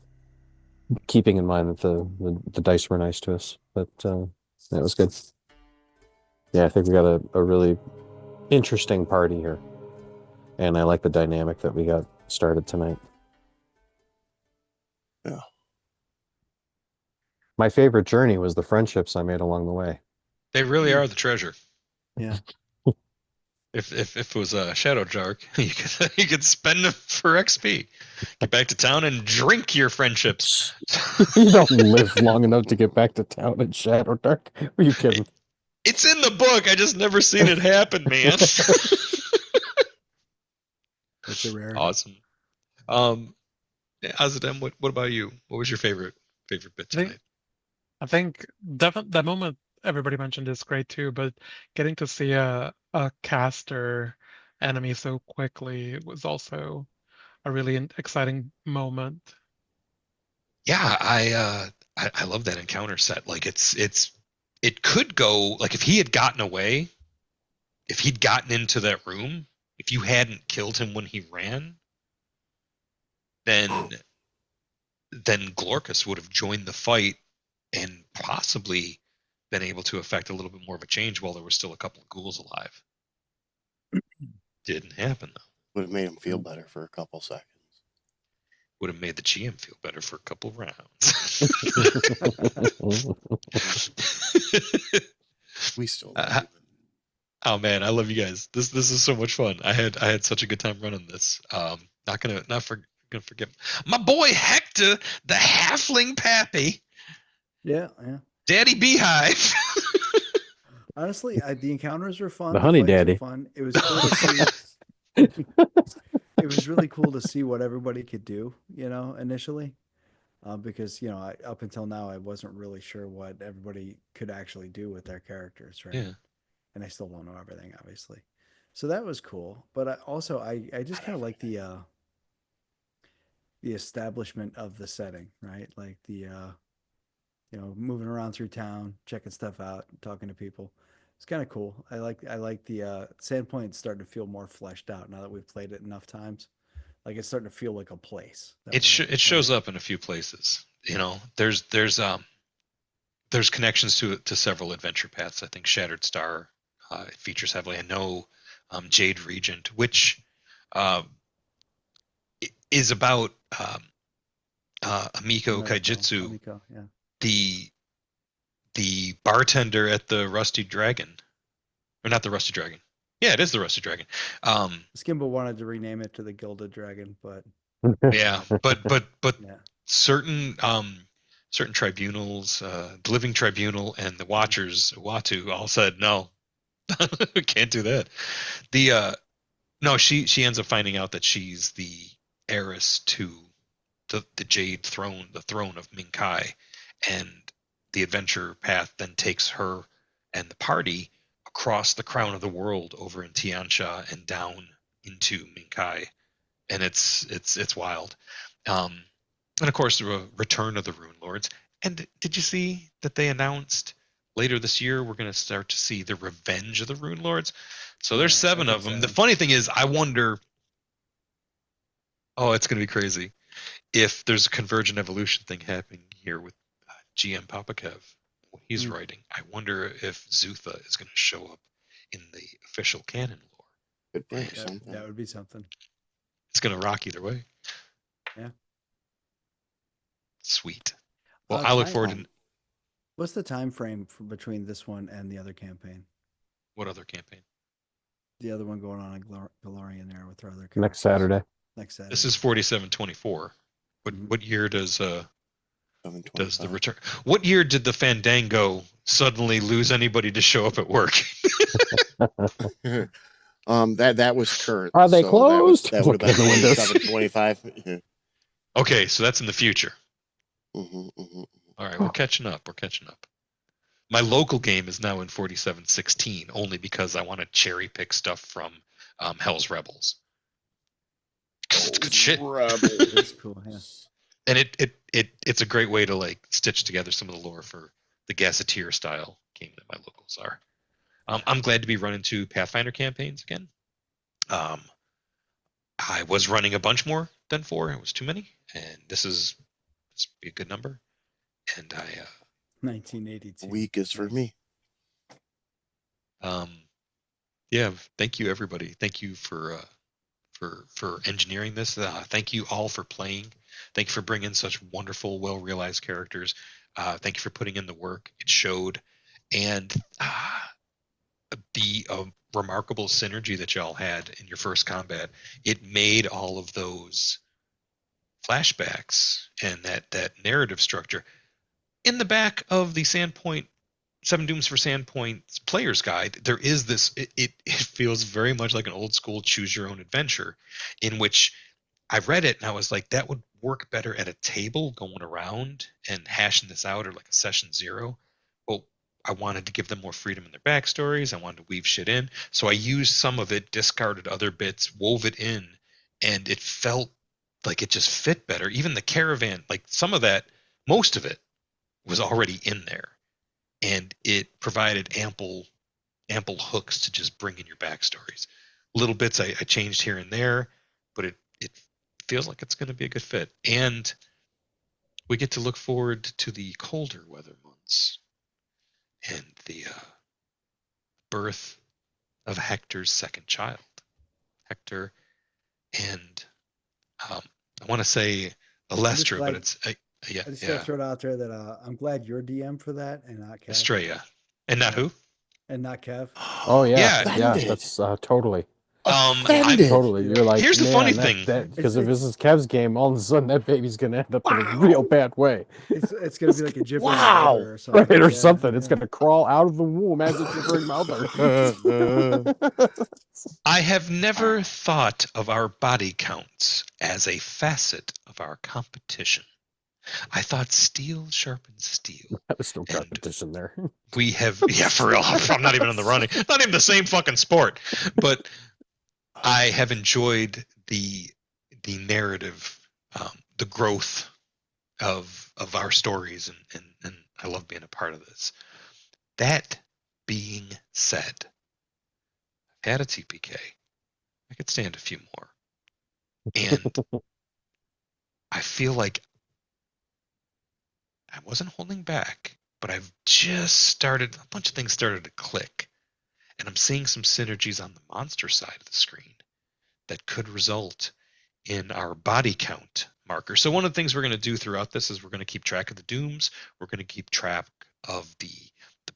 Keeping in mind that the dice were nice to us, but that was good. Yeah, I think we got a really interesting party here, and I like the dynamic that we got started tonight. Yeah. My favorite journey was the friendships I made along the way. They really are the treasure. Yeah. If it was a Shadow Dark, you could spend them for XP. Get back to town and drink your friendships. You don't live long enough to get back to town in Shadow Dark. Are you kidding? It's in the book. I just never seen it happen, man. It's a rarity. Awesome. Azadem, what about you? What was your favorite bit tonight? I think that moment everybody mentioned is great too, but getting to see a caster enemy so quickly was also a really exciting moment. Yeah, I love that encounter set. Like it could go like if he had gotten away, if he'd gotten into that room, if you hadn't killed him when he ran, then Glorkus would have joined the fight and possibly been able to affect a little bit more of a change while there were still a couple of ghouls alive. Didn't happen though. Would have made him feel better for a couple seconds. Would have made the GM feel better for a couple rounds. We still love Oh man, I love you guys. This is so much fun. I had such a good time running this. Not gonna forget my boy Hector, the halfling pappy. Yeah. Daddy Beehive. Honestly, the encounters were fun. The honey fights were daddy. fun. It was cool to see. It was really cool to see what everybody could do. Initially, because up until now I wasn't really sure what everybody could actually do with their characters. Right. Yeah. and I still don't know everything, obviously. So that was cool. But I just kind of like the establishment of the setting, right? Like moving around through town, checking stuff out, talking to people. It's kind of cool. I like the Sandpoint's starting to feel more fleshed out now that we've played it enough times. Like it's starting to feel like a place that It we're shows in. up in a few places. There's connections to several adventure paths. I think Shattered Star features heavily. I know Jade Regent, which uh, is about Amiko Kaijitsu, Amiko, yeah. the the bartender at the Rusty Dragon, or not the Rusty Dragon. Yeah, it is the Rusty Dragon. Um, Skimble wanted to rename it to the Gilded Dragon, but yeah, but yeah, certain tribunals, the Living Tribunal and the Watchers, Watu, all said no, can't do that. The No, she ends up finding out that she's the heiress to the Jade Throne, the throne of Minkai, and the adventure path then takes her and the party across the crown of the world over in Tiansha and down into Minkai, and it's wild. Um, and of course, the return of the Rune Lords. And did you see that they announced later this year we're going to start to see the revenge of the Rune Lords? So there's Yeah, seven that's of them. The exciting. funny thing is, I wonder. Oh, it's going to be crazy if there's a convergent evolution thing happening here with GM Papakev, what he's Mm. writing. I wonder if Zutha is going to show up in the official canon lore. Could bring Man, something. That would be something. it's going to rock either way. Yeah. Sweet. Well, I look forward to What's the time frame between this one and the other campaign? what other campaign? The other one going on in Galorian there with our other characters. Next Saturday. Next Saturday. This is 4724. What year does the 725. return? What year did the Fandango suddenly lose anybody to show up at work? That was current. Are they so closed? That would have Look in the been windows. 725. Okay, so that's in the future. Mhm, mhm. All right, we're catching up. We're catching up. My local game is now in 4716 only because I want to cherry pick stuff from Hell's Rebels. 'Cause it's good shit. Rebels. That's cool. Yeah. And it's a great way to like stitch together some of the lore for the Gazetteer style game that my locals are. I'm glad to be running two Pathfinder campaigns again. I was running a bunch more than 4. It was too many, and this be a good number. And 1982. Week is for me. yeah, thank you everybody. Thank you for engineering this. Thank you all for playing. Thank you for bringing such wonderful, well realized characters. Thank you for putting in the work. It showed, and the remarkable synergy that y'all had in your first combat. It made all of those flashbacks and that narrative structure in the back of the Sandpoint 7 Dooms for Sandpoint's player's guide. There is this. It feels very much like an old school choose your own adventure, in which I read it and I was like, that would work better at a table going around and hashing this out, or like a session 0. Well, I wanted to give them more freedom in their backstories. I wanted to weave shit in, so I used some of it, discarded other bits, wove it in, and it felt like it just fit better. Even the caravan, like some of that, most of it was already in there, and it provided ample hooks to just bring in your backstories. Little bits I changed here and there, but it feels like it's going to be a good fit. And we get to look forward to the colder weather months and the birth of Hector's second child, Hector, and I want to say Alestra, glad- but it's yeah, I just gotta throw it out there that I'm glad you're DM for that and not Kev. Estrella, and not who? And not Kev. Oh yeah, Yeah. yeah. Offended. That's totally, Offended. totally. You're like, Here's the man, funny that, thing. that because if It's- this is Kev's game, all of a sudden that baby's gonna end up in a real bad way, It's gonna be like a gibbering Wow. mother or something. right? Or Yeah, something. It's yeah. gonna crawl out of the womb as a gibbering mother. I have never thought of our body counts as a facet of our competition. I thought steel sharpens steel. That was no And repetition there. we have, yeah, for real. I'm not even in the running. Not even the same fucking sport. But I have enjoyed the narrative, the growth of our stories, and I love being a part of this. That being said, I've had a TPK. I could stand a few more. And I feel like I wasn't holding back, but I've just started, a bunch of things started to click. And I'm seeing some synergies on the monster side of the screen that could result in our body count marker. So one of the things we're going to do throughout this is we're going to keep track of the dooms, we're going to keep track of the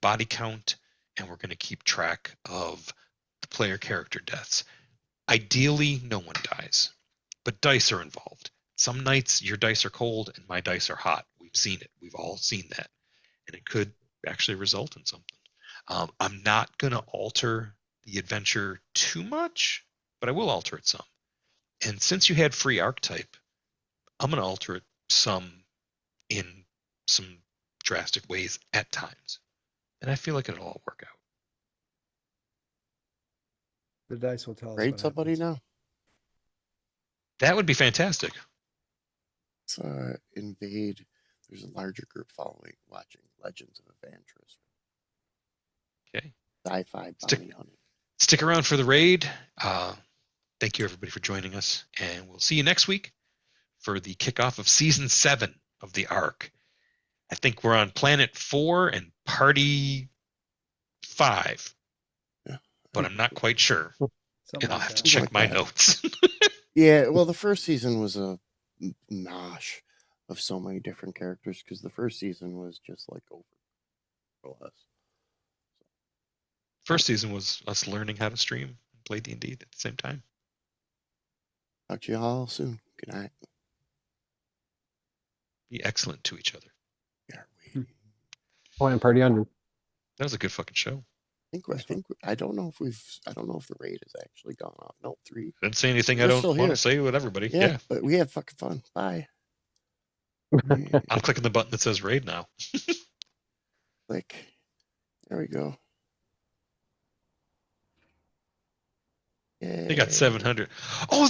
body count, and we're going to keep track of the player character deaths. Ideally, no one dies, but dice are involved. Some nights your dice are cold and my dice are hot. We've seen it. We've all seen that. And it could actually result in something. I'm not going to alter the adventure too much, but I will alter it some. And since you had free archetype, I'm going to alter it some in some drastic ways at times. And I feel like it'll all work out. The dice will tell us. Raid what somebody happens. now. That would be fantastic. Let's invade. There's a larger group following, watching Legends of Evantris. Okay. Sci-fi Stick- bounty hunting. Stick around for the raid. Thank you, everybody, for joining us. And we'll see you next week for the kickoff of Season 7 of the Ark. I think we're on Planet 4 and Party 5, Yeah. but I'm not quite sure. Something And I'll like have to that. check Like my that. notes. Yeah, well, the first season was a nosh of so many different characters because the first season was just like over for us. First season was us learning how to stream and play D&D at the same time. Talk to you all soon. Good night. Be excellent to each other. Yeah, we. Point and party under. That was a good fucking show. I don't know if the raid has actually gone off. No, 3. Didn't say anything I We're don't still want here. to say with everybody. Yeah, Yeah. but we had fucking fun. Bye. Yeah, I'm clicking the button that says raid now. click. There we go. They got Yay. 700. Oh,